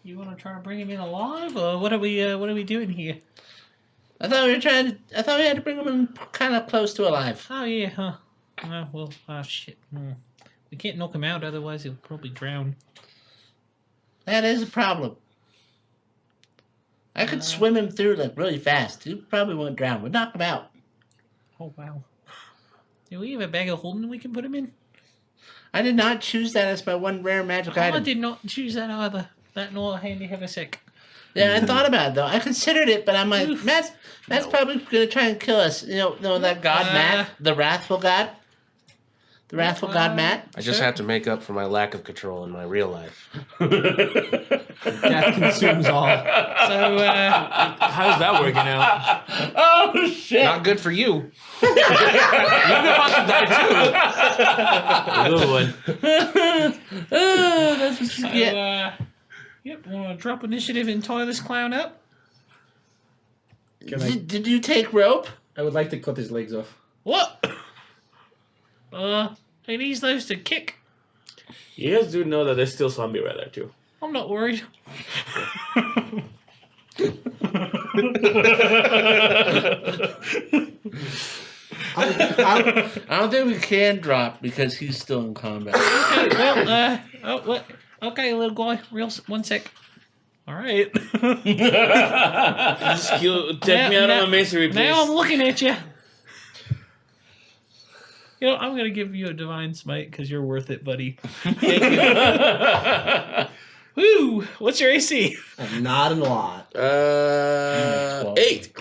G: you want to try to bring him in alive, or what are we doing here?
B: I thought we had to bring him in kind of close to alive.
G: Oh yeah, huh? Well, shit. We can't knock him out, otherwise he'll probably drown.
B: That is a problem. I could swim him through like really fast. He probably won't drown. We'll knock him out.
G: Oh wow. Do we have a bag of holding we can put him in?
B: I did not choose that as my one rare magic
G: I
B: item.
G: did not choose that either. That nor handy haversack.
B: Yeah, I thought about it though. I considered it, but I'm like,
G: Oof.
B: Matt's probably gonna try and kill us. You know that god Matt, the wrathful god. The wrathful god Matt.
A: I just have to make up for my lack of control in my real life.
C: Death consumes all.
G: So,
I: How's that working out?
B: Oh shit!
A: Not good for you.
I: You're about to die too. Little one.
B: That's what you get.
G: yep, want to drop initiative and tie this clown up?
B: Did you take rope?
C: I would like to cut his legs off.
G: What? He needs those to kick.
I: You guys do know that there's still zombie right there too.
G: I'm not worried.
B: I don't think we can drop because he's still in combat.
G: Okay, well, what? Okay, little guy, one sec. All right.
E: Take me out of my misery, please.
G: Now I'm looking at you. You know, I'm gonna give you a divine smite because you're worth it, buddy. Woo! What's your AC?
C: Not a lot.
E: 8.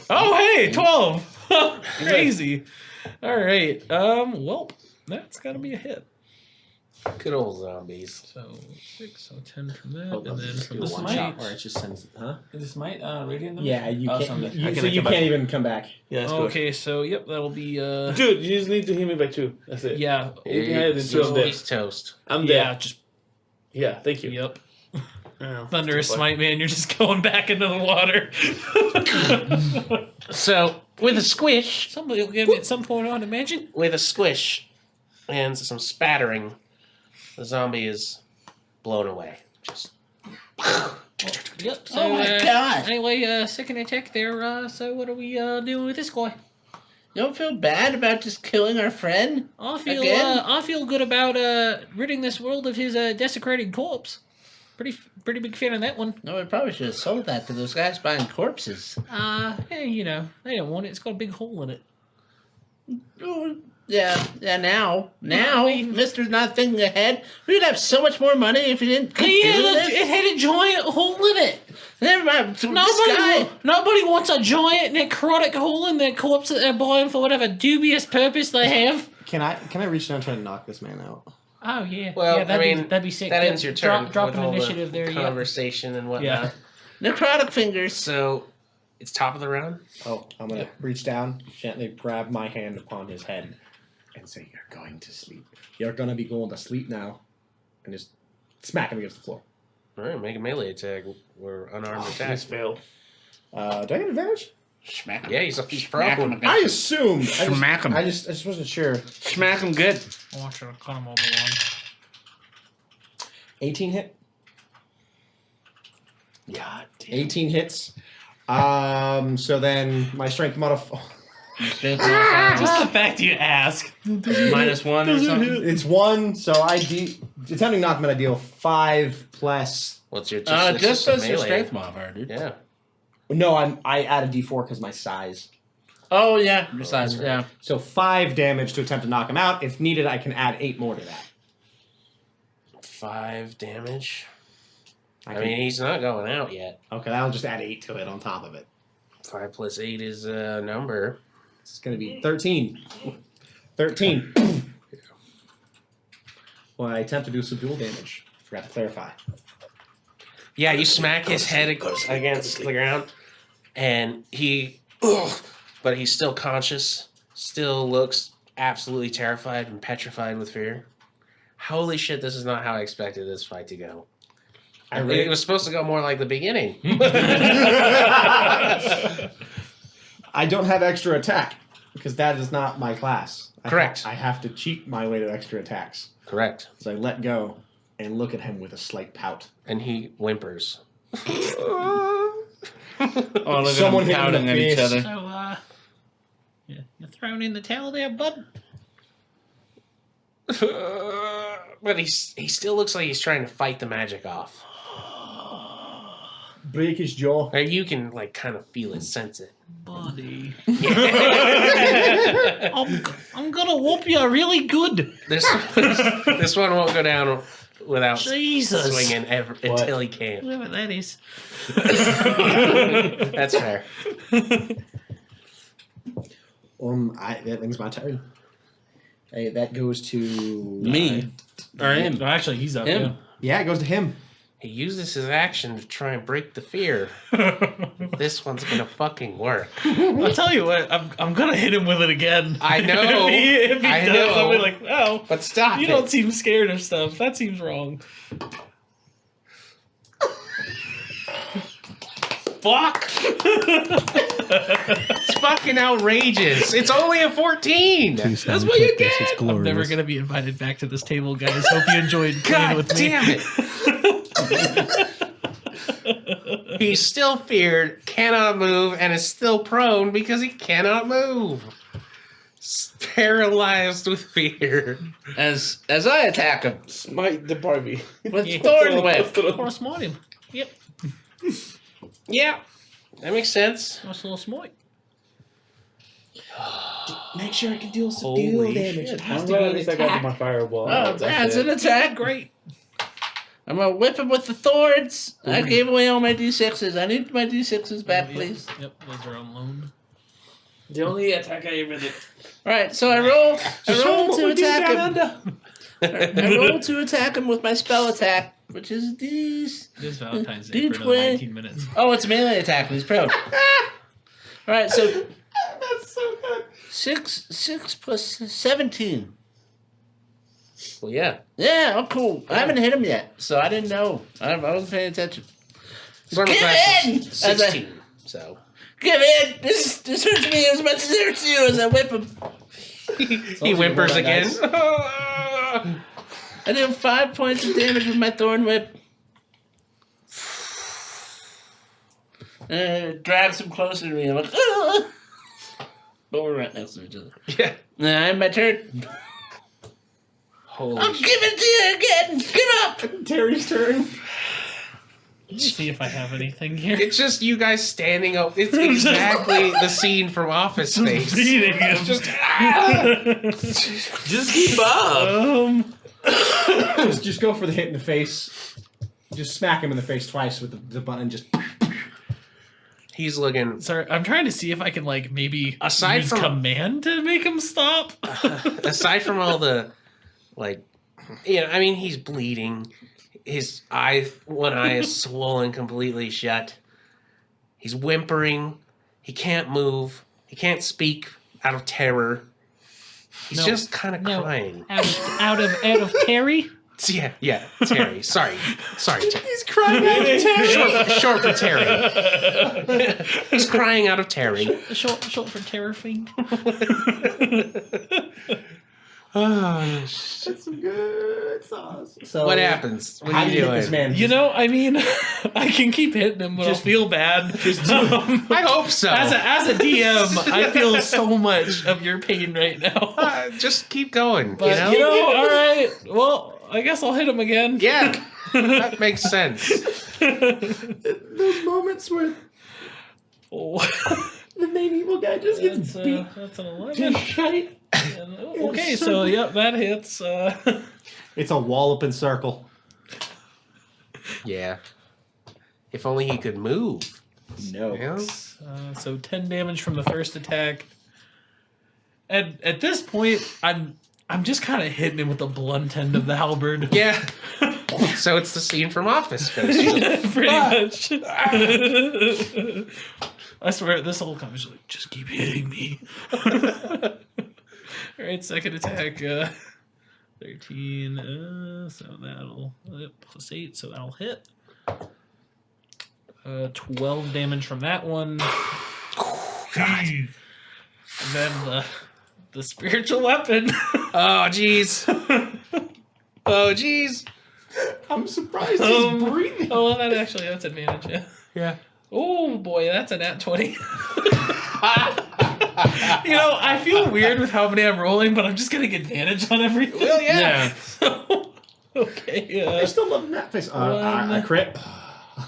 G: Oh, hey, 12. Crazy. All right. Well, that's gotta be a hit.
A: Good old zombies.
G: So 6, so 10 from that,
C: Oh,
G: and then from
I: This
G: the
I: might-
G: smite.
C: Or it just sends it, huh?
I: Is this might radiant damage?
C: Yeah, you
I: Oh,
C: can't.
I: sorry.
C: You,
I: I
C: so
I: come
C: you
I: back.
C: can't even come back.
I: Yeah, that's cool.
G: Okay, so yep, that'll be
E: Dude, you just need to hit me by 2. That's it.
G: yeah,
E: Anything higher than 2 is dead.
A: He's toast.
E: I'm
G: yeah,
E: dead.
G: just
E: Yeah, thank you.
G: yep.
E: Oh,
G: Thunderous
E: too far.
G: smite, man. You're just going back into the water.
A: So, with a squish,
G: Somebody will get me at some point, I'd imagine.
A: with a squish, and some spattering, the zombie is blown away. Just
G: Yep. So,
B: Oh my God.
G: Anyway, second attack there. So what are we doing with this guy?
B: You don't feel bad about just killing our friend?
G: I feel
B: Again?
G: I feel good about ridding this world of his desecrated corpse. Pretty big fan of that one.
B: No, we probably should have sold that to those guys buying corpses.
G: Yeah, you know, they don't want it. It's got a big hole in it.
B: Oh, yeah, now,
G: I mean-
B: Mister's not thinking ahead. We'd have so much more money if he didn't keep
G: Yeah,
B: doing
G: look,
B: this.
G: it had a giant hole in it.
B: Never mind. This guy.
G: Nobody wants a giant necrotic hole in their corpse that they're buying for whatever dubious purpose they have.
C: Can I reach down and try to knock this man out?
G: Oh yeah.
A: Well,
G: yeah,
A: I mean,
G: that'd be sick.
A: that ends your turn.
G: Drop
A: with
G: an
A: all
G: initiative
A: the
G: there. Yeah.
A: conversation and whatnot.
B: Necrotic fingers.
A: So it's top of the round.
C: Oh, I'm gonna reach down, gently grab my hand upon his head, and say, "You're going to sleep. You're gonna be going to sleep now," and just smack him against the floor.
A: All right, make a melee attack or unarmed attack.
I: Nice fail.
C: Do I get advantage?
B: Smack him.
A: Yeah, he's
B: Smack him
A: prone.
B: again.
C: I assumed.
B: Smack him.
C: I just wasn't sure.
B: Smack him good.
G: I want you to cut him over one.
C: 18 hit.
A: God damn.
C: 18 hits. So then my strength modifier.
D: Just the fact you ask.
B: -1 or something.
C: It's 1, so attempting to knock him out, I deal 5 plus.
A: What's your
B: Just
A: a
B: as your
A: melee.
B: strength modifier, dude.
A: Yeah.
C: No, I add a d4 because my size.
B: Oh yeah, your size. Yeah.
C: So 5 damage to attempt to knock him out. If needed, I can add 8 more to that.
A: 5 damage. I
C: can-
A: mean, he's not going out yet.
C: Okay, I'll just add 8 to it on top of it.
A: 5 plus 8 is a number.
C: It's going to be 13. 13. Well, I attempt to do subdual damage. Forgot to clarify.
A: Yeah, you smack his head against the ground, and but he's still conscious, still looks absolutely terrified and petrified with fear. Holy shit, this is not how I expected this fight to go. It was supposed to go more like the beginning.
C: I don't have extra attack, because that is not my class.
A: Correct.
C: I have to cheat my way to extra attacks.
A: Correct.
C: So I let go and look at him with a slight pout.
A: And he whimpers.
B: Oh, look
C: Someone hit
B: at
C: him in
B: them pouting
C: the
B: at each
C: face.
B: other.
G: So, you're throwing in the towel there, bud.
A: But he still looks like he's trying to fight the magic off.
C: Break his jaw.
A: Or you can kind of feel it, sense it.
G: Buddy. I'm gonna whoop you really good.
A: This one won't go down without
G: Jesus.
A: swinging until he can.
G: Whatever that is.
A: That's fair.
C: That thing's my turn. Hey, that goes to
B: Me. Or him.
D: No, actually, he's up.
B: Him.
C: Yeah, it goes to him.
A: He uses his action to try and break the fear. This one's gonna fucking work.
D: I'll tell you what, I'm gonna hit him with it again.
A: I know.
D: if he
A: I
D: does,
A: know.
D: I'll be like, oh,
A: But stop
D: you
A: it.
D: don't seem scared of stuff. That seems wrong. Fuck!
A: It's fucking outrageous. It's only a 14.
D: That's what you get! I'm never gonna be invited back to this table, guys. Hope you enjoyed playing
A: God
D: with me.
A: damn it. He's still feared, cannot move, and is still prone because he cannot move. Paralyzed with fear.
B: As I attack him
I: Smite the Barbie.
B: with
G: Yeah.
B: thorn whip.
G: Or smite him. Yep.
A: Yeah, that makes sense.
G: Nice little smite.
C: Make sure I can deal
A: Holy
C: damage. It has
I: I'm
C: to
I: glad
C: be
I: at
C: an
I: least I got to
C: attack.
I: my fireball.
B: Oh, that's
I: it.
B: an attack. Great. I'm gonna whip him with the thorns. I gave away all my d6s. I need my d6s back, please.
D: Yep, those are on loan.
I: The only attack I ever did.
B: All right, so I roll to attack him. I roll to attack him with my spell attack, which is these.
D: It is Valentine's Day for another
B: D20.
D: 19 minutes.
B: Oh, it's melee attack, and he's prone. All right, so that's so good. 6 plus 17.
A: Well, yeah.
B: Yeah, oh, cool. I haven't hit him yet, so I didn't know. I wasn't paying attention.
A: Storm
B: Get
A: class
B: in!
A: is 16. So
B: Give in! This hurts me as much as it hurts you as I whip him.
A: he whimpers
C: roll that
A: again.
B: I do 5 points of damage with my thorn whip. Drags him closer to me. I'm like, ah! But we're right next to each other.
A: Yeah.
B: Now I'm my turn.
A: Holy
B: I'll
A: shit.
B: give it to you again. Give up.
C: Terry's turn.
D: Let me see if I have anything here.
A: It's just you guys standing up. It's exactly the scene from Office Space.
D: Beating him.
A: Just
I: Just keep up.
C: just go for the hit in the face. Just smack him in the face twice with the button. Just
A: he's looking.
D: Sorry, I'm trying to see if I can maybe
A: Aside
D: use
A: from-
D: command to make him stop.
A: Aside from all the I mean, he's bleeding. His one eye is swollen completely shut. He's whimpering. He can't move. He can't speak out of terror. He's just kind of crying.
G: Out of Terry?
A: Yeah, Terry. Sorry, Terry.
C: He's crying out of terror.
A: Short for Terry. He's crying out of Terry.
G: Short for Terror Fiend.
C: That's some good sauce. So
A: What happens? What
C: How
A: are
C: do
A: you
C: you hit
A: doing?
C: this man?
D: You know, I mean, I can keep hitting him, but I'll feel bad.
A: I hope so.
D: As a DM, I feel so much of your pain right now.
A: Just keep going.
D: But, all right. Well, I guess I'll hit him again.
A: Yeah, that makes sense.
C: Those moments where the main evil guy just gets beat.
G: That's an 11.
C: Just shite.
D: Okay, so yep, that hits.
C: It's a walloping circle.
A: Yeah. If only he could move.
C: No.
A: Yeah.
D: So 10 damage from the first attack. And at this point, I'm just kind of hitting him with the blunt end of the halberd.
A: Yeah. So it's the scene from Office Space.
D: Pretty much. I swear, this whole conversation, like, just keep hitting me. All right, second attack. 13. So that'll plus 8, so that'll hit. 12 damage from that one.
A: God.
D: And then the spiritual weapon.
A: Oh, jeez. Oh, jeez.
C: I'm surprised he's breathing.
D: Oh, that's advantage. Yeah.
A: Yeah.
D: Oh boy, that's a nat 20. I feel weird with how many I'm rolling, but I'm just getting advantage on everything.
A: Well, yeah.
D: Okay.
C: I still love that face. I crit.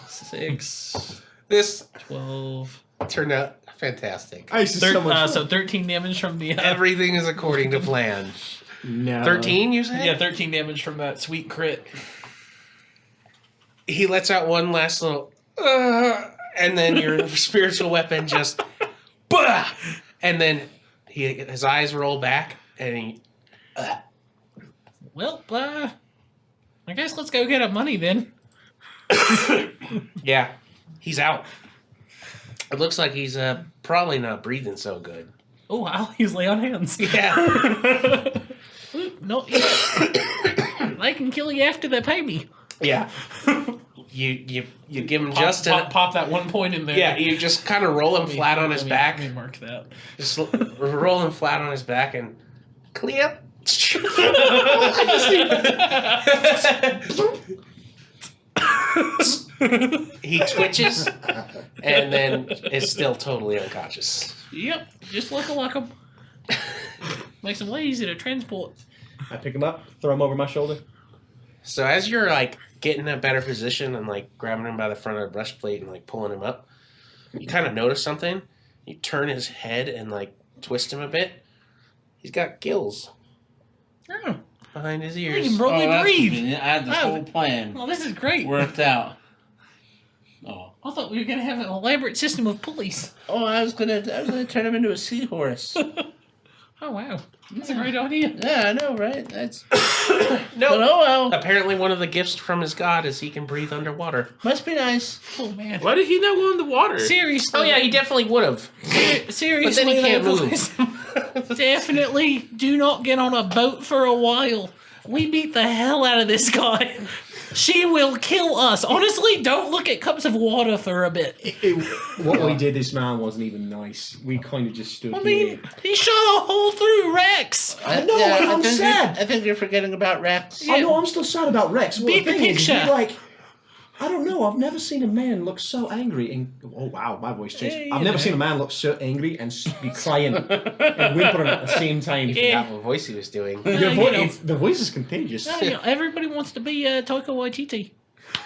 D: 6,
A: This
D: 12.
A: turned out fantastic.
C: I used to so much fun.
D: So 13 damage from the.
A: Everything is according to plan.
C: No.
A: 13, you said?
D: Yeah, 13 damage from that sweet crit.
A: He lets out one last little, and then your spiritual weapon just, bah! And then his eyes roll back, and he.
G: Well, I guess let's go get our money then.
A: Yeah, he's out. It looks like he's probably not breathing so good.
D: Oh wow, he's lay on hands.
A: Yeah.
G: No, they can kill you after they pay me.
A: Yeah. You give him just
D: pop that 1 point in there.
A: Yeah, you just kind of roll him flat on his back.
D: Let me mark that.
A: Just roll him flat on his back and clear. He twitches and then is still totally unconscious.
G: Yep, just like him. Makes them way easy to transport.
C: I pick him up, throw him over my shoulder.
A: So as you're like getting a better position and like grabbing him by the front of the breastplate and like pulling him up, you kind of notice something. You turn his head and like twist him a bit. He's got gills
G: Oh,
A: behind his
G: you
A: ears.
G: can probably breathe.
B: I had this whole plan
G: Oh, this is great.
B: worked out. Oh,
G: I thought we were gonna have an elaborate system of pulleys.
B: I was gonna turn him into a seahorse.
G: Oh wow, that's a great idea.
B: Yeah, I know, right? That's
A: No.
B: but oh well.
A: Apparently one of the gifts from his god is he can breathe underwater.
B: Must be nice.
G: Oh man.
E: Why did he not go in the water?
G: Seriously.
A: Oh yeah, he definitely would have.
G: Seriously.
A: But then he can't
G: though,
A: move.
G: boys, definitely do not get on a boat for a while. We beat the hell out of this guy. She will kill us. Honestly, don't look at cups of water for a bit.
C: What we did this man wasn't even nice. We kind of just stood
G: I
C: here.
G: mean, he shot a hole through Rex.
C: I know, and I'm sad.
B: I think you're forgetting about Rex.
C: I know, I'm still sad about Rex. Well,
G: Beat
C: the
G: the
C: thing is,
G: picture.
C: we, like, I don't know. I've never seen a man look so angry. And oh wow, my voice changed.
G: Yeah,
C: I've
G: you
C: never
G: know.
C: seen a man look so angry and be crying and whimpering at the same time.
G: Yeah.
A: What voice he was doing.
C: Your
G: you
C: voice,
G: know.
C: the voice is contagious.
G: Everybody wants to be Taika Waititi.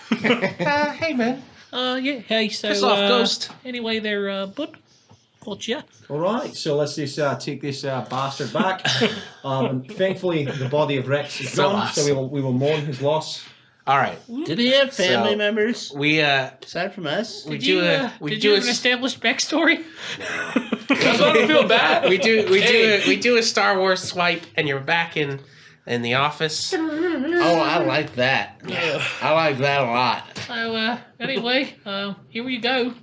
A: Hey man,
G: Yeah. Hey. So.
A: piss off, Ghost.
G: Anyway, they're bud. Gotcha.
C: All right, so let's just take this bastard back. And thankfully, the body of Rex is
A: So
C: gone,
A: lost.
C: so we will mourn his loss.
A: All right,
B: Did he have family
A: So-
B: members
A: we
B: aside from us?
A: we
G: Did
A: do
G: you,
A: a we
G: did
A: do
G: you
A: a
G: have an established backstory?
E: That's why I don't feel bad.
A: we do a Star Wars swipe, and you're back in in the office.
B: Oh, I like that. I like that a lot.
G: So, anyway, here you go.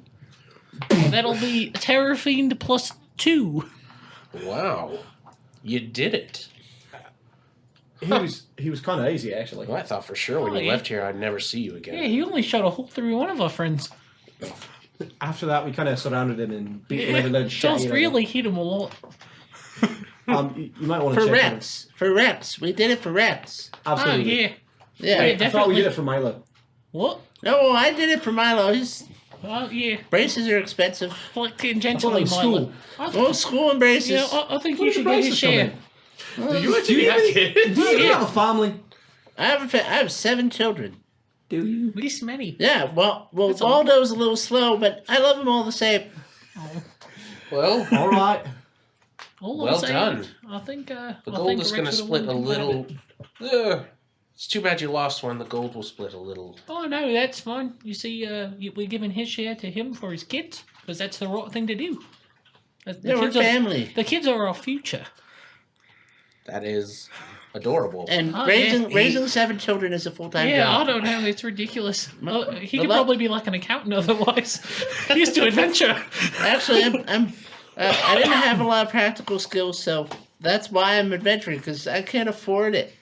G: That'll be Terror Fiend +2.
A: Wow. You did it.
C: He was kind of easy, actually.
A: Well, I thought for sure when you left here I'd never see you again.
G: Yeah, he only shot a hole through one of our friends.
C: After that, we kind of surrounded him and beat him with a loud shit.
G: Just really hit him a lot.
C: You might want to
B: For
C: check
B: reps. For reps. We did it for reps.
C: Absolutely.
G: Oh, yeah.
B: Yeah.
G: Wait,
C: I thought we
G: definitely.
C: did it for Milo.
G: What?
B: No, I did it for Milo. His
G: Oh, yeah.
B: braces are expensive.
G: Like
C: I thought it
G: tangentially,
C: was
G: Milo.
C: school.
B: Oh, school and braces.
G: Yeah, I think
C: Where
G: you
C: did
G: should
C: the
G: get
C: braces
G: his
C: come
G: share.
C: in?
E: Do you actually have kids?
C: Do you
G: Yeah.
C: have a family?
B: I have 7 children.
C: Do you?
G: This many.
B: Yeah, well, Waldo's a little slow, but I love him all the same.
A: Well,
C: All right.
G: All
A: Well
G: I'm saying,
A: done.
G: I think
A: the gold is going to split a little. It's too bad you lost one. The gold will split a little.
G: Oh no, that's fine. You see, we're giving his share to him for his kids because that's the right thing to do. The
B: Yeah, we're
G: kids are-
B: family.
G: The kids are our future.
A: That is adorable.
B: And
G: Oh,
B: raising 7 children is a full-time
G: Yeah,
B: job.
G: I don't know. It's ridiculous. He
B: the
G: could
B: luck-
G: probably be like an accountant otherwise. He's to adventure.
B: Actually, I didn't have a lot of practical skills, so that's why I'm adventuring, because I can't afford it.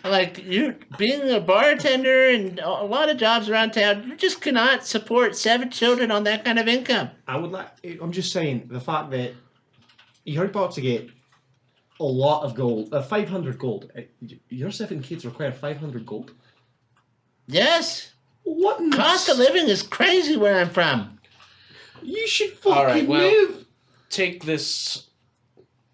B: Like, you being a bartender and a lot of jobs around town, you just cannot support 7 children on that kind of income.
C: I'm just saying the fact that you're about to get a lot of gold, 500 gold. Your 7 kids require 500 gold.
B: Yes.
C: What in the
B: Cost of living is crazy where I'm from.
C: You should fucking
A: All right, well,
C: move.
A: take this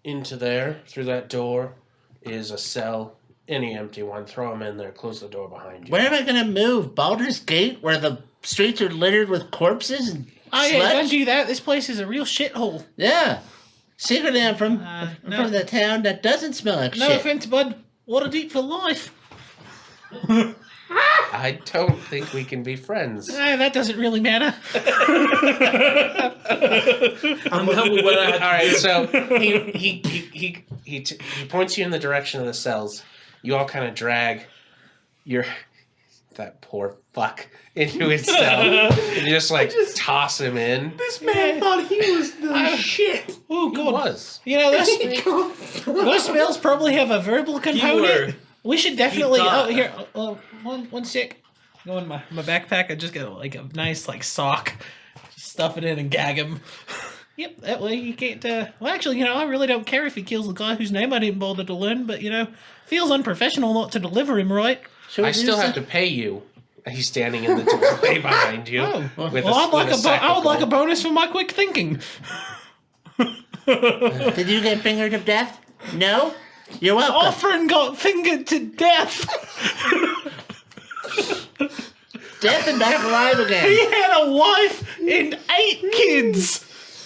A: into there. Through that door is a cell. Any empty one. Throw them in there. Close the door behind you.
B: Where am I going to move? Baldur's Gate, where the streets are littered with corpses and
G: Oh yeah,
B: sludge?
G: don't do that. This place is a real shithole.
B: Yeah. Secretly, I'm from
G: no.
B: the town that doesn't smell like
G: No
B: shit.
G: offense, bud. What a deep for life.
A: I don't think we can be friends.
G: That doesn't really matter.
E: I'm done with what I had
A: All right, so he points you in the direction of the cells. You all kind of drag that poor fuck into his cell. And you just toss him in.
C: This man thought he was the shit.
G: Oh
A: He
G: god.
A: was.
G: You know those spells probably have a verbal component. We should definitely.
E: thought.
G: Oh here, one sec. Go in my backpack. I just got a nice sock. Just stuff it in and gag him. Yep, that way you can't. Well, actually, I really don't care if he kills the guy whose name I didn't bother to learn. But feels unprofessional not to deliver him right.
A: I still have to pay you. He's standing in the doorway behind you.
G: Oh,
A: with
G: well, I would like a
A: gold.
G: bonus for my quick thinking.
B: Did you get fingered to death? No? You're welcome.
G: Offrin got fingered to death.
B: Death and back alive
G: He
B: again.
G: had a wife and 8 kids.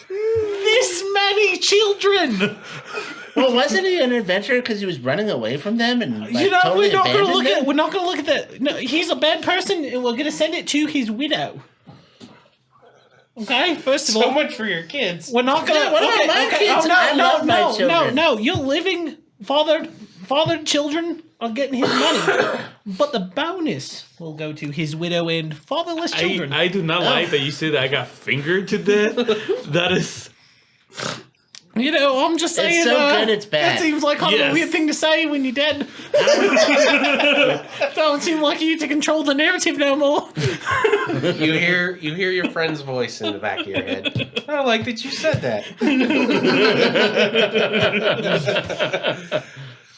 G: This many children.
B: Well, wasn't he an adventurer because he was running away from them and totally
G: we're not going to
B: abandoned
G: look
B: them?
G: at. We're not going to look at that. No, he's a bad person, and we're going to send it to his widow. Okay, first of all,
A: So much for your kids.
G: we're not going to.
B: Yeah, what about my kids? I love my children.
G: No. Your living fathered children are getting his money, but the bonus will go to his widow and fatherless children.
E: I do not like that you say that I got fingered to death. That is.
G: I'm just saying.
B: It's so good, it's bad.
G: That seems like kind of a
E: Yes.
G: weird thing to say when you're dead. Don't seem like you to control the narrative no more.
A: You hear your friend's voice in the back of your head. I don't like that you said that.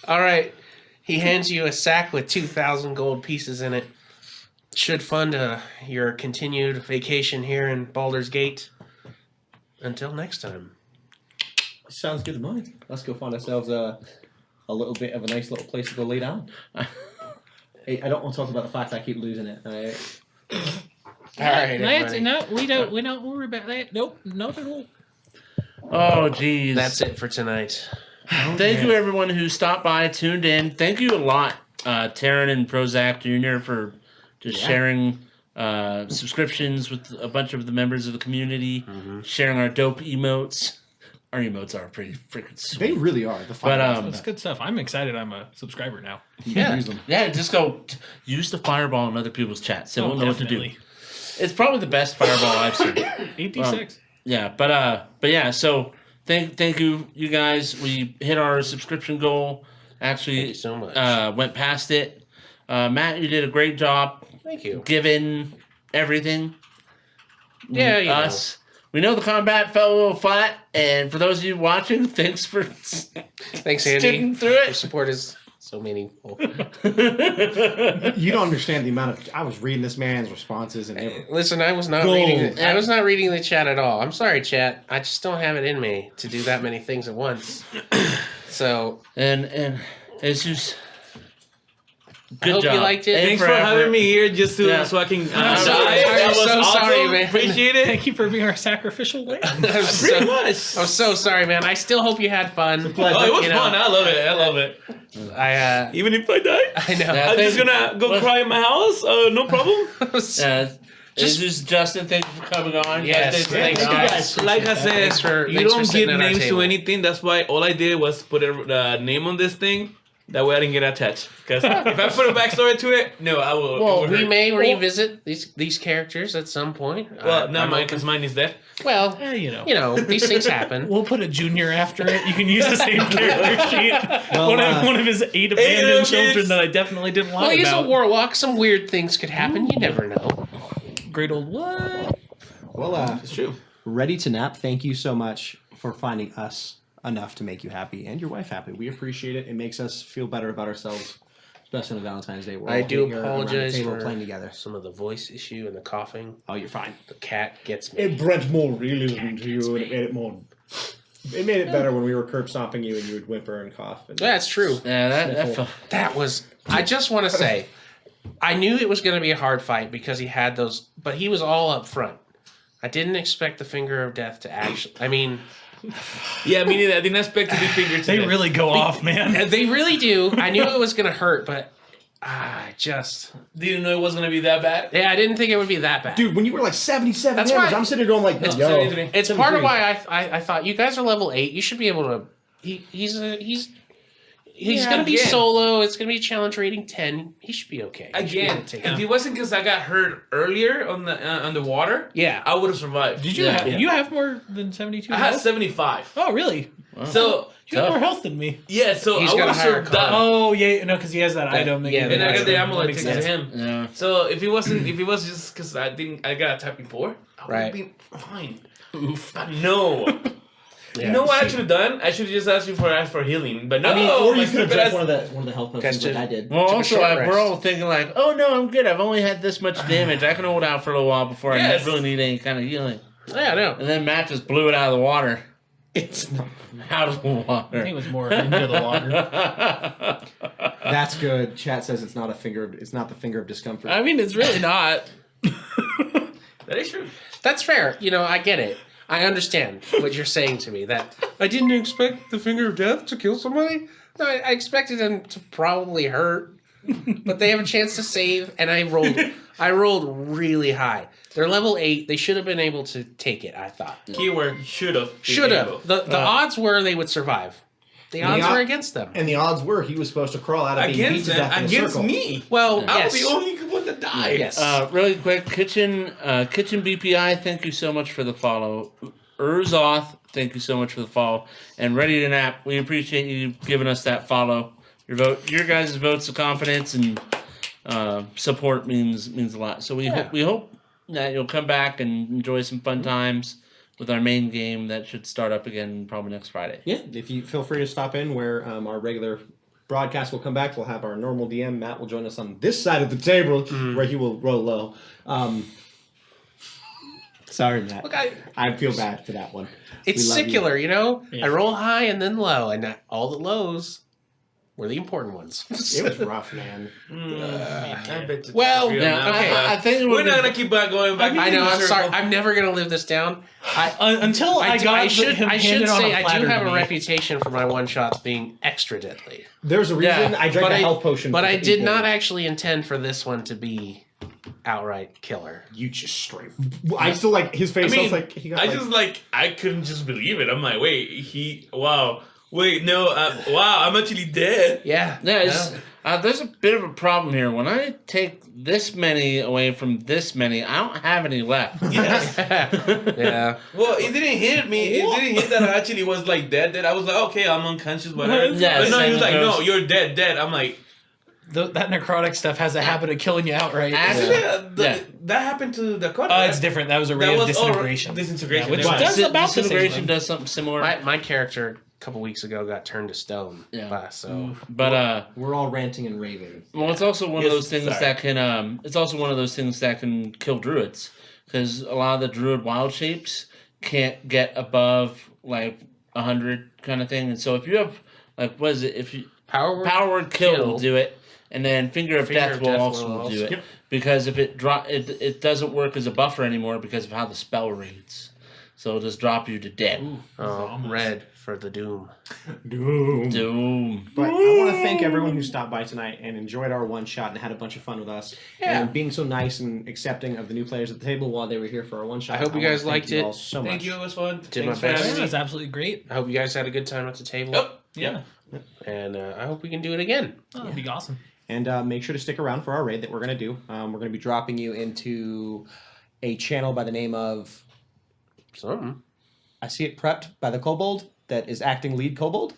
A: All right. He hands you a sack with 2,000 gold pieces in it. Should fund your continued vacation here in Baldur's Gate. Until next time.
C: Sounds good to me. Let's go find ourselves a little bit of a nice little place to go lay down. Hey, I don't want to talk about the fact I keep losing it.
A: All right, everybody.
G: No, we don't worry about that. Nope, not at all.
B: Oh, geez.
A: That's it for tonight.
B: Thank you, everyone who stopped by, tuned in. Thank you a lot, Terrowyn and Prozac Jr. for just sharing subscriptions with a bunch of the members of the community, sharing our dope emotes. our emotes are pretty freaking sweet.
C: They really are. The
B: But,
C: fireballs.
D: That's good stuff. I'm excited. I'm a subscriber now.
C: You can use them.
B: Yeah, just go use the fireball in other people's chats. They won't know what to do.
D: Definitely.
B: It's probably the best fireball I've seen.
D: 8d6.
B: Yeah, but yeah. So thank you guys. We hit our subscription goal. Actually,
A: Thank you so much.
B: Went past it. Matt, you did a great job.
A: Thank you.
B: Given everything.
A: Yeah, you
B: us. We know the combat fell a little flat, and for those of you watching, thanks for
A: Thanks, Andy.
B: sticking through
A: Your
B: it.
A: support is so meaningful.
C: You don't understand the amount of. I was reading this man's responses, and they were
A: Listen, I was not
C: Gold.
A: reading. I was not reading the chat at all. I'm sorry, chat. I just don't have it in me to do that many things at once. So
B: and it's just
A: I
B: good
A: hope
B: job.
A: you liked it.
E: Thanks for having me here just to
B: Yeah.
E: so I can.
A: I'm
E: die.
A: sorry.
E: That
A: I'm
E: was
A: so
E: awesome.
A: sorry, man.
E: Appreciate it.
D: Thank you for being our sacrificial lamb.
A: I'm
E: Pretty
A: so,
E: much.
A: I'm so sorry, man. I still hope you had fun.
E: Oh, it was
A: You know,
E: fun. I love it. I love it.
A: Even if I die, I know.
B: Yeah.
E: I'm just gonna go cry in my house. No problem.
B: Just Justin, thank you for coming on.
A: Yes,
B: Guys,
A: thanks, guys.
E: Like I said,
A: Thanks for
E: you don't
A: sitting
E: give
A: at our
E: names
A: table.
E: to anything. That's why all I did was put a name on this thing. That way I didn't get attached. Because if I put a backstory to it, no, I will. it
A: Well,
E: will
A: we
E: hurt.
A: may revisit these characters at some point.
E: Well, not mine, because mine is dead.
A: Well,
D: You know.
A: you know, these things happen.
D: We'll put a junior after it. You can use the same character sheet.
C: Well,
D: one of his 8 abandoned
E: kids.
D: children that I definitely didn't
A: Well,
D: lie
A: he's a
D: about.
A: warlock. Some weird things could happen. You never know.
D: Great old what?
C: well.
E: It's true.
C: Ready to nap. Thank you so much for finding us enough to make you happy and your wife happy. We appreciate it. It makes us feel better about ourselves, especially on Valentine's Day. We're
A: I
C: all
A: do
C: here around the
A: apologize
C: table
A: for
C: playing together.
A: some of the voice issue and the coughing.
C: Oh, you're fine.
A: The cat gets me.
K: It brought more realism to you, and it made it more. It made it better when we were curb stomping you and you would whimper and cough. And
A: That's true.
B: Yeah, that felt.
A: That was. I just want to say, I knew it was going to be a hard fight because he had those, but he was all up front. I didn't expect the finger of death to actually. I mean,
E: Yeah, me neither. I didn't expect to be figured.
D: They really go off, man.
A: they really do. I knew it was going to hurt, but I just.
E: Didn't know it was gonna be that bad.
A: Yeah, I didn't think it would be that bad.
C: Dude, when you were like 77
A: That's
C: damage,
A: why-
C: I'm sitting there going like,
E: It's
C: yo.
E: 73.
A: It's part of
C: 73.
A: why I thought you guys are level 8. You should be able to. He's
E: Yeah,
A: gonna be
E: again.
A: solo. It's gonna be a challenge rating 10. He should be okay. He should be able
E: Again,
A: to take
E: if
A: it.
E: it wasn't because I got hurt earlier on the water,
A: Yeah.
E: I would have survived.
D: Did you
B: Yeah.
D: have you have more than 72
E: I had
D: health?
E: 75.
D: Oh, really?
E: So
D: You have
B: Tough.
D: more health than me.
E: yeah, so
A: He's
E: I would
A: got a
E: have
A: higher
E: survived.
A: con.
D: Oh, yeah, no, because he has that item. That
A: yeah,
D: gives
E: And
D: him
E: I got the
D: extra.
E: amulet
D: That makes
E: thanks to
D: sense.
E: him.
B: Yeah.
E: So if it was just because I got typing 4, I would
A: Right.
E: have been fine. But no.
A: Yeah.
E: You know what I should have done? I should have just asked for healing. But no,
C: I mean, or
E: my
C: you could have
E: stupid
C: drank
E: ass-
C: one of the health potions
A: Guys,
C: like
A: just-
C: I did.
B: Well,
A: Took a
B: also,
A: short
B: we're
A: rest.
B: all thinking like, oh no, I'm good. I've only had this much damage. I can hold out for a little while before
E: Yes.
B: I really need any kind of healing.
A: Yeah, I know.
B: And then Matt just blew it out of the water.
C: It's not.
B: Out of the
D: I think
B: water.
D: it was more into the water.
C: That's good. Chat says it's not a finger. It's not the finger of discomfort.
D: I mean, it's really not.
E: That is true.
A: That's fair. You know, I get it. I understand what you're saying to me. That I didn't expect the finger of death to kill somebody. No, I expected them to probably hurt, but they have a chance to save. And I rolled really high. They're level 8. They should have been able to take it. I thought.
E: Keyword should have.
A: Should have. The odds were they would survive. The odds were against them.
C: And the odds were he was supposed to crawl out of being beat
E: Against
C: to
E: them,
C: death in a
E: against
C: circle.
E: me.
A: Well,
E: I
A: yes.
E: was the only one that died.
A: Yes.
B: Really quick, Kitchen BPI, thank you so much for the follow. Urzoth, thank you so much for the follow. And Ready to Nap, we appreciate you giving us that follow. Your guys' votes of confidence and support means a lot. So we hope that you'll come back and enjoy some fun times with our main game that should start up again probably next Friday.
C: Yeah, if you feel free to stop in where our regular broadcast will come back. We'll have our normal DM. Matt will join us on this side of the table where he will roll low. Sorry, Matt.
A: Look,
C: I feel bad for that one.
A: it's
C: We love you.
A: secular, you know?
D: Yeah.
A: I roll high and then low, and all the lows were the important ones.
C: It was rough, man.
E: I bet you
A: Well,
E: real
A: yeah,
E: now,
A: okay,
E: but
B: I think it
E: we're
B: would
E: not
B: be-
E: gonna keep going back.
A: I know,
E: in the
A: I'm sorry.
E: circle.
A: I'm never going to live this down.
D: Until I got
A: I should
D: him
A: say
D: handed on a
A: I do
D: platter
A: have
D: to
A: a
D: me.
A: reputation for my one-shots being extra deadly.
C: There's a reason
B: Yeah,
C: I drank
A: but
C: a
A: I-
C: health potion.
A: But
C: for
A: I
C: the
A: did
C: equal.
A: not actually intend for this one to be outright killer.
K: You just straight. I still like his face. I was like, he got
I: I couldn't just believe it. I'm like, wait, wow, I'm actually dead.
A: Yeah.
B: There's a bit of a problem here. When I take this many away from this many, I don't have any left.
I: Yes.
A: Yeah.
I: Well, it didn't hit me. It didn't hit that I actually was like dead. I was like, okay, I'm unconscious, whatever.
B: Yeah,
I: But no, he was like,
B: goes-
I: no, you're dead. I'm like,
D: That necrotic stuff has a habit of killing you outright.
I: actually, that happened to the cut.
D: It's different. That was a ray of disintegration.
I: Disintegration.
D: Yeah, which
I: Right.
D: does about the same
B: Disintegration
D: thing.
B: does something similar.
A: My character a couple weeks ago got turned to stone.
B: Yeah.
A: Last, so
B: But
K: we're all ranting and raving.
B: well, it's also one of
I: Yes,
B: those things
I: sorry.
B: that can. It's also one of those things that can kill druids, because a lot of the druid wild shapes can't get above like 100 kind of thing. And so if you have like, what is it? If you
A: power
B: word kill will do it, and then finger of death will also
A: will
B: do it.
A: Yep.
B: Because if it doesn't work as a buffer anymore because of how the spell reads. So it'll just drop you to dead.
A: Red for the doom.
B: Doom.
K: But I want to thank everyone who stopped by tonight and enjoyed our one shot and had a bunch of fun with us.
A: Yeah.
K: And being so nice and accepting of the new players at the table while they were here for our one shot.
A: I hope you
K: wanna
A: guys
K: thank
A: liked
K: you
A: it.
K: all so much.
I: Thank you. It was fun.
A: Did my
I: Thanks for
A: best.
I: having me.
D: That's absolutely great.
A: I hope you guys had a good time at the table.
I: Oh,
D: Yeah.
A: And I hope we can do it again.
D: Oh, that'd be awesome.
K: And make sure to stick around for our raid that we're going to do. We're going to be dropping you into a channel by the name of...
A: Something.
K: I see it prepped by the kobold that is acting lead kobold.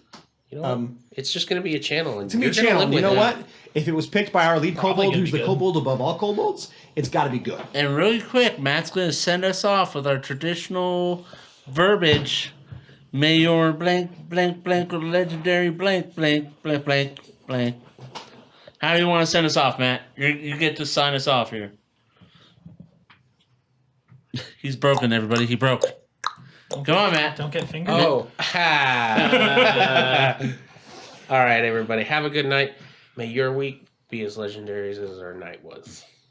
A: You know what? It's just going to be a channel. And
K: It's going to be a
A: you're gonna
K: channel.
A: live
K: You
A: with
K: know
A: it.
K: what? If it was picked by our lead
D: Probably
K: kobold,
D: gonna
K: who's
D: be
K: the
D: good.
K: kobold above all kobolds, it's got to be good.
B: And really quick, Matt's going to send us off with our traditional verbiage. May your blank, blank, blank, or legendary blank, blank, blank, blank, blank. How do you want to send us off, Matt? You get to sign us off here. He's broken, everybody. He broke. Come on, Matt.
D: Don't get fingered.
A: Oh. Ha. All right, everybody. Have a good night. May your week be as legendary as our night was.